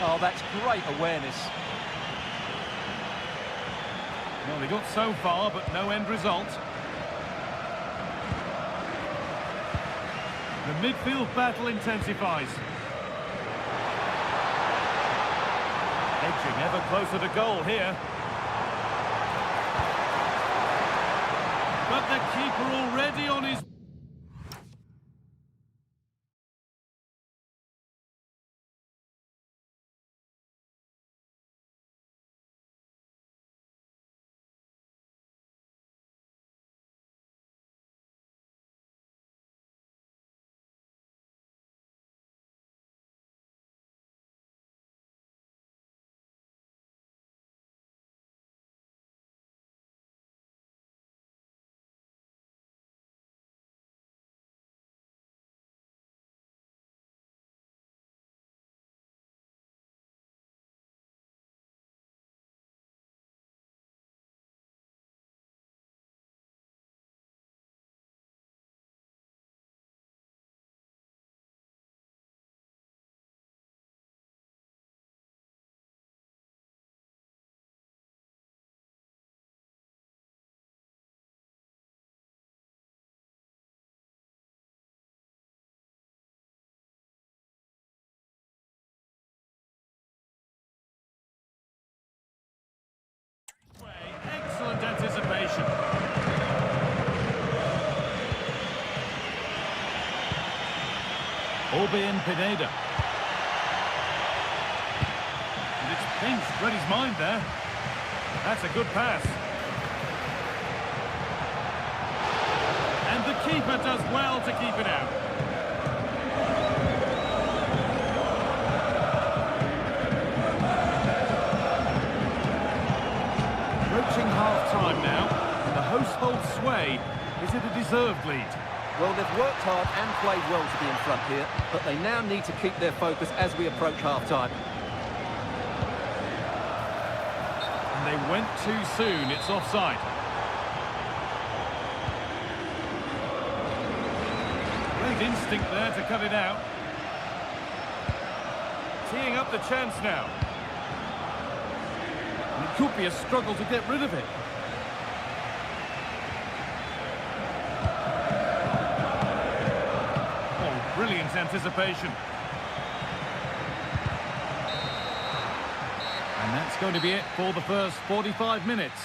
Oh, that's great awareness. Well, they got so far, but no end result. The midfield battle intensifies. Edging ever closer to goal here. But the keeper already on his... will be in Pineda. And it's pinched, read his mind there. That's a good pass. And the keeper does well to keep it out. Approaching half-time now, and the hosts hold sway. Is it a deserved lead? Well, they've worked hard and played well to be in front here, but they now need to keep their focus as we approach half-time. And they went too soon, it's offside. Great instinct there to cut it out. Teeing up the chance now. And it could be a struggle to get rid of it. Oh, brilliant anticipation. And that's going to be it for the first 45 minutes.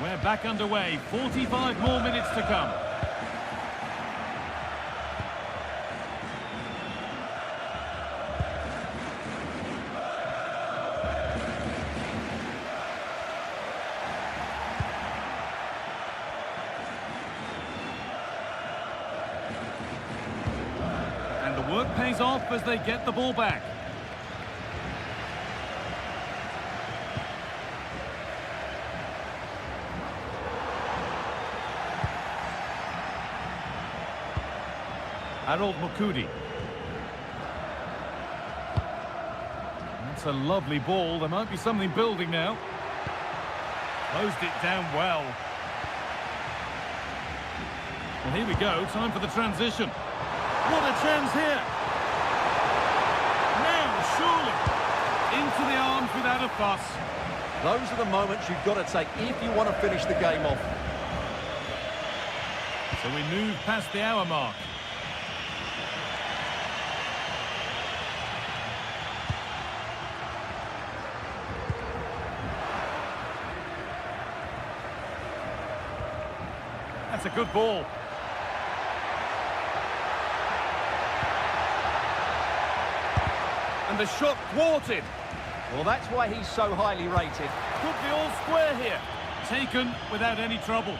We're back underway. 45 more minutes to come. And the work pays off as they get the ball back. Harold Mukudi. That's a lovely ball. There might be something building now. Closed it down well. Well, here we go. Time for the transition. What a chance here. Now, surely. Into the arms without a fuss. Those are the moments you've got to take if you want to finish the game off. So we move past the hour mark. That's a good ball. And the shot thwarted. Well, that's why he's so highly rated. Could be all square here. Taken without any trouble.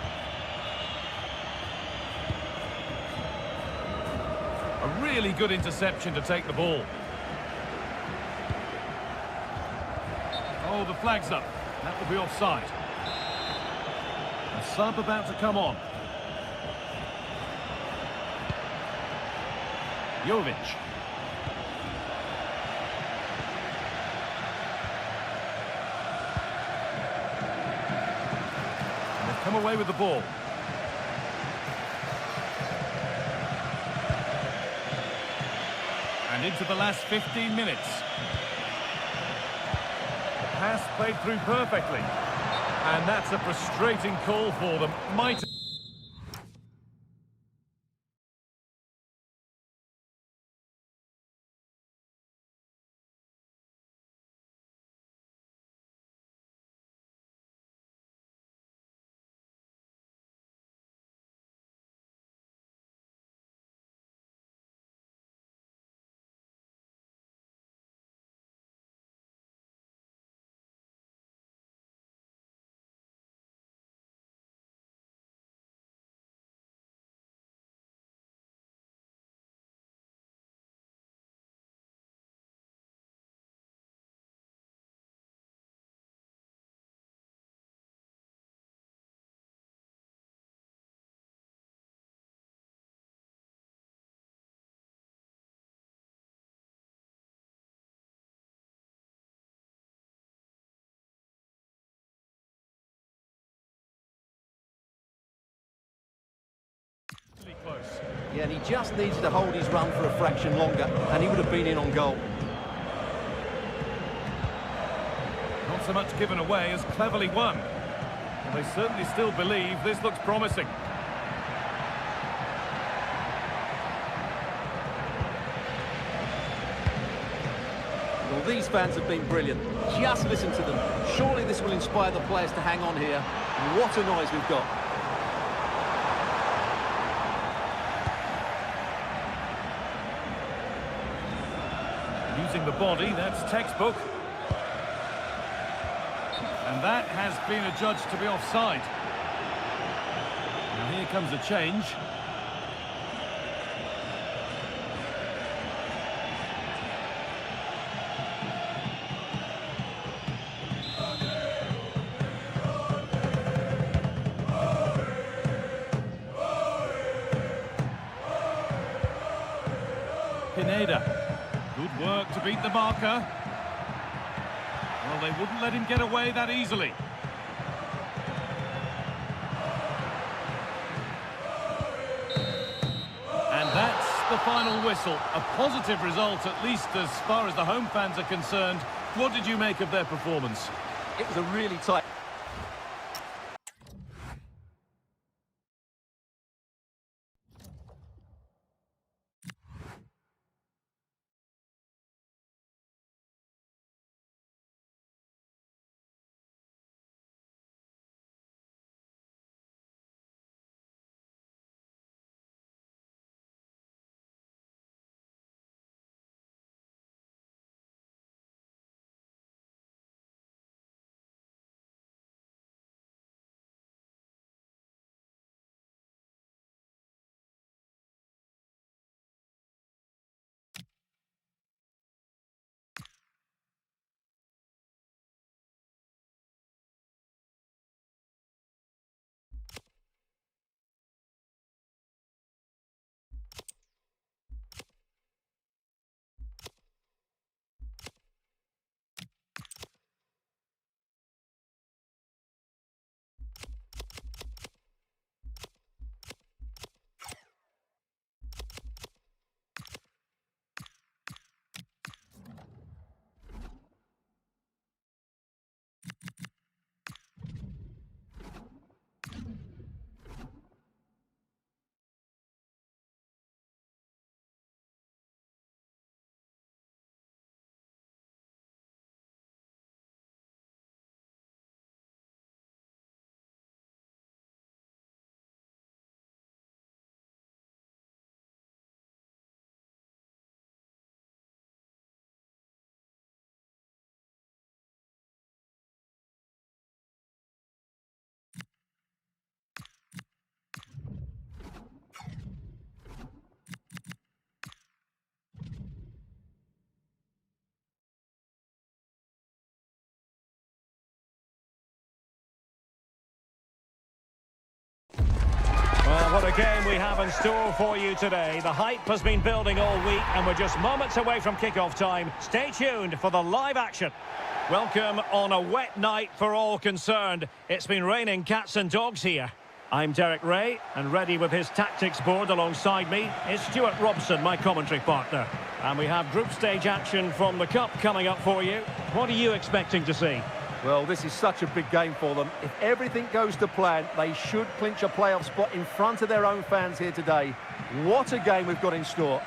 A really good interception to take the ball. Oh, the flag's up. That will be offside. A sub about to come on. Jovic. And they've come away with the ball. And into the last 15 minutes. The pass played through perfectly. And that's a frustrating call for them. Might... Close. Yeah, and he just needed to hold his run for a fraction longer, and he would have been in on goal. Not so much given away as cleverly won. Well, they certainly still believe this looks promising. Well, these fans have been brilliant. Just listen to them. Surely this will inspire the players to hang on here. What a noise we've got. Using the body, that's textbook. And that has been adjudged to be offside. Now here comes a change. Pineda. Good work to beat the marker. Well, they wouldn't let him get away that easily. And that's the final whistle. A positive result, at least as far as the home fans are concerned. What did you make of their performance? It was a really tight... Well, what a game we have in store for you today. The hype has been building all week and we're just moments away from kick-off time. Stay tuned for the live action. Welcome on a wet night for all concerned. It's been raining cats and dogs here. I'm Derek Ray, and ready with his tactics board alongside me is Stuart Robson, my commentary partner. And we have group stage action from the Cup coming up for you. What are you expecting to see? Well, this is such a big game for them. If everything goes to plan, they should clinch a playoff spot in front of their own fans here today. What a game we've got in store.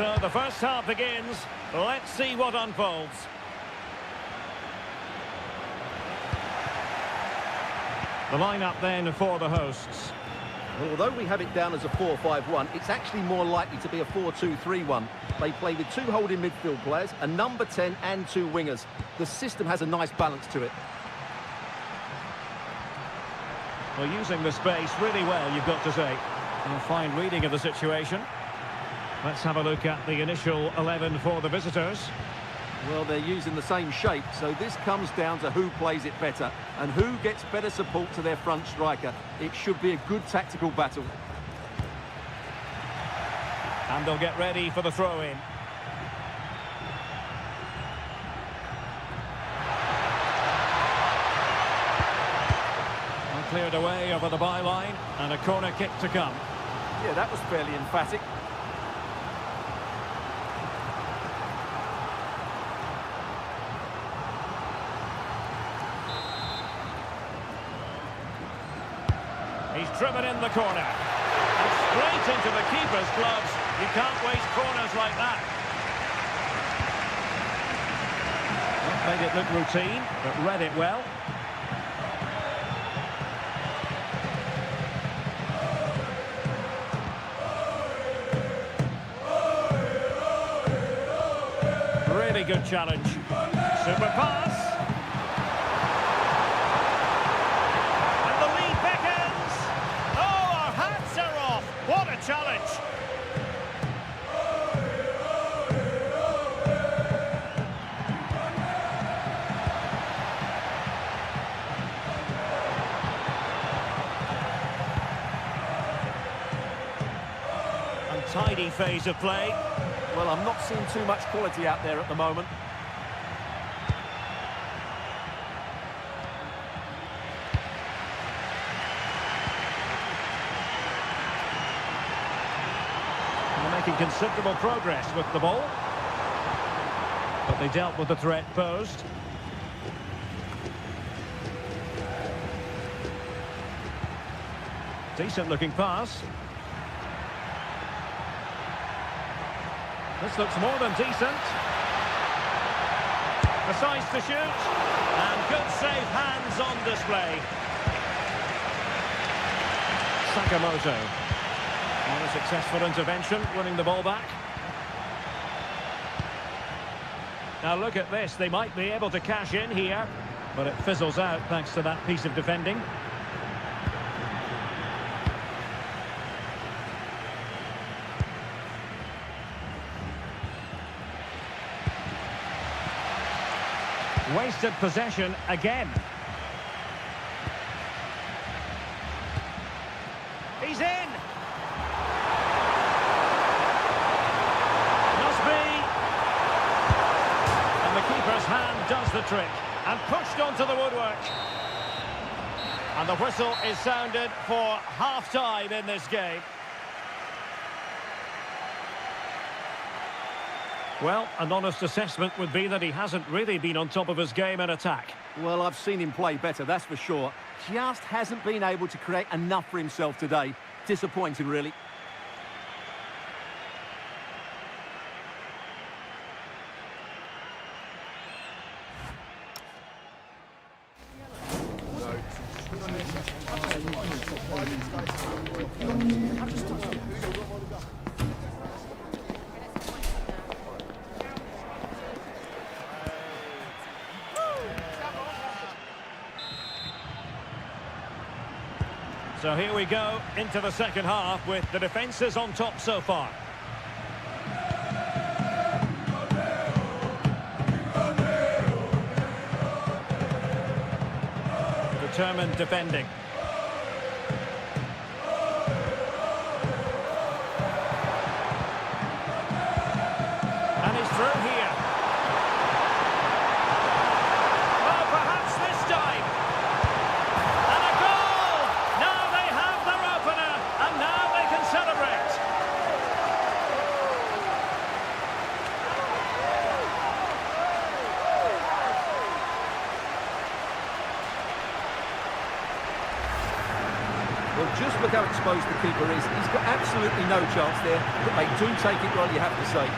So the first half begins. Let's see what unfolds. The lineup then for the hosts. Well, although we have it down as a 4-5-1, it's actually more likely to be a 4-2-3-1. They play with two holding midfield players, a number 10 and two wingers. The system has a nice balance to it. Well, using the space really well, you've got to say. A fine reading of the situation. Let's have a look at the initial 11 for the visitors. Well, they're using the same shape, so this comes down to who plays it better and who gets better support to their front striker. It should be a good tactical battle. And they'll get ready for the throw-in. Cleared away over the byline, and a corner kick to come. Yeah, that was fairly emphatic. He's driven in the corner. And straight into the keeper's gloves. You can't waste corners like that. Not made it look routine, but read it well. Really good challenge. Super pass. And the lead beckons. Oh, our hats are off. What a challenge. Untidy phase of play. Well, I'm not seeing too much quality out there at the moment. They're making considerable progress with the ball. But they dealt with the threat posed. Decent looking pass. This looks more than decent. Decides to shoot. And good safe hands on display. Sakamoto. And a successful intervention, winning the ball back. Now look at this. They might be able to cash in here. But it fizzles out thanks to that piece of defending. Wasted possession again. He's in. Must be. And the keeper's hand does the trick. And pushed onto the woodwork. And the whistle is sounded for half-time in this game. Well, an honest assessment would be that he hasn't really been on top of his game in attack. Well, I've seen him play better, that's for sure. Just hasn't been able to create enough for himself today. Disappointing, really. So here we go into the second half with the defences on top so far. Determined defending. And he's through here. Well, perhaps this time. And a goal! Now they have their opener, and now they can celebrate. Well, just look how exposed the keeper is. He's got absolutely no chance there, but they do take it well, you have to say.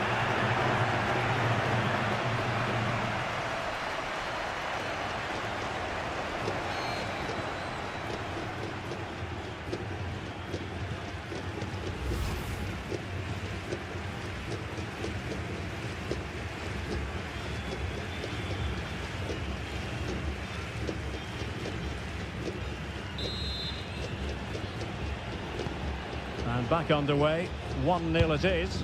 And back underway, 1-0 it is.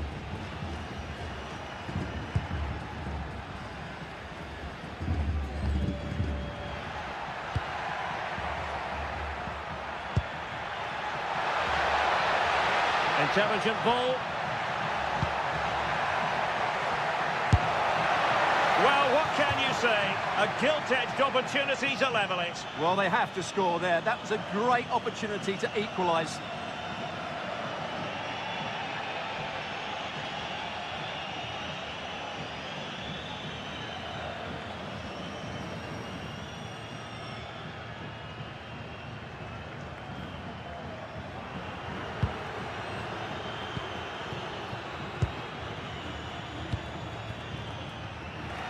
Intelligent ball. Well, what can you say? A gilt-edged opportunity to level it. Well, they have to score there. That was a great opportunity to equalise.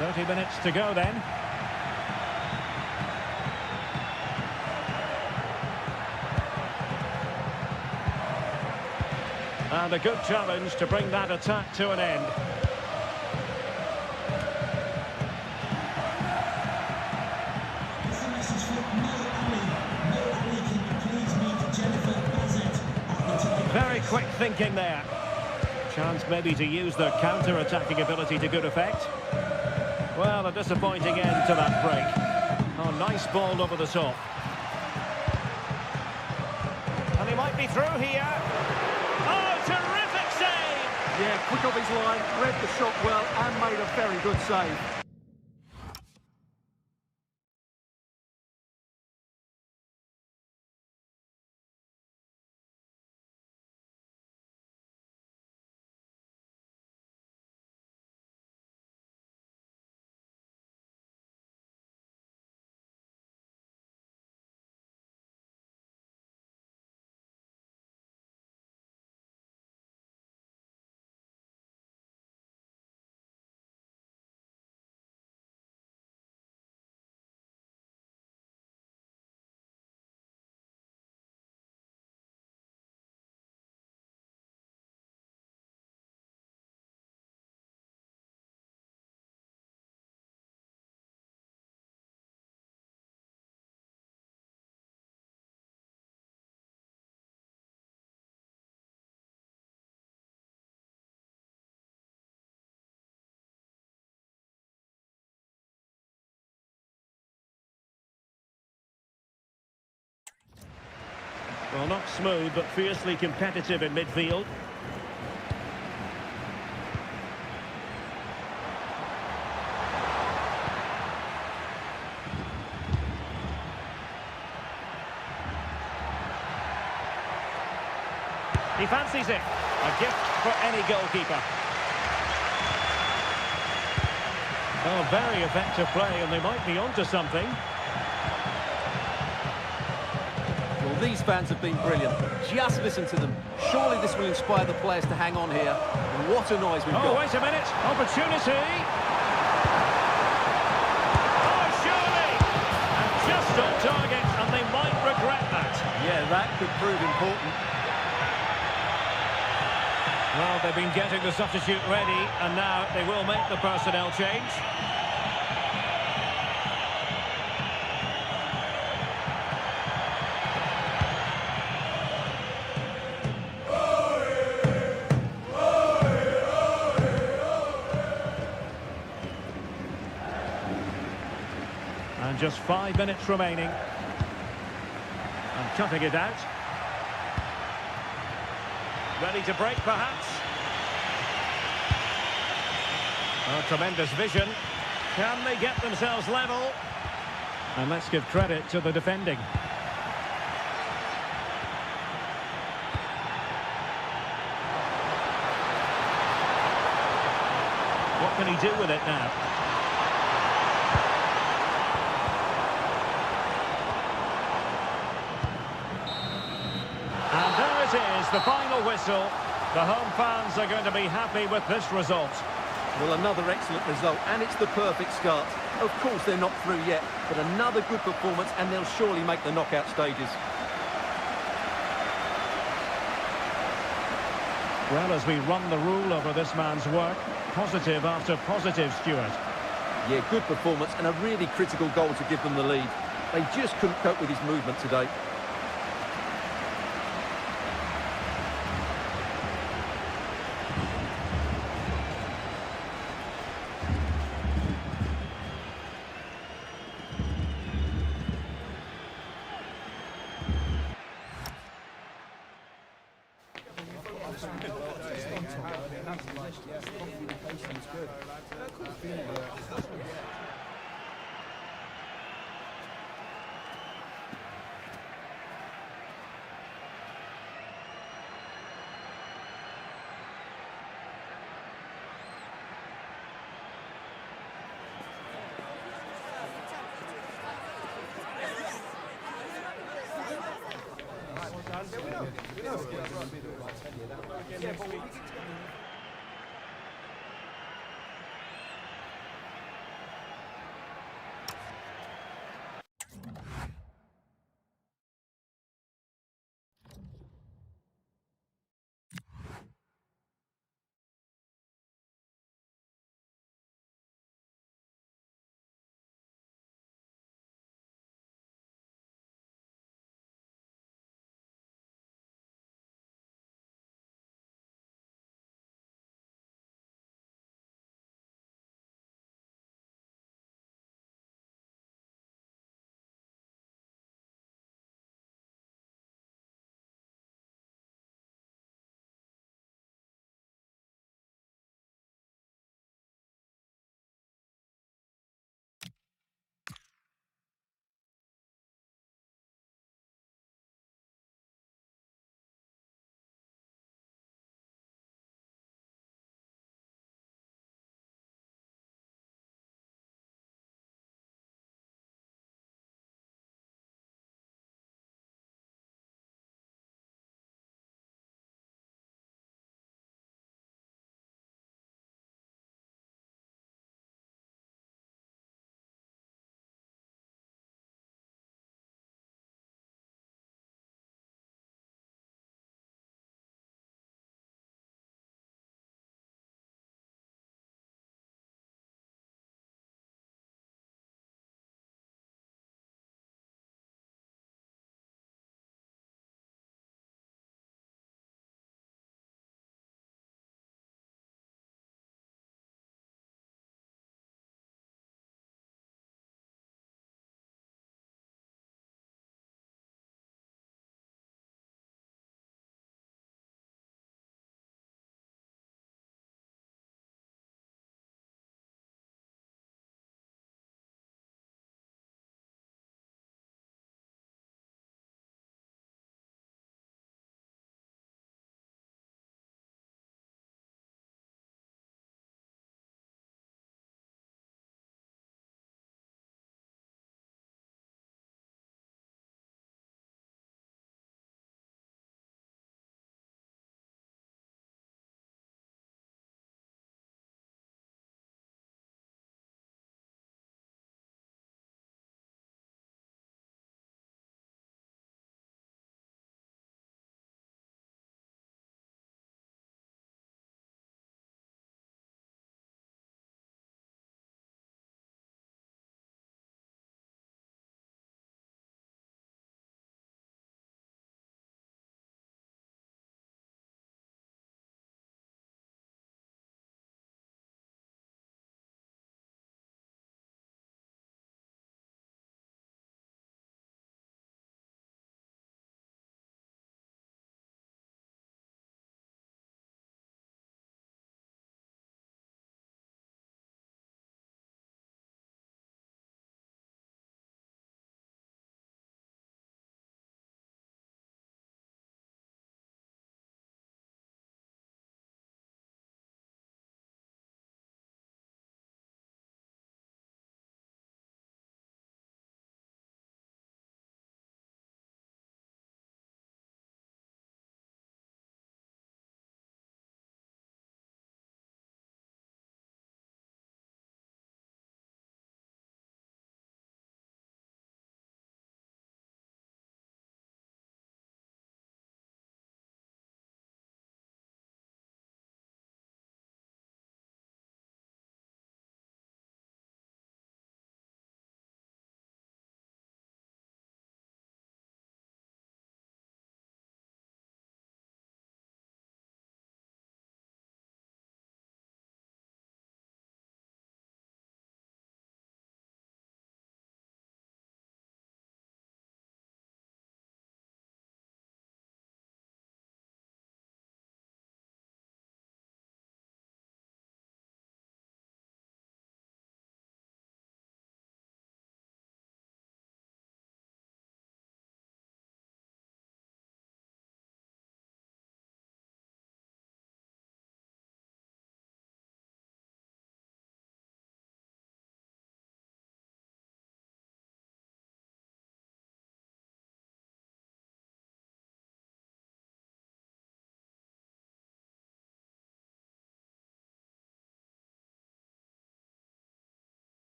.30 minutes to go then. And a good challenge to bring that attack to an end. It's a message for Mo Ali. Mo Ali, can you please meet Jennifer Bazet at the ticket? Very quick thinking there. Chance maybe to use their counter-attacking ability to good effect. Well, a disappointing end to that break. Oh, nice ball over the top. And he might be through here. Oh, terrific save! Yeah, quick off his line, read the shot well and made a very good save. Well, not smooth, but fiercely competitive in midfield. He fancies it. A gift for any goalkeeper. Oh, very effective play, and they might be onto something. Well, these fans have been brilliant. Just listen to them. Surely this will inspire the players to hang on here. And what a noise we've got. Oh, wait a minute. Opportunity. Oh, surely. And just on target, and they might regret that. Yeah, that could prove important. Well, they've been getting the substitute ready, and now they will make the personnel change. And just 5 minutes remaining. And cutting it out. Ready to break, perhaps. Oh, tremendous vision. Can they get themselves level? And let's give credit to the defending. What can he do with it now? And there it is, the final whistle. The home fans are going to be happy with this result. Well, another excellent result, and it's the perfect start. Of course, they're not through yet, but another good performance, and they'll surely make the knockout stages. Well, as we run the rule over this man's work, positive after positive, Stuart. Yeah, good performance, and a really critical goal to give them the lead. They just couldn't cope with his movement today.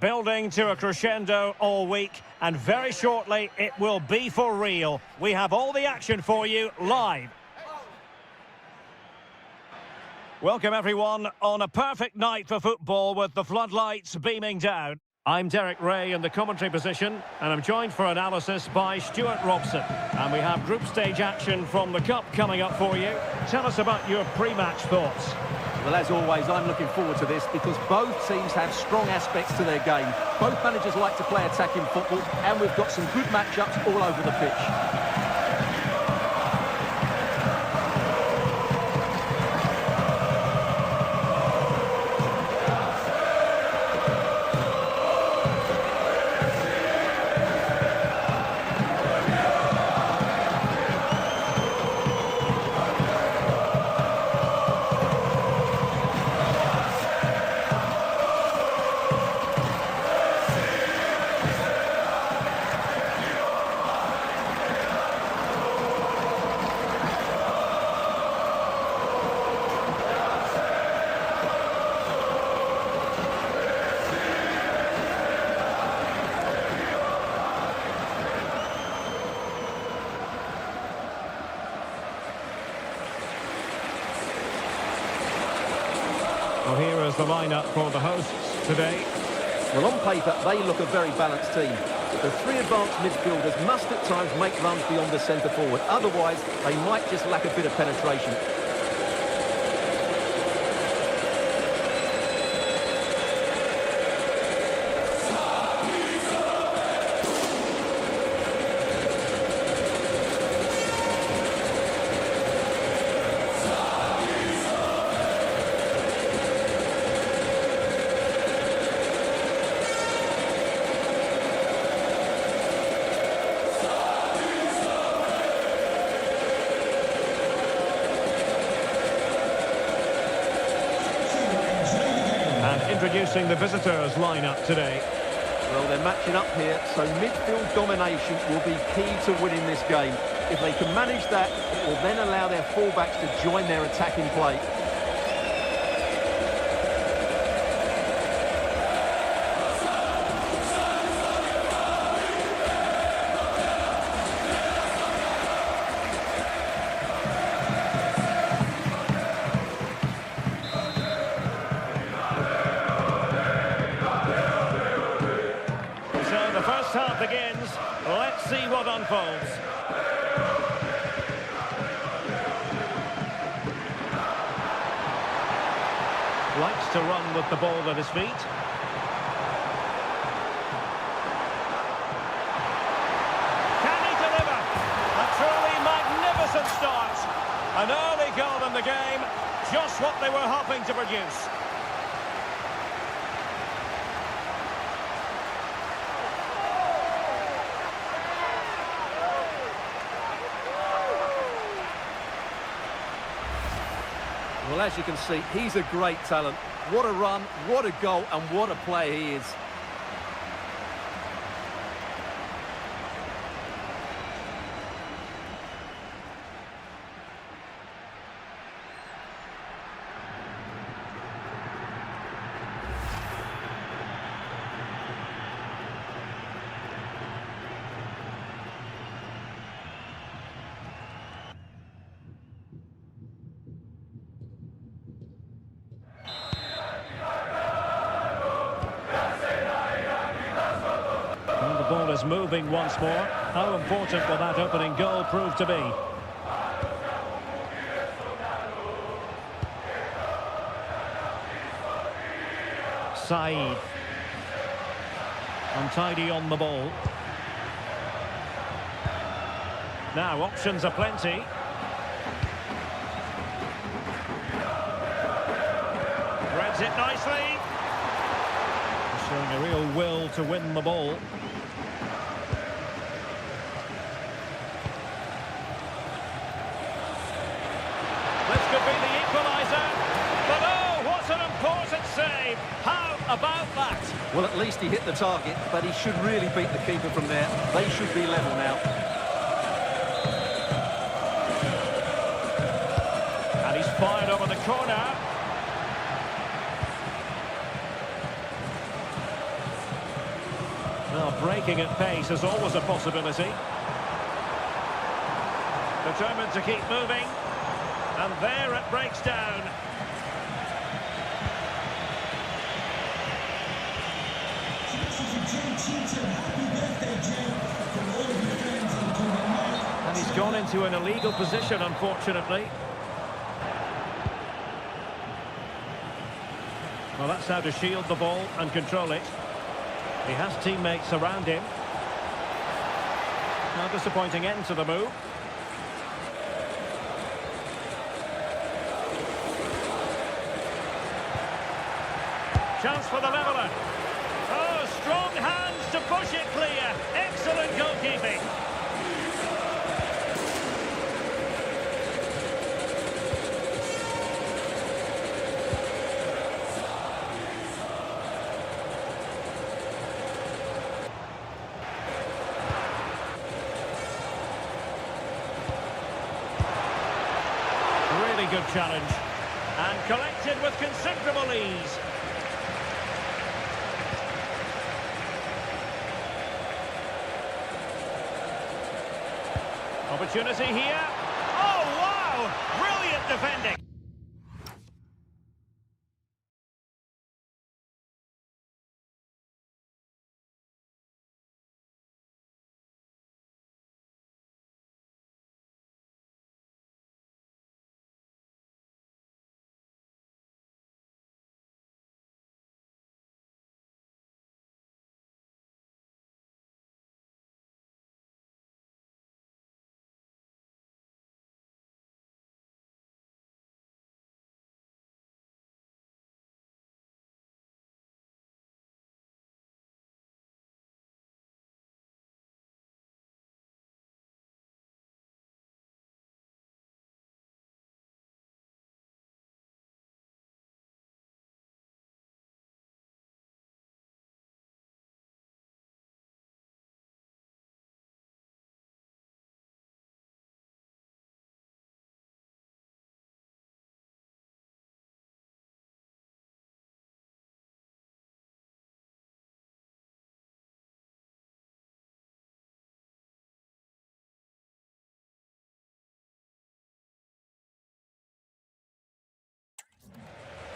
building to a crescendo all week, and very shortly it will be for real. We have all the action for you live. Welcome everyone on a perfect night for football with the floodlights beaming down. I'm Derek Ray in the commentary position, and I'm joined for analysis by Stuart Robson. And we have group stage action from the Cup coming up for you. Tell us about your pre-match thoughts. Well, as always, I'm looking forward to this because both teams have strong aspects to their game. Both managers like to play attacking football, and we've got some good matchups all over the pitch. Well, here is the lineup for the hosts today. Well, on paper, they look a very balanced team. The three advanced midfielders must at times make runs beyond the centre forward. Otherwise, they might just lack a bit of penetration. Introducing the visitors lineup today. Well, they're matching up here, so midfield domination will be key to winning this game. If they can manage that, it will then allow their fullbacks to join their attacking play. The first half begins. Let's see what unfolds. Likes to run with the ball at his feet. Can he deliver? A truly magnificent start. An early goal in the game. Just what they were hoping to produce. Well, as you can see, he's a great talent. What a run, what a goal, and what a player he is. The ball is moving once more. How important will that opening goal prove to be? Said. Untidy on the ball. Now options are plenty. Threads it nicely. Showing a real will to win the ball. This could be the equaliser. But oh, what an important save. How about that? Well, at least he hit the target, but he should really beat the keeper from there. They should be level now. And he's fired over the corner. attacking at pace is always a possibility. Determined to keep moving. And there it breaks down. So this is a Jay Cheatham. Happy birthday, Jay, from all of your friends, including Mike. And he's gone into an illegal position, unfortunately. Well, that's how to shield the ball and control it. He has teammates around him. Now, disappointing end to the move. Chance for the leveller. Oh, strong hands to push it clear. Excellent goalkeeping. Really good challenge. And collected with considerable ease. Opportunity here. Oh, wow! Brilliant defending.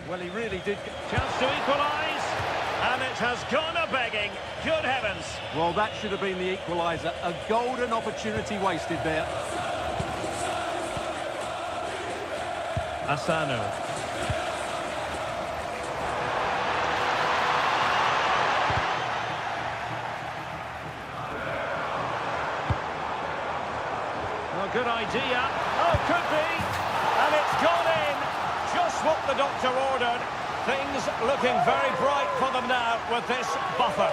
Well, he really did. Chance to equalise. And it has gone a-begging. Good heavens. Well, that should have been the equaliser. A golden opportunity wasted there. Asano. Well, good idea. Oh, could be. And it's gone in. Just what the doctor ordered. Things looking very bright for them now with this buffer.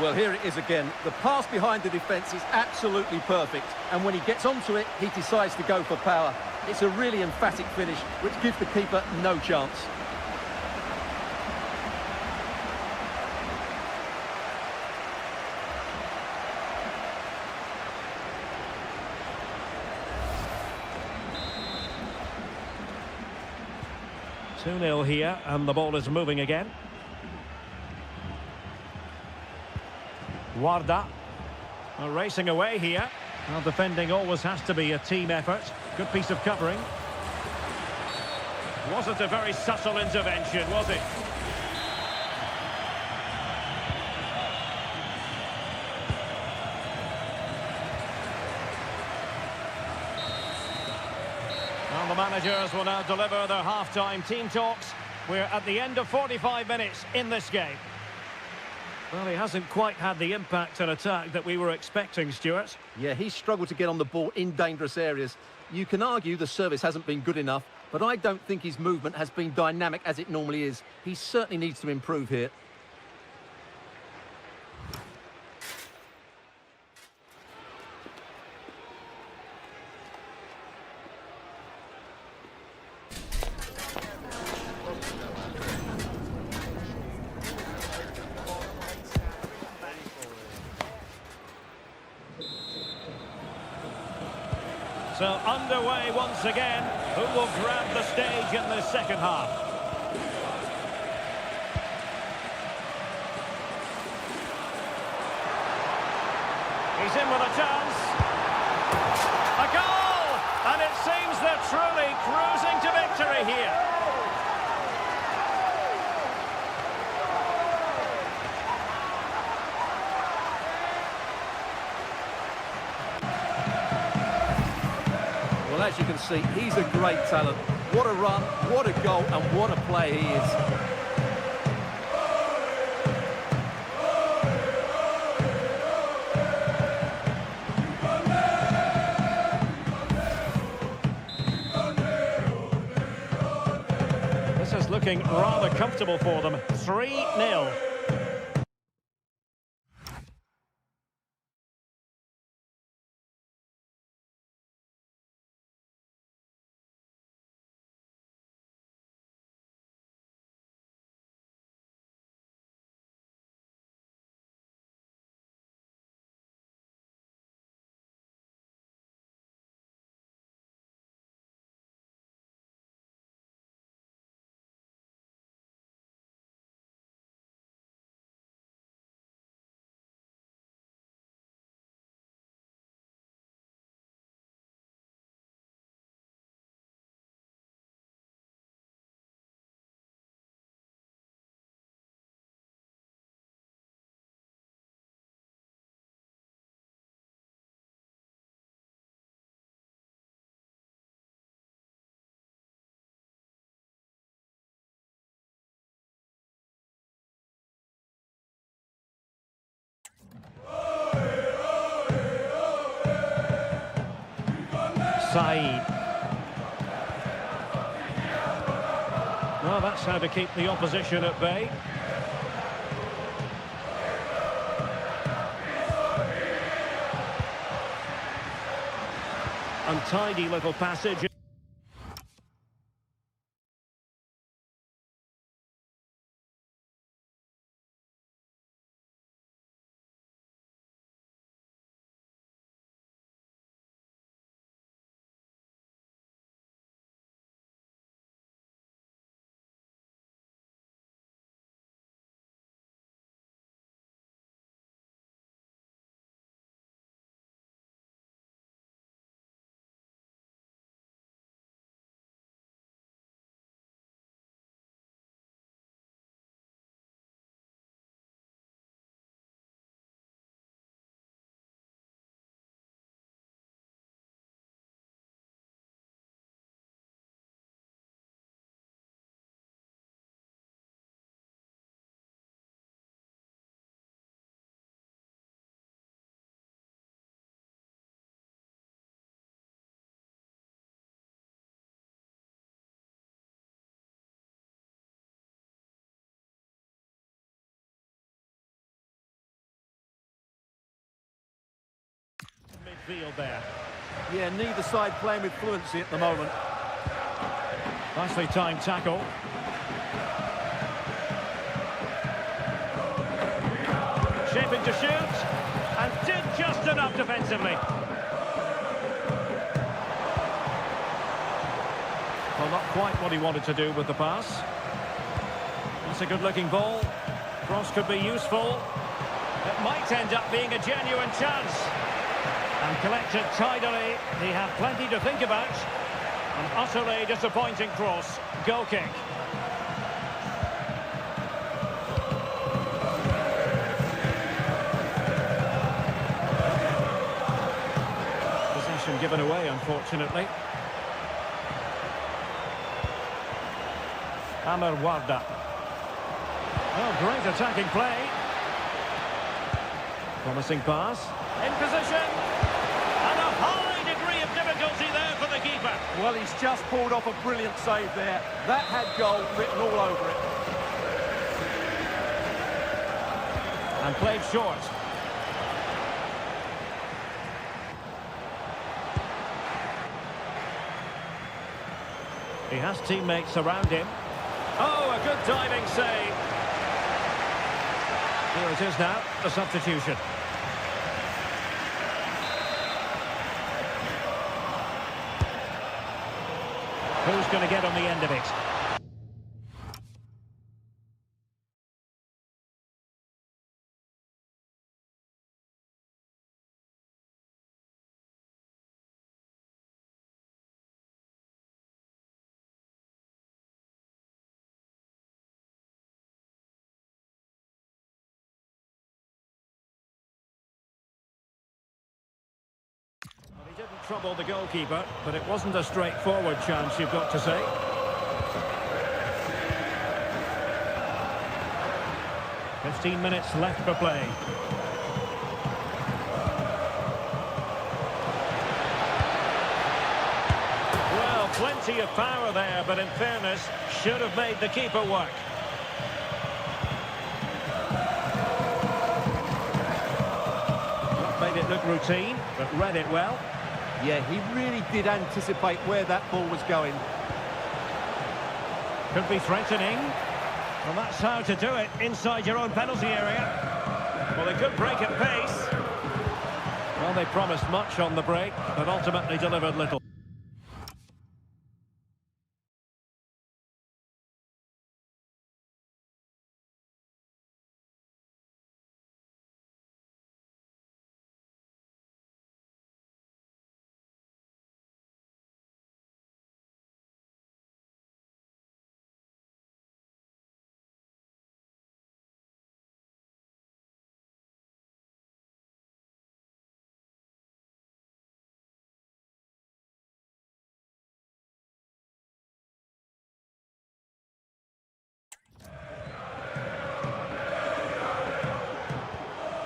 Well, here it is again. The pass behind the defence is absolutely perfect. And when he gets onto it, he decides to go for power. It's a really emphatic finish, which gives the keeper no chance. Two 2-0 here, and the ball is moving again. Warda. Well, racing away here. Well, defending always has to be a team effort. Good piece of covering. Wasn't a very subtle intervention, was it? Well, the managers will now deliver their half-time team talks. We're at the end of 45 minutes in this game. Well, he hasn't quite had the impact and attack that we were expecting, Stuart. Yeah, he's struggled to get on the ball in dangerous areas. You can argue the service hasn't been good enough, but I don't think his movement has been dynamic as it normally is. He certainly needs to improve here. So underway once again. Who will grab the stage in the second half? He's in with a chance. A goal! And it seems they're truly cruising to victory here. Well, as you can see, he's a great talent. What a run, what a goal, and what a player he is. This is looking rather comfortable for them. 3-0. Saeed. Well, that's how to keep the opposition at bay. Untidy little passage. Midfield there. Yeah, neither side playing with fluency at the moment. Nicely timed tackle. Shaping to shoot. And did just enough defensively. Well, not quite what he wanted to do with the pass. That's a good-looking ball. Cross could be useful. It might end up being a genuine chance. And collected tidily. He had plenty to think about. An utterly disappointing cross. Goal kick. Possession given away, unfortunately. Amar Warda. Oh, great attacking play. Promising pass. In position. And a high degree of difficulty there for the keeper. Well, he's just pulled off a brilliant save there. That had goal written all over it. And played short. He has teammates around him. Oh, a good diving save. Here it is now, the substitution. Who's going to get on the end of it? troubled the goalkeeper, but it wasn't a straightforward chance, you've got to say. "15 minutes left for play. Well, plenty of power there, but in fairness, should have made the keeper work. Not made it look routine, but read it well. Yeah, he really did anticipate where that ball was going. Could be threatening. Well, that's how to do it inside your own penalty area. Well, they could break at pace. Well, they promised much on the break, but ultimately delivered little.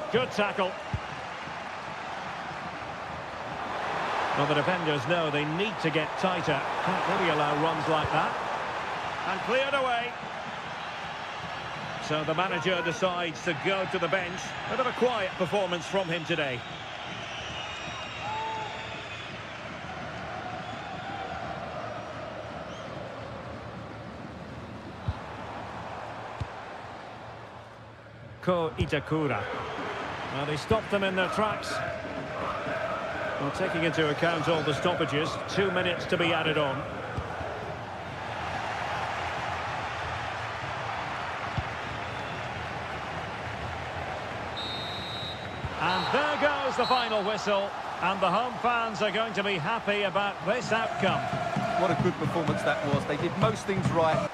Good tackle. Well, the defenders know they need to get tighter. Can't really allow runs like that. And cleared away. So the manager decides to go to the bench. Bit of a quiet performance from him today. Ko Itakura. Well, they stopped them in their tracks. Well, taking into account all the stoppages, 2 minutes to be added on. And there goes the final whistle. And the home fans are going to be happy about this outcome. What a good performance that was. They did most things right.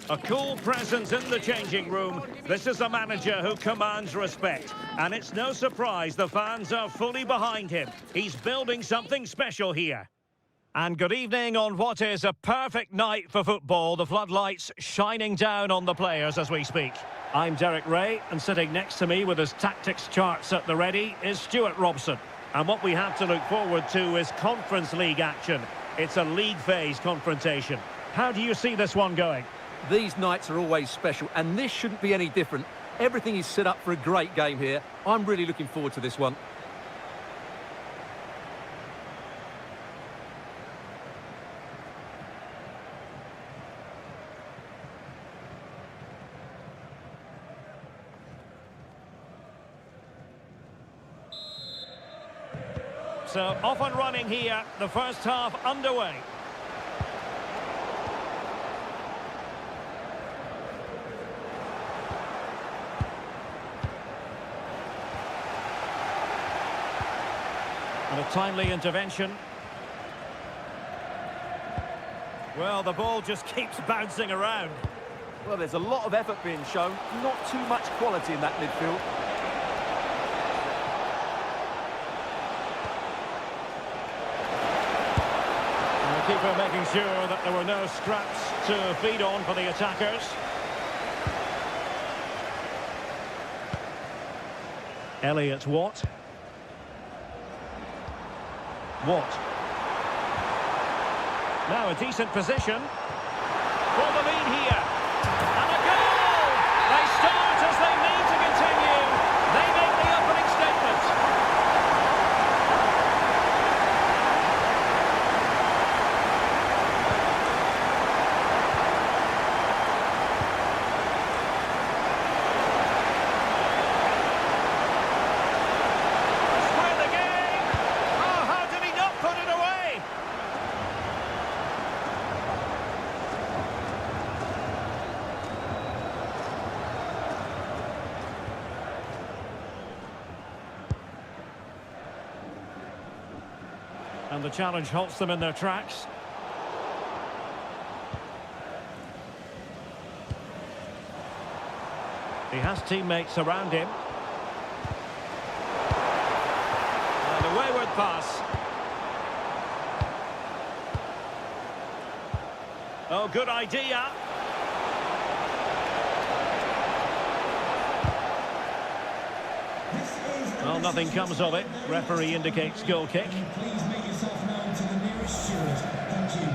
A cool presence in the changing room. This is a manager who commands respect. And it's no surprise the fans are fully behind him. He's building something special here. And good evening on what is a perfect night for football. The floodlights shining down on the players as we speak. I'm Derek Ray, and sitting next to me with his tactics charts at the ready is Stuart Robson. And what we have to look forward to is Conference League action. It's a league phase confrontation. How do you see this one going? These nights are always special, and this shouldn't be any different. Everything is set up for a great game here. I'm really looking forward to this one. So off and running here, the first half underway. And a timely intervention. Well, the ball just keeps bouncing around. Well, there's a lot of effort being shown, not too much quality in that midfield. And the keeper making sure that there were no scraps to feed on for the attackers. Elliott Watt. Watt. Now a decent position for the lead here. And a goal! They start as they need to continue. They make the opening statement. Square the game. Oh, how did he not put it away? And the challenge halts them in their tracks. He has teammates around him. And a wayward pass. Oh, good idea. Well, nothing comes of it. Referee indicates goal kick. Please make yourself known to the nearest steward. Thank you.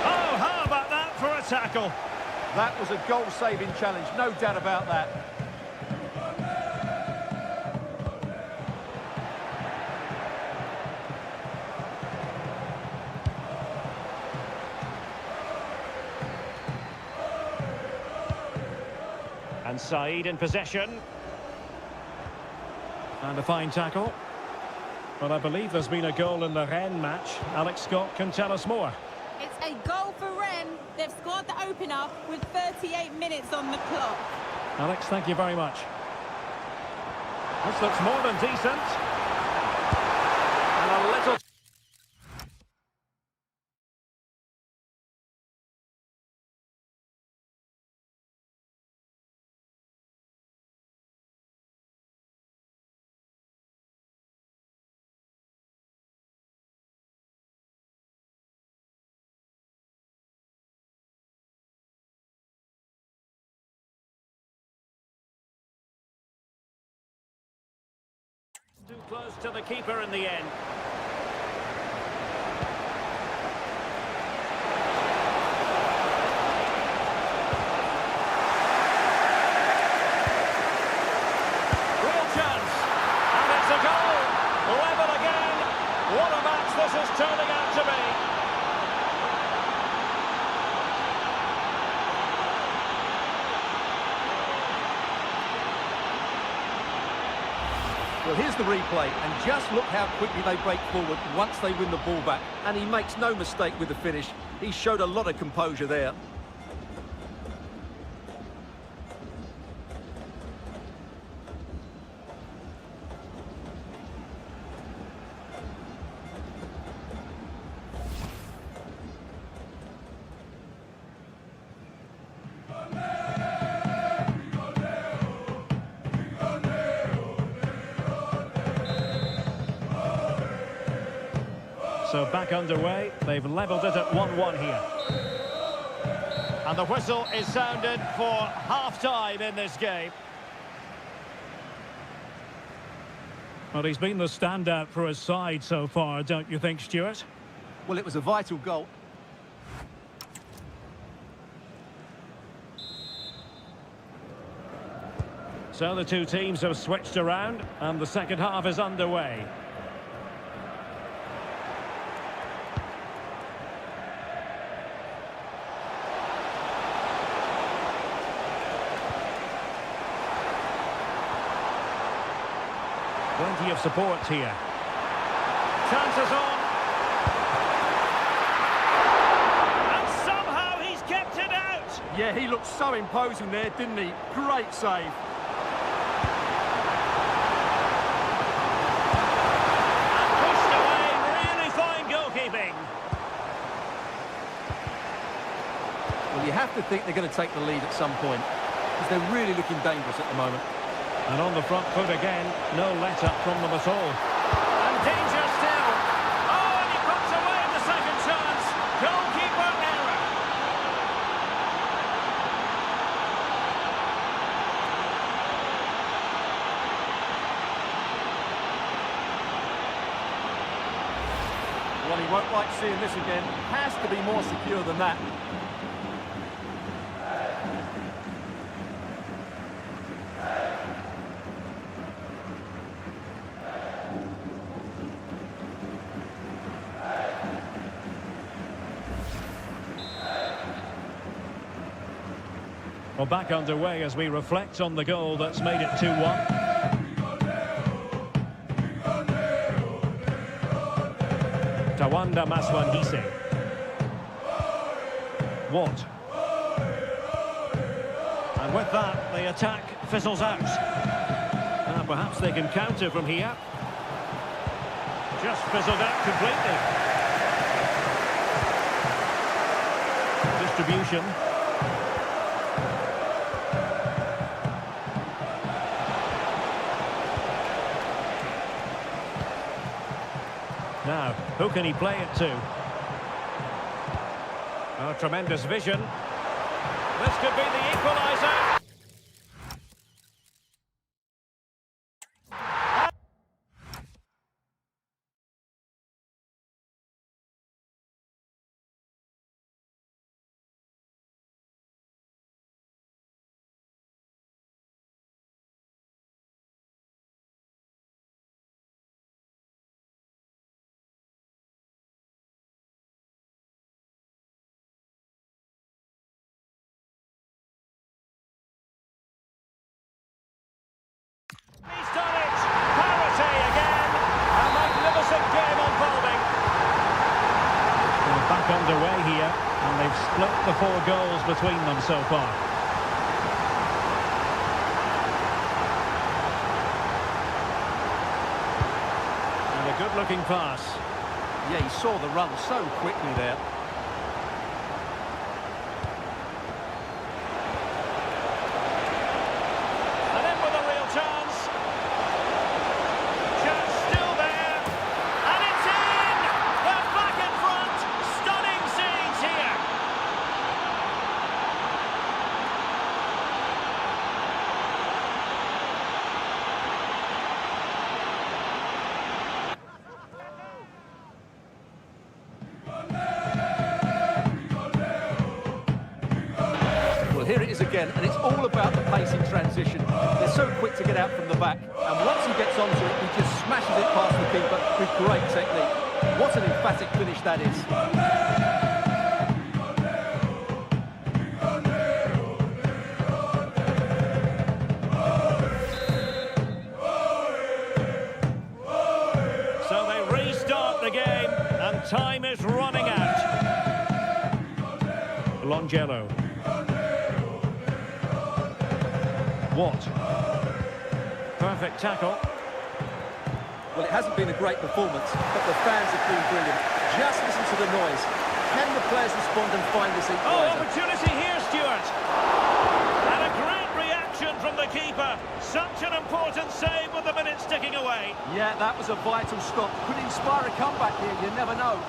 Oh, how about that for a tackle? That was a goal-saving challenge, no doubt about that. And Said in possession. And a fine tackle. But I believe there's been a goal in the Rennes match. Alex Scott can tell us more. It's a goal for Rennes. They've scored the opener with 38 minutes on the clock. Alex, thank you very much. This looks more than decent. And a little... Too close to the keeper in the end. Real chance. And it's a goal. Level again. What a match this is turning out to be. Well, here's the replay, and just look how quickly they break forward once they win the ball back. And he makes no mistake with the finish. He showed a lot of composure there. So back underway. They've levelled it at 1-1 here. And the whistle is sounded for half-time in this game. Well, he's been the standout for his side so far, don't you think, Stuart? Well, it was a vital goal. So the two teams have switched around, and the second half is underway. Plenty of support here. Chances on. And somehow he's kept it out. Yeah, he looked so imposing there, didn't he? Great save. And pushed away. Really fine goalkeeping. Well, you have to think they're going to take the lead at some point, because they're really looking dangerous at the moment. And on the front foot again, no let-up from them at all. And danger still. Oh, and he puts away the second chance. Goalkeeper error. Well, he won't like seeing this again. Has to be more secure than that. Well, back underway as we reflect on the goal that's made it 2-1. Tawanda Maswanhise. Watt. And with that, the attack fizzles out. Perhaps they can counter from here. Just fizzled out completely. Distribution. Now, who can he play it to? Oh, tremendous vision. This could be the equaliser. He's done it! Parity again! A magnificent game unfolding. We're back underway here, and they've split the 4 goals between them so far. And a good-looking pass. Yeah, he saw the run so quickly there. Here it is again, and it's all about the pacing transition. They're so quick to get out from the back, and once he gets onto it, he just smashes it past the keeper with great technique. What an emphatic finish that is. So they restart the game, and time is running out. Longello. Watt. Perfect tackle. Well, it hasn't been a great performance, but the fans have been brilliant. Just listen to the noise. Can the players respond and find this equaliser? Oh, opportunity here, Stuart. And a great reaction from the keeper. Such an important save with the minutes ticking away. Yeah, that was a vital stop. Could inspire a comeback here, you never know.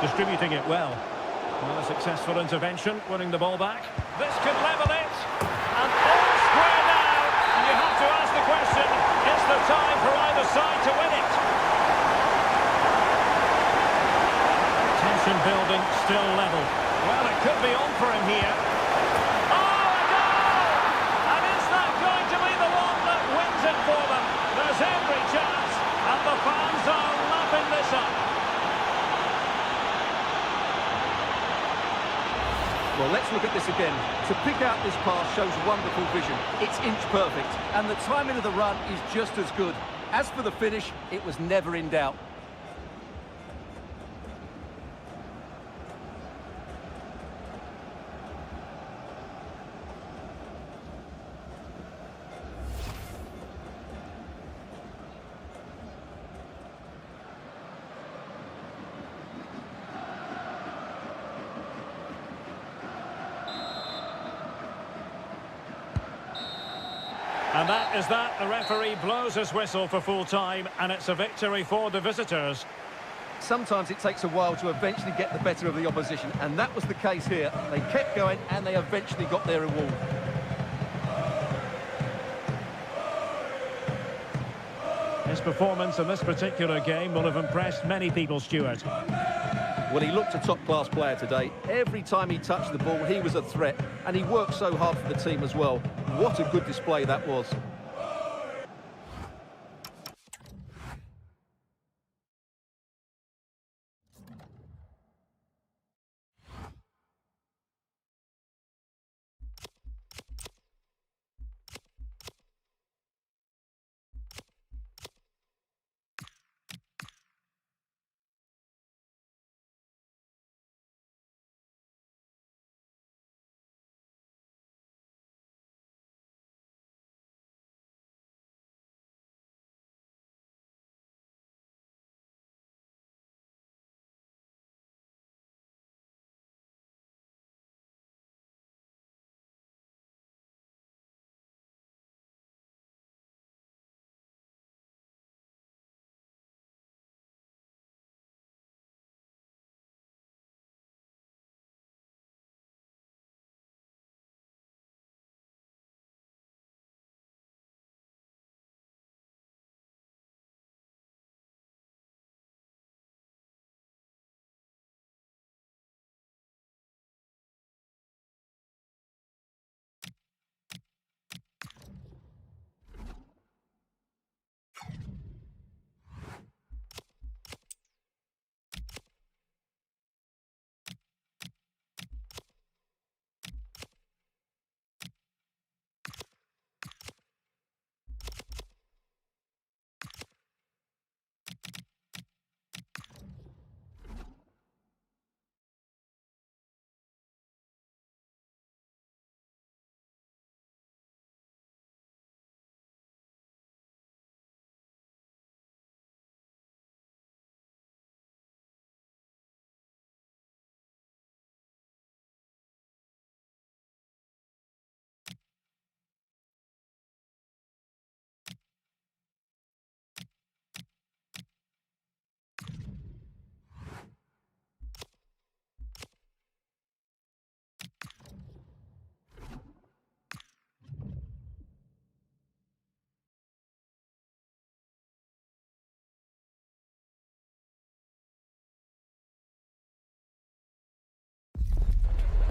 Distributing it well. A successful intervention, winning the ball back. This could level it. And all square now. And you have to ask the question, is there time for either side to win it? Tension building, still level. Well, it could be on for him here. Oh, a goal! And is that going to be the one that wins it for them? There's every chance. And the fans are lapping this up. Well, let's look at this again. To pick out this pass shows wonderful vision. It's inch perfect, and the timing of the run is just as good. As for the finish, it was never in doubt. And that is that. The referee blows his whistle for full time, and it's a victory for the visitors. Sometimes it takes a while to eventually get the better of the opposition, and that was the case here. They kept going, and they eventually got their reward. His performance in this particular game will have impressed many people, Stuart. Well, he looked a top-class player today. Every time he touched the ball, he was a threat, and he worked so hard for the team as well. What a good display that was.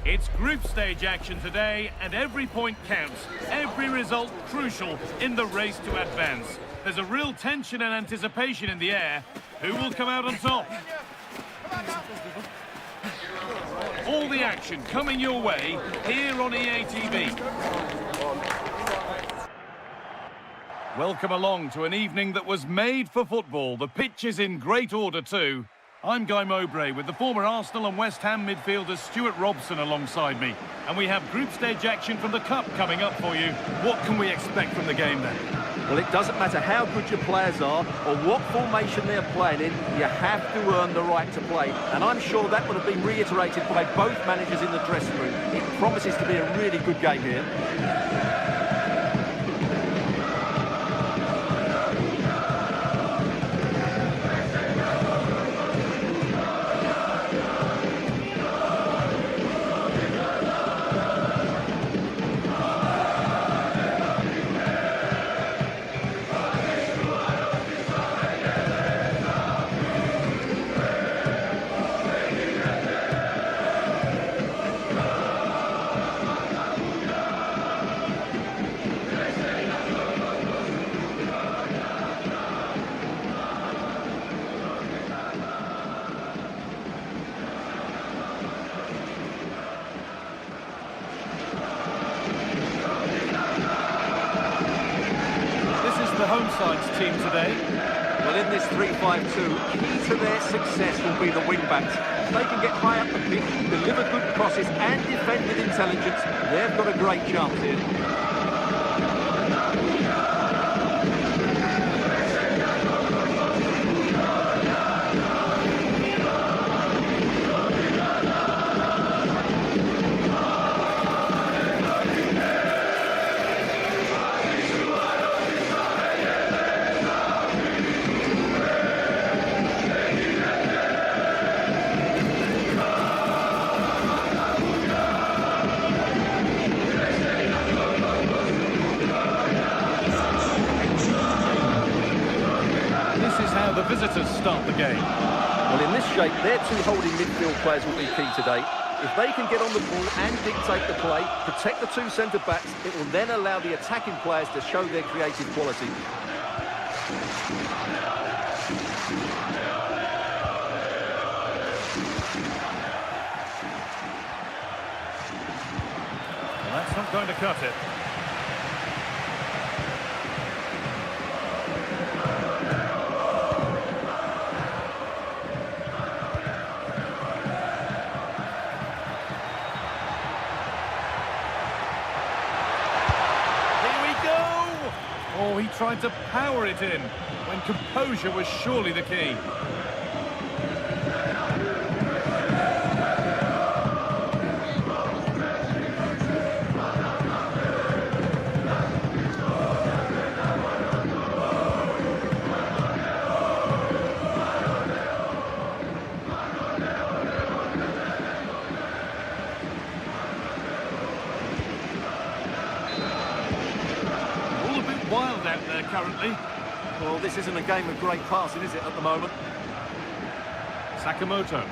It's group stage action today, and every point counts. Every result crucial in the race to advance. There's a real tension and anticipation in the air. Who will come out on top? All the action coming your way here on EA TV. Welcome along to an evening that was made for football. The pitch is in great order too. I'm Guy Mowbray with the former Arsenal and West Ham midfielder Stuart Robson alongside me. And we have group stage action from the Cup coming up for you. What can we expect from the game then? Well, it doesn't matter how good your players are or what formation they're playing in, you have to earn the right to play. And I'm sure that would have been reiterated by both managers in the dressing room. It promises to be a really good game here. side's team today? Well, in this 3-5-2, key to their success will be the wing-backs. If they can get high up the pitch, deliver good crosses and defend with intelligence, they've got a great chance here. The visitors start the game. Well, in this shape, their two holding midfield players will be key today. If they can get on the ball and dictate the play, protect the two centre-backs, it will then allow the attacking players to show their creative quality. Well, that's not going to cut it. Oh, he tried to power it in when composure was surely the key. Wild out there currently. Well, this isn't a game of great passing, is it, at the moment? Sakamoto.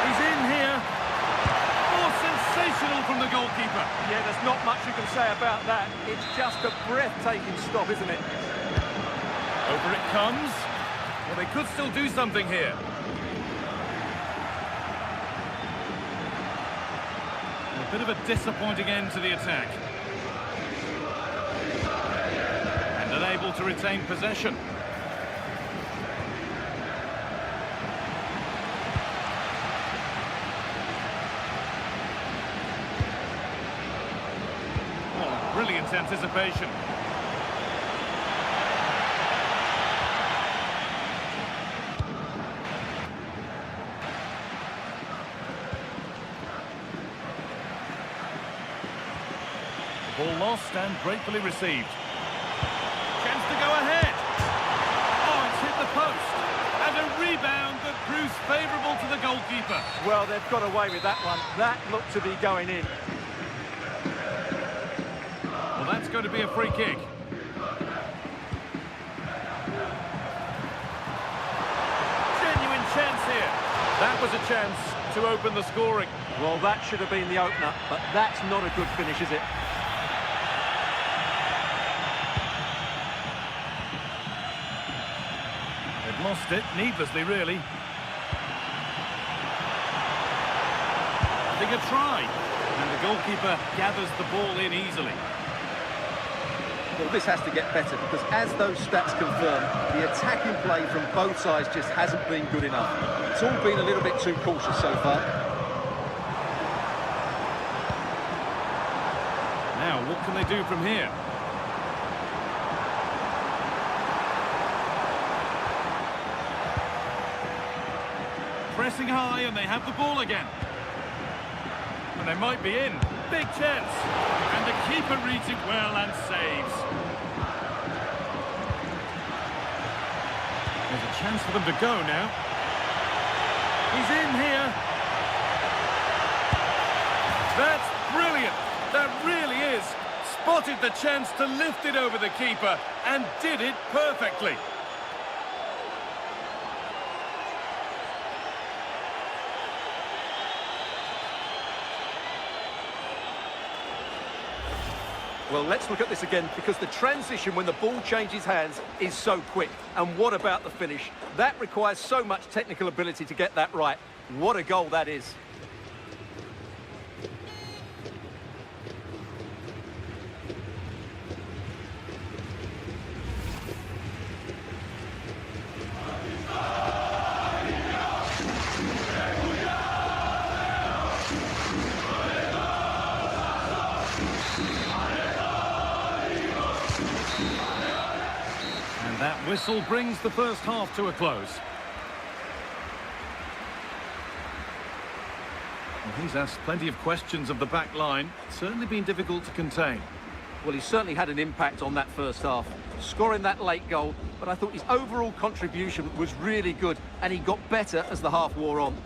He's in here. Oh, sensational from the goalkeeper. Yeah, there's not much you can say about that. It's just a breathtaking stop, isn't it? Over it comes. Well, they could still do something here. A bit of a disappointing end to the attack. And unable to retain possession. Oh, brilliant anticipation. Ball lost and gratefully received. Chance to go ahead. Oh, it's hit the post. And a rebound that proves favourable to the goalkeeper. Well, they've got away with that one. That looked to be going in. Well, that's going to be a free kick. Genuine chance here. That was a chance to open the scoring. Well, that should have been the opener, but that's not a good finish, is it? Lost it, needlessly, really. Having a try. And the goalkeeper gathers the ball in easily. Well, this has to get better, because as those stats confirm, the attacking play from both sides just hasn't been good enough. It's all been a little bit too cautious so far. Now, what can they do from here? Pressing high, and they have the ball again. And they might be in. Big chance. And the keeper reads it well and saves. There's a chance for them to go now. He's in here. That's brilliant. That really is. Spotted the chance to lift it over the keeper and did it perfectly. Well, let's look at this again, because the transition when the ball changes hands is so quick. And what about the finish? That requires so much technical ability to get that right. What a goal that is. whistle brings the first half to a close. Well, he's asked plenty of questions of the back line. It's certainly been difficult to contain. Well, he certainly had an impact on that first half, scoring that late goal, but I thought his overall contribution was really good, and he got better as the half wore on.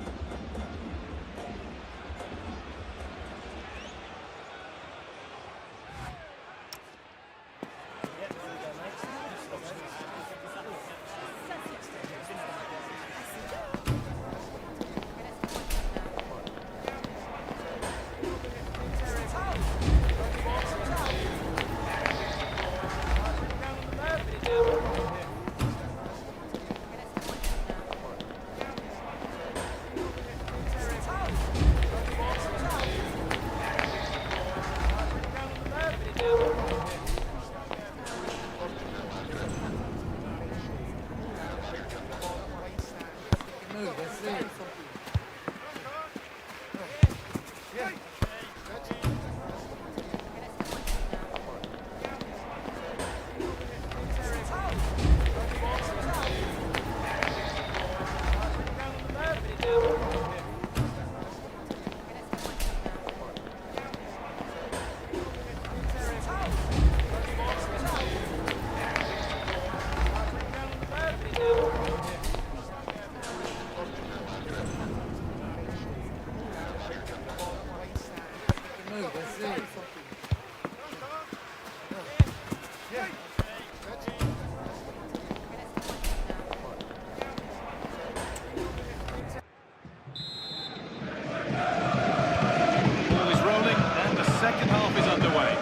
Ball is rolling and the second half is underway.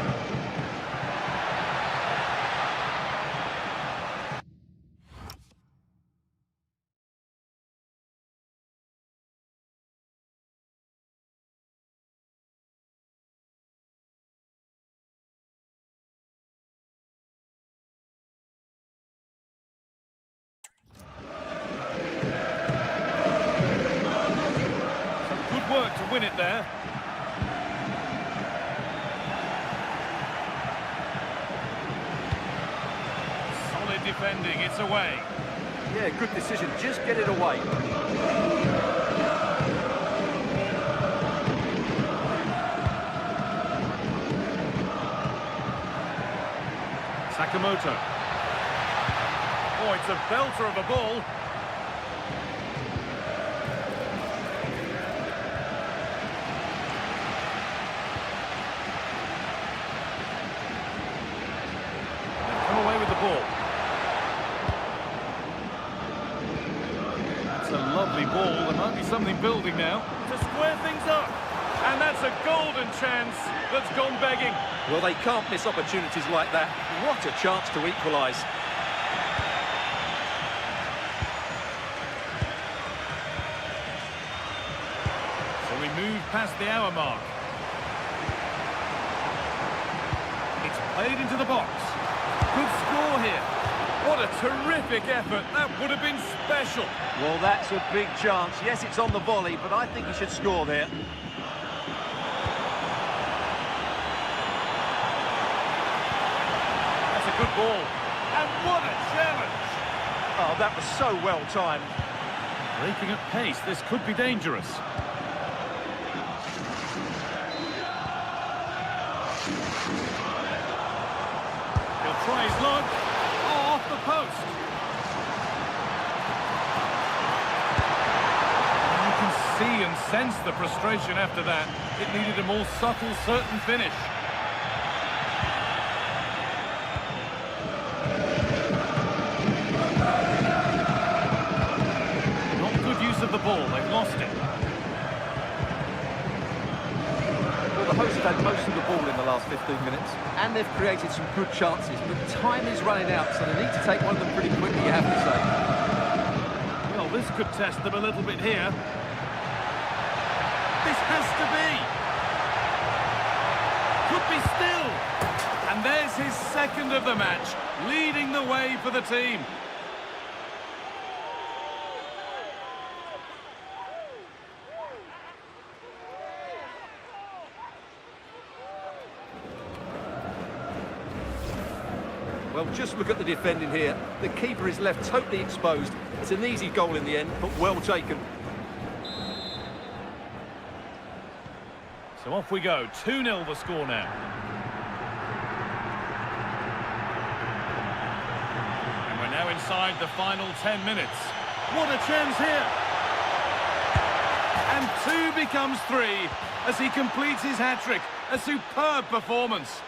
Good work to win it there. Solid defending, it's away. Yeah, good decision, just get it away. Sakamoto. Oh, it's a belter of a ball. Come away with the ball. That's a lovely ball. There might be something building now to square things up. And that's a golden chance that's gone begging. Well, they can't miss opportunities like that. What a chance to equalise. So we move past the hour mark. It's played into the box. Good score here. What a terrific effort. That would have been special. Well, that's a big chance. Yes, it's on the volley, but I think he should score there. That's a good ball. And what a challenge. Oh, that was so well timed. Breaking at pace, this could be dangerous. He'll try his luck. Oh, off the post. You can see and sense the frustration after that. It needed a more subtle, certain finish. Not good use of the ball. They've lost it. Well, the hosts had most of the ball in the last 15 minutes, and they've created some good chances, but time is running out, so they need to take one of them pretty quickly, you have to say. Well, this could test them a little bit here. This has to be. Could be still. And there's his second of the match, leading the way for the team. Well, just look at the defending here. The keeper is left totally exposed. It's an easy goal in the end, but well taken. So off we go, 2-0 the score now. And we're now inside the final 10 minutes. What a chance here! And 2 becomes 3 as he completes his hat-trick. A superb performance.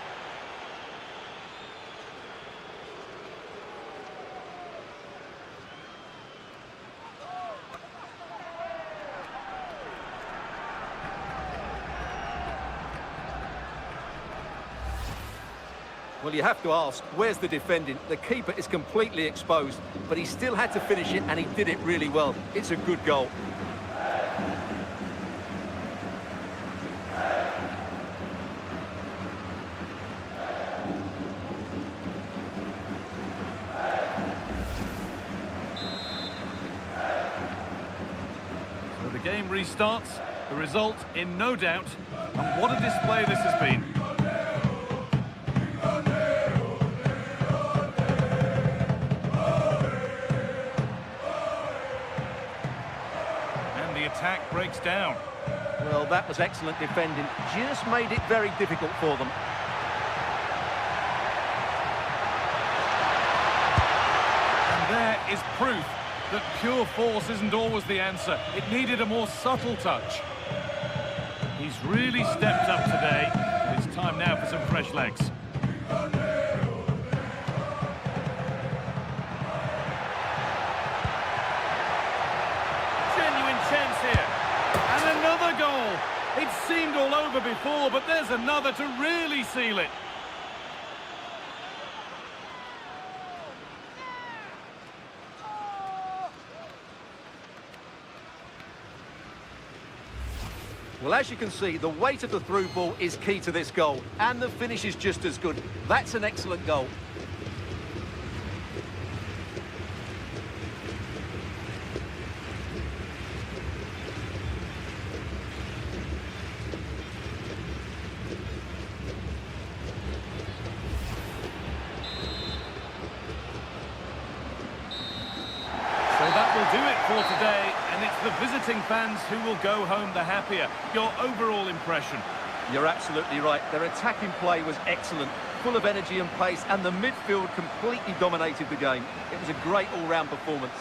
Well, you have to ask, where's the defending? The keeper is completely exposed, but he still had to finish it, and he did it really well. It's a good goal. So the game restarts, the result in no doubt. And what a display this has been. Attack breaks down. Well, that was excellent defending. Just made it very difficult for them. And there is proof that pure force isn't always the answer. It needed a more subtle touch. He's really stepped up today. It's time now for some fresh legs. Chance here, and another goal. It seemed all over before, but there's another to really seal it. Well, as you can see, the weight of the through ball is key to this goal, and the finish is just as good. That's an excellent goal. Do it for today, and it's the visiting fans who will go home the happier. Your overall impression? You're absolutely right. Their attacking play was excellent, full of energy and pace, and the midfield completely dominated the game. It was a great all-round performance.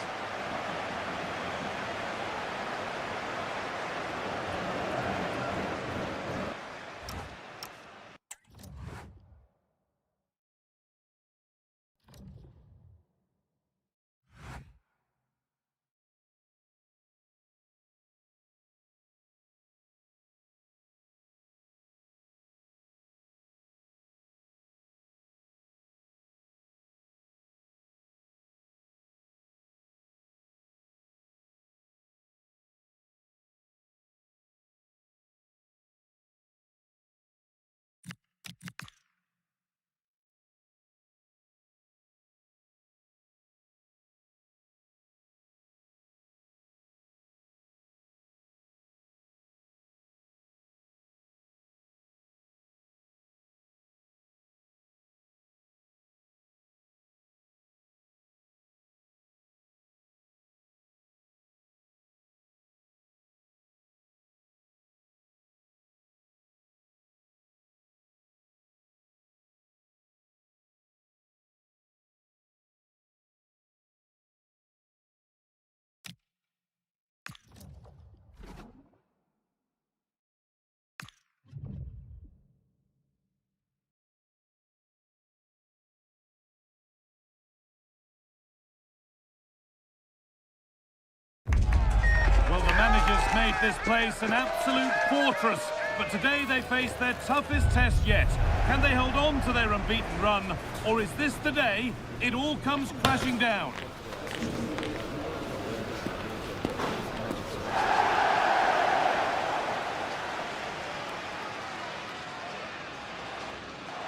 Well, the managers made this place an absolute fortress, but today they face their toughest test yet. Can they hold on to their unbeaten run, or is this the day it all comes crashing down?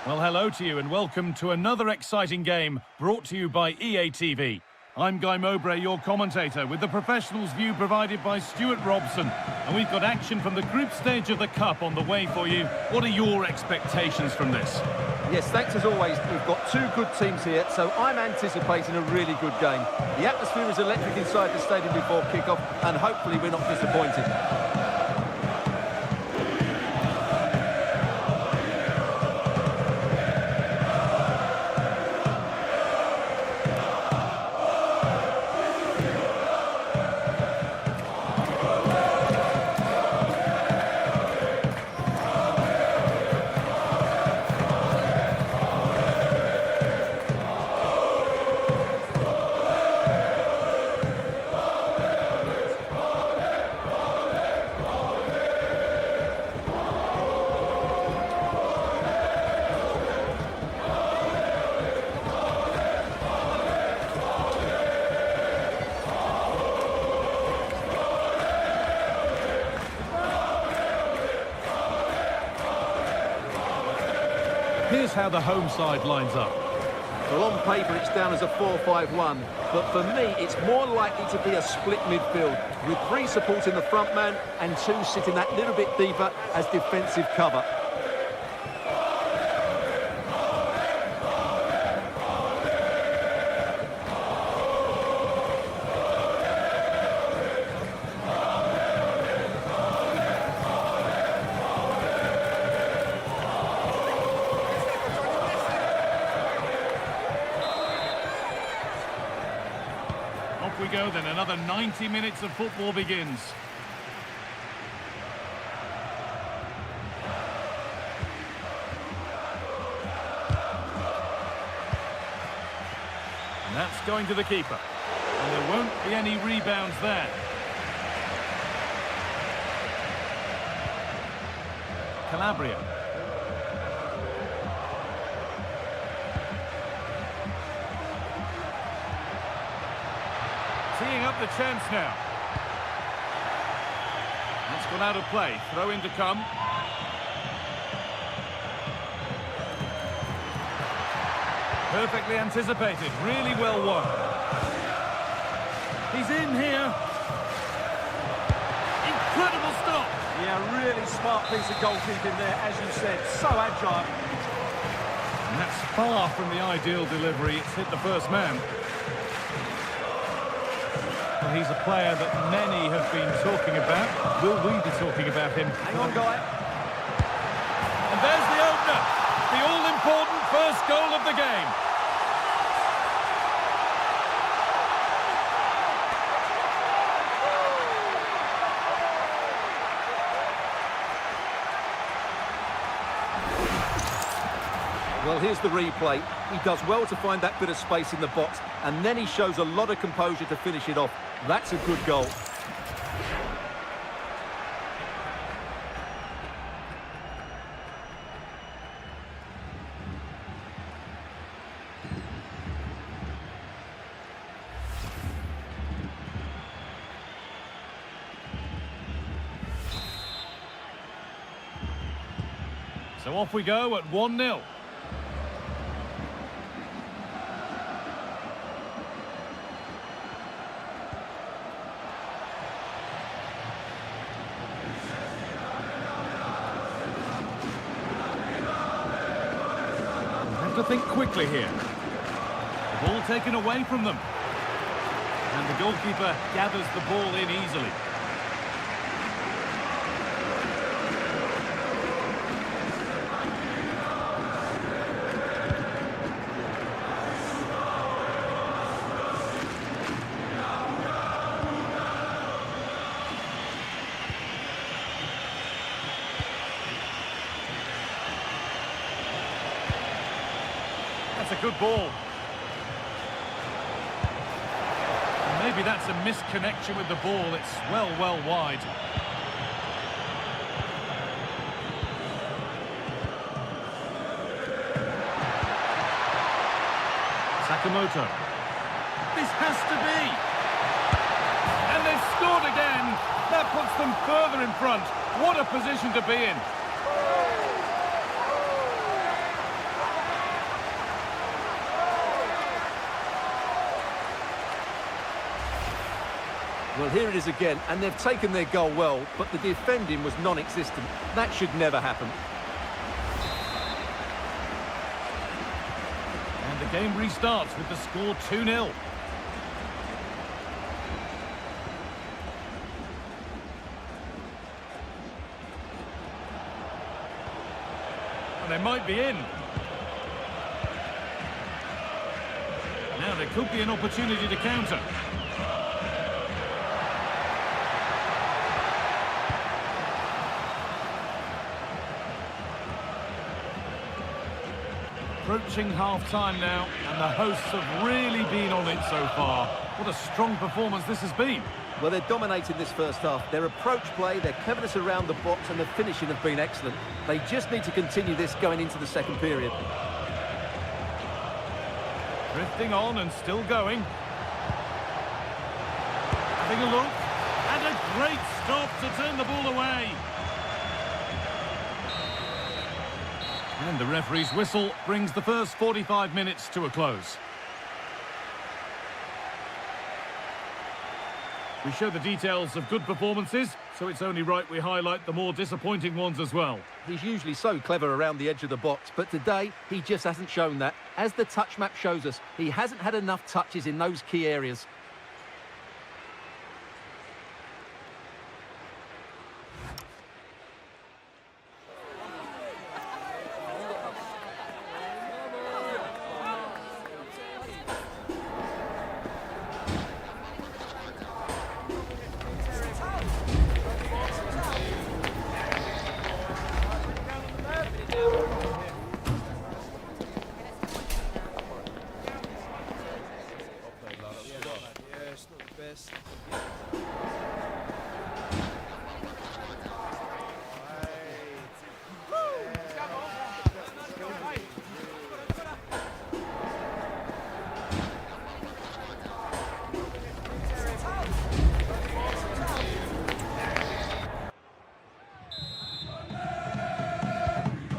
Well, hello to you and welcome to another exciting game brought to you by EA TV. I'm Guy Mowbray, your commentator, with the professionals' view provided by Stuart Robson. And we've got action from the group stage of the Cup on the way for you. What are your expectations from this? Yes, thanks as always. We've got two good teams here, so I'm anticipating a really good game. The atmosphere is electric inside the stadium before kick-off, and hopefully we're not disappointed. Here's how the home side lines up. Well, on paper, it's down as a 4-5-1, but for me, it's more likely to be a split midfield, with 3 supporting the front man and 2 sitting that little bit deeper as defensive cover. Off we go then, another 90 minutes of football begins. And that's going to the keeper. And there won't be any rebounds there. Calabria. Teeing up the chance now. That's gone out of play. Throw in to come. Perfectly anticipated. Really well won. He's in here. Incredible stop. Yeah, really smart piece of goalkeeping there, as you said. So agile. And that's far from the ideal delivery. It's hit the first man. Well, he's a player that many have been talking about. Will we be talking about him? Hang on, guy. And there's the opener. The all-important first goal of the game. Well, here's the replay. He does well to find that bit of space in the box, and then he shows a lot of composure to finish it off. That's a good goal. So off we go at 1-0. To think quickly here. The ball taken away from them. And the goalkeeper gathers the ball in easily. That's a good ball. And maybe that's a misconnection with the ball. It's well wide. Sakamoto. This has to be. And they've scored again. That puts them further in front. What a position to be in. Well, here it is again, and they've taken their goal well, but the defending was non-existent. That should never happen. game restarts with the score 2-0. And they might be in. Now there could be an opportunity to counter. Approaching half-time now, and the hosts have really been on it so far. What a strong performance this has been. Well, they're dominating this first half. Their approach play, their cleverness around the box and the finishing have been excellent. They just need to continue this going into the second period. Drifting on and still going. Having a look. And a great stop to turn the ball away. And the referee's whistle brings the first 45 minutes to a close. We show the details of good performances, so it's only right we highlight the more disappointing ones as well. He's usually so clever around the edge of the box, but today he just hasn't shown that. As the touch map shows us, he hasn't had enough touches in those key areas.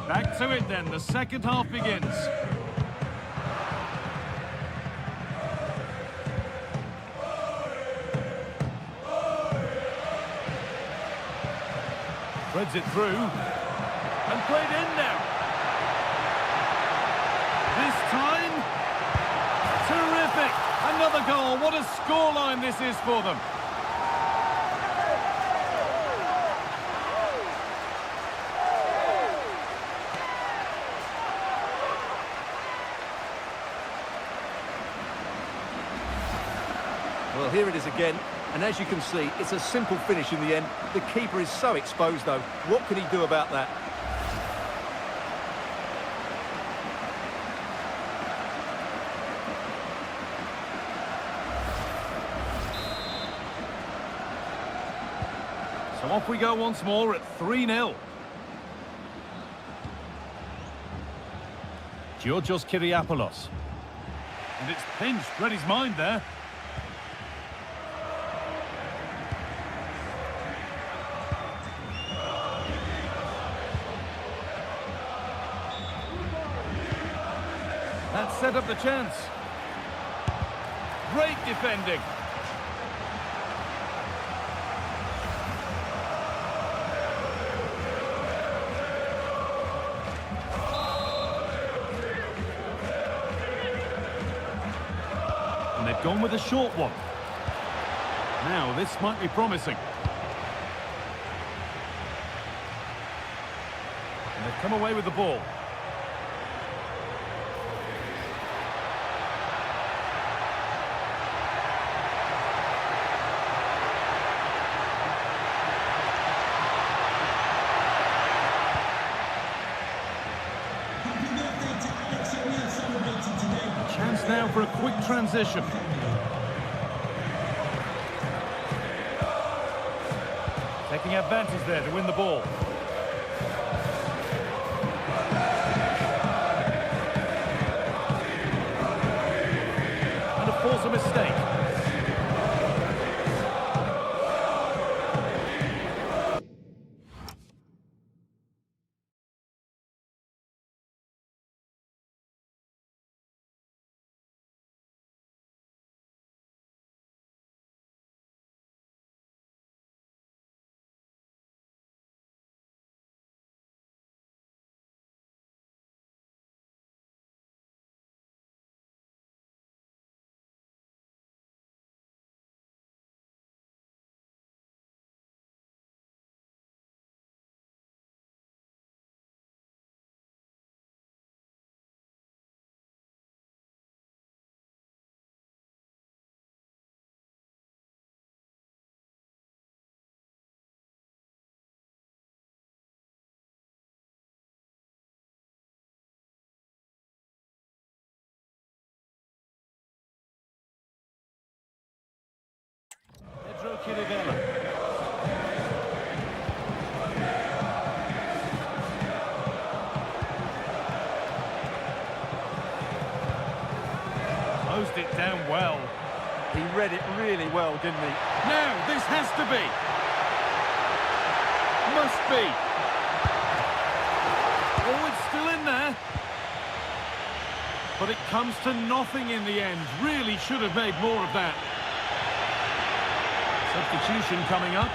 Back to it then, the second half begins. Threads it through. And played in now. This time, terrific. Another goal. What a scoreline this is for them. Well, here it is again, and as you can see, it's a simple finish in the end. The keeper is so exposed, though. What can he do about that? So off we go once more at 3-0. Georgios Kyriapoulos. And it's pinched, read his mind there. That set up the chance. Great defending. And they've gone with a short one. Now, this might be promising. And they've come away with the ball. Chance now for a quick transition. Taking advantage there to win the ball. And to force a mistake. Villa. Closed it down well. He read it really well, didn't he? Now, this has to be. Must be. Oh, it's still in there. But it comes to nothing in the end. Really should have made more of that. Substitution coming up.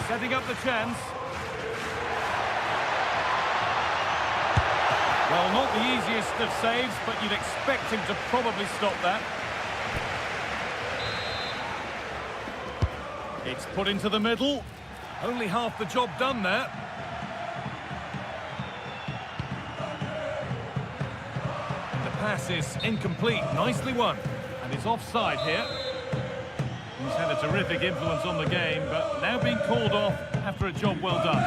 Setting up the chance. Well, not the easiest of saves, but you'd expect him to probably stop that. It's put into the middle. Only half the job done there. And the pass is incomplete. Nicely won. And it's offside here. He's had a terrific influence on the game, but now being called off after a job well done.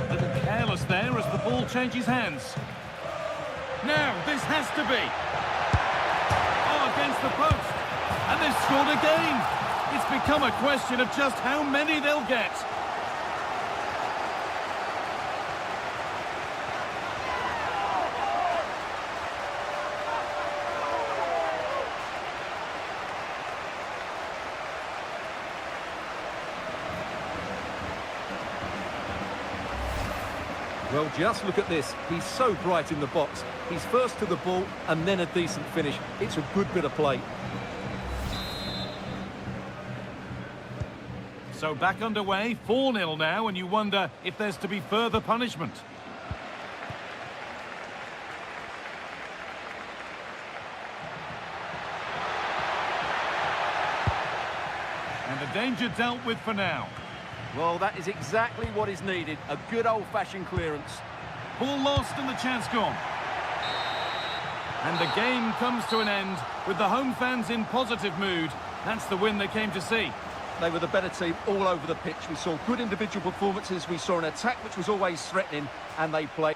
A little careless there as the ball changes hands. Now, this has to be. Oh, against the post. And they've scored again. It's become a question of just how many they'll get. Well, just look at this. He's so bright in the box. He's first to the ball and then a decent finish. It's a good bit of play. So back underway, 4-0 now, and you wonder if there's to be further punishment. And the danger dealt with for now. Well, that is exactly what is needed. A good old-fashioned clearance. Ball lost and the chance gone. And the game comes to an end with the home fans in positive mood. That's the win they came to see. They were the better team all over the pitch. We saw good individual performances. We saw an attack which was always threatening, and they played.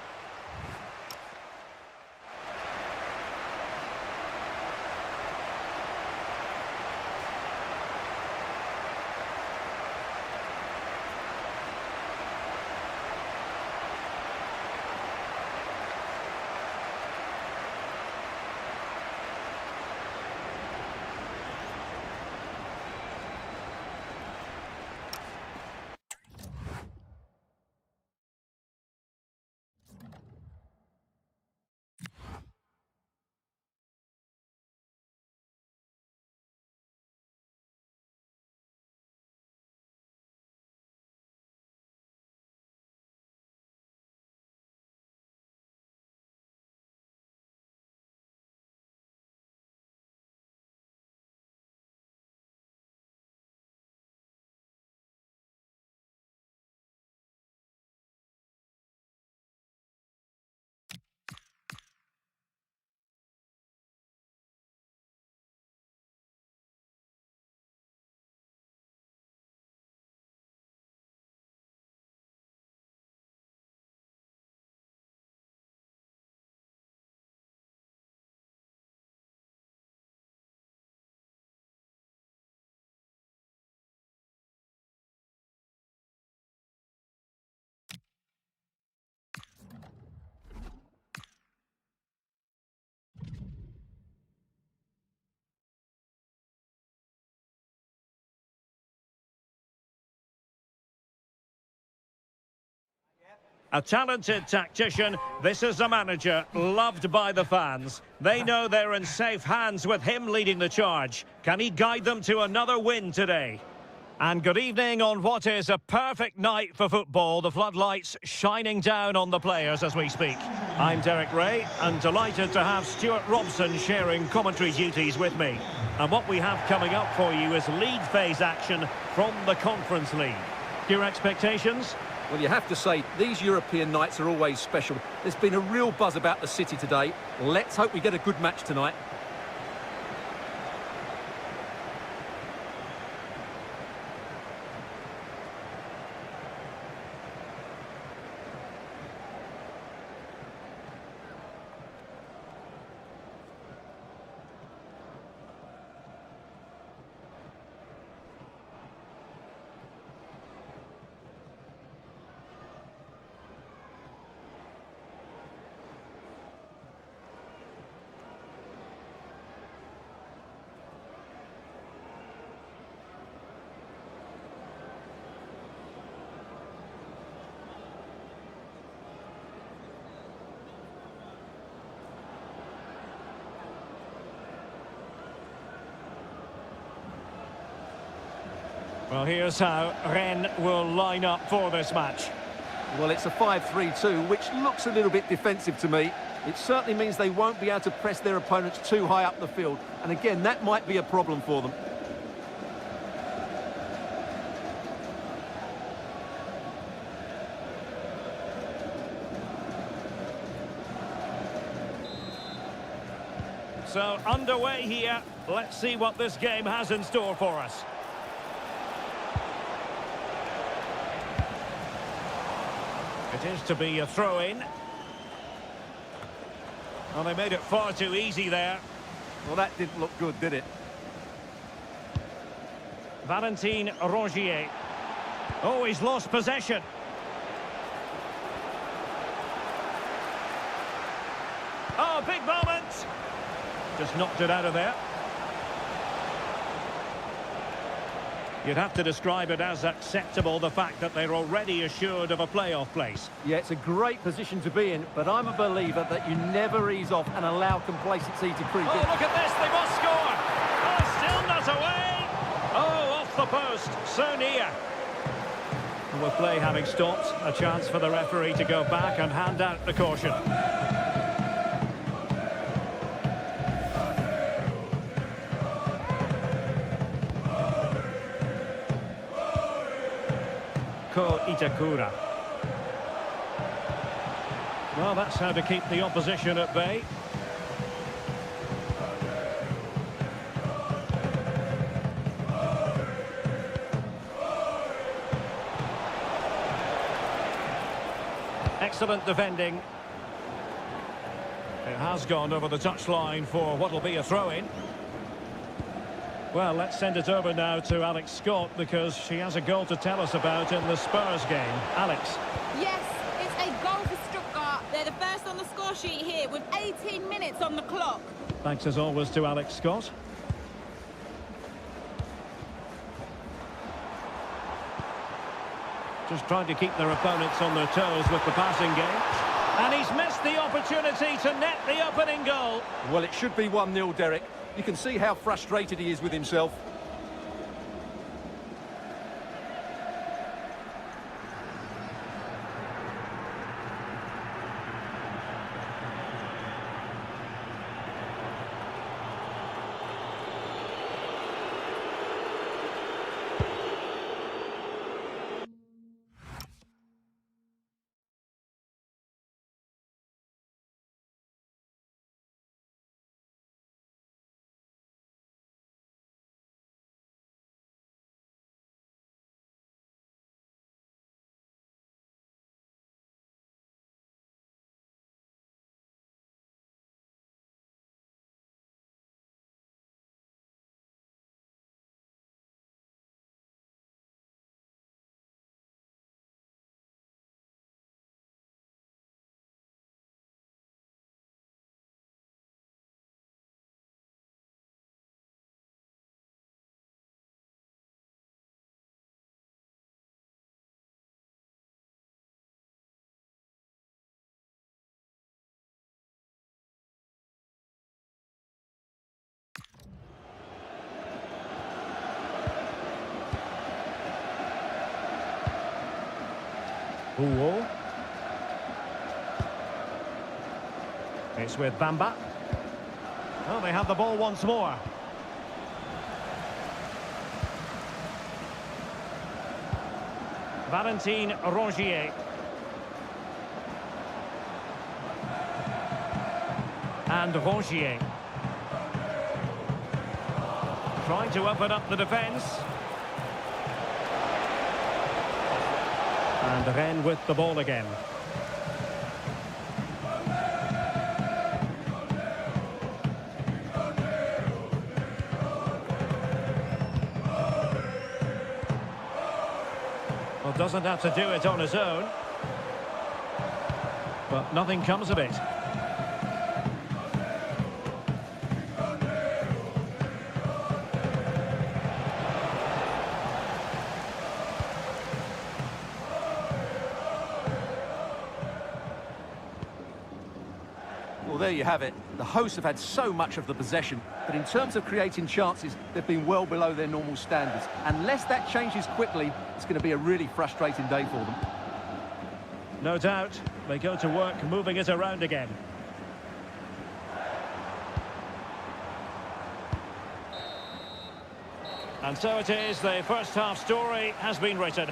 A talented tactician, this is the manager, loved by the fans. They know they're in safe hands with him leading the charge. Can he guide them to another win today? And good evening on what is a perfect night for football. The floodlights shining down on the players as we speak. I'm Derek Ray and delighted to have Stuart Robson sharing commentary duties with me. And what we have coming up for you is league phase action from the Conference League. Your expectations? Well, you have to say, these European nights are always special. There's been a real buzz about the city today. Let's hope we get a good match tonight. Well, here's how Rennes will line up for this match. Well, it's a 5-3-2, which looks a little bit defensive to me. It certainly means they won't be able to press their opponents too high up the field. And again, that might be a problem for them. So, underway here. Let's see what this game has in store for us. It is to be a throw-in. Well, they made it far too easy there. Well, that didn't look good, did it? Valentin Rongier. Oh, he's lost possession. Oh, big moment. Just knocked it out of there. You'd have to describe it as acceptable, the fact that they're already assured of a playoff place. Yeah, it's a great position to be in, but I'm a believer that you never ease off and allow complacency to creep in. Oh, look at this, they must score! Oh, still not away! Oh, off the post, so near. And with play having stopped, a chance for the referee to go back and hand out the caution. Ko Itakura. Well, that's how to keep the opposition at bay. Excellent defending. It has gone over the touchline for what will be a throw-in. Well, let's send it over now to Alex Scott, because she has a goal to tell us about in the Spurs game. Alex. Yes, it's a goal for Stuttgart. They're the first on the score sheet here with 18 minutes on the clock. Thanks as always to Alex Scott. Just trying to keep their opponents on their toes with the passing game. And he's missed the opportunity to net the opening goal. Well, it should be 1-0, Derek. You can see how frustrated he is with himself. Ooh. It's with Bamba. Oh, they have the ball once more. Valentin Rongier. And Rongier. Trying to open up the defence. And Rennes with the ball again. Well, doesn't have to do it on his own. But nothing comes of it. Well, Well, there you have it. The hosts have had so much of the possession, but in terms of creating chances, they've been well below their normal standards. Unless that changes quickly, it's going to be a really frustrating day for them. No doubt. They go to work moving it around again. And so it is, the first half story has been written.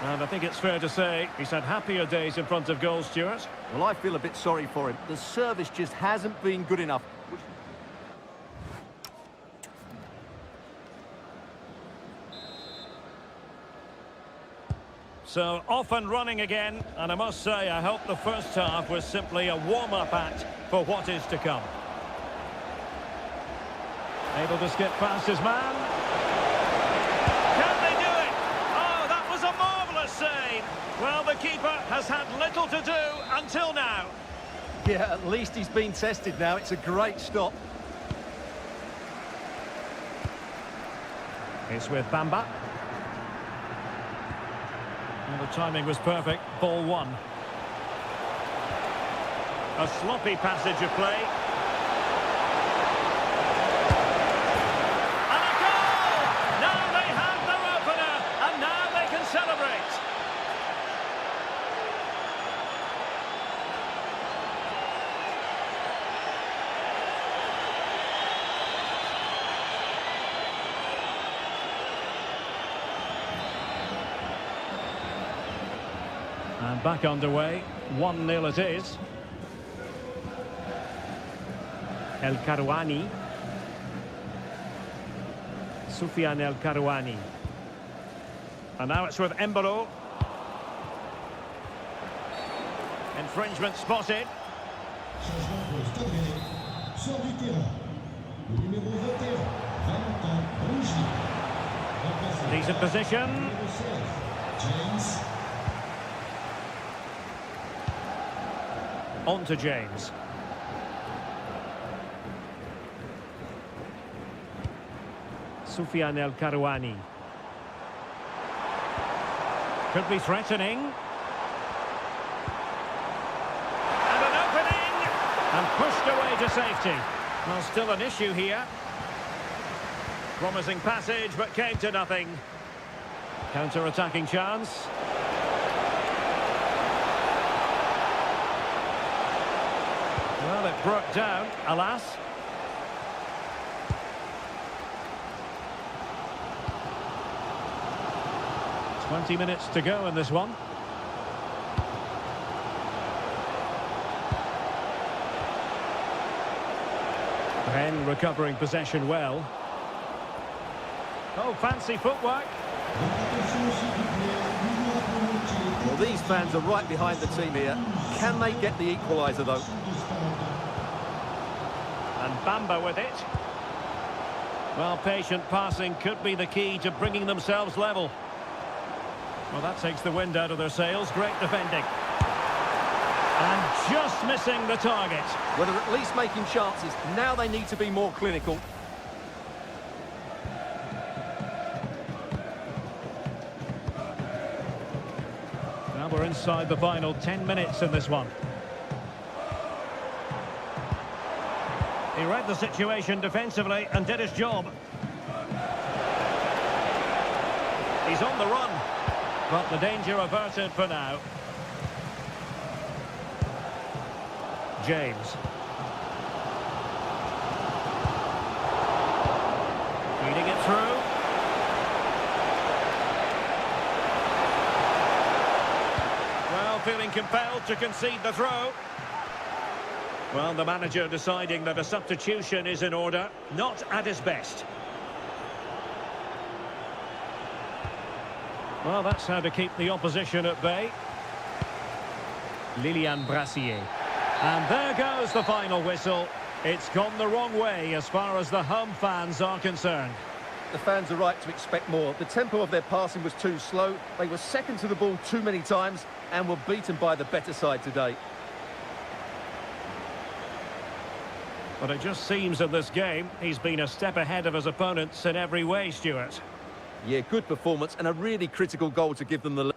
And I think it's fair to say he's had happier days in front of goal, Stuart. Well, I feel a bit sorry for him. The service just hasn't been good enough. So off and running again, and I must say I hope the first half was simply a warm-up act for what is to come. Able to skip past his man. Can they do it? Oh, that was a marvellous save. Well, the keeper has had little to do until now. Yeah, at least he's been tested now. It's a great stop. It's with Bamba. Well, the timing was perfect. Ball one. A sloppy passage of play. And a goal! Now they have their opener, and now they can celebrate. And back underway, 1-0 it is. El Karouani. Soufiane El Karouani. And now it's with Embolo. Infringement spotted. Changement pour le Stade Rennais. Sort du terrain. Le numéro 21, Valentin Rougy. Remplacé Decent position. numéro 16, James. On to James. Soufiane El Karouani. Could be threatening. And an opening! And pushed away to safety. Well, still an issue here. Promising passage, but came to nothing. Counter-attacking chance. Well, it broke down, alas. "20 minutes to go in this one. Rennes recovering possession well. Oh, fancy footwork. Well, these fans are right behind the team here. Can they get the equaliser, though? And Bamba with it. Well, patient passing could be the key to bringing themselves level. Well, that takes the wind out of their sails. Great defending. And just missing the target. Well, they're at least making chances. Now they need to be more clinical. Now we're inside the final 10 minutes in this one. He read the situation defensively and did his job. He's on the run, but the danger averted for now. James. Feeding it through. Well, feeling compelled to concede the throw. Well, the manager deciding that a substitution is in order, not at his best. Well, that's how to keep the opposition at bay. Lilian Brassier. And there goes the final whistle. It's gone the wrong way as far as the home fans are concerned. The fans are right to expect more. The tempo of their passing was too slow. They were second to the ball too many times and were beaten by the better side today. But it just seems in this game he's been a step ahead of his opponents in every way, Stuart. Yeah, good performance and a really critical goal to give them the lead.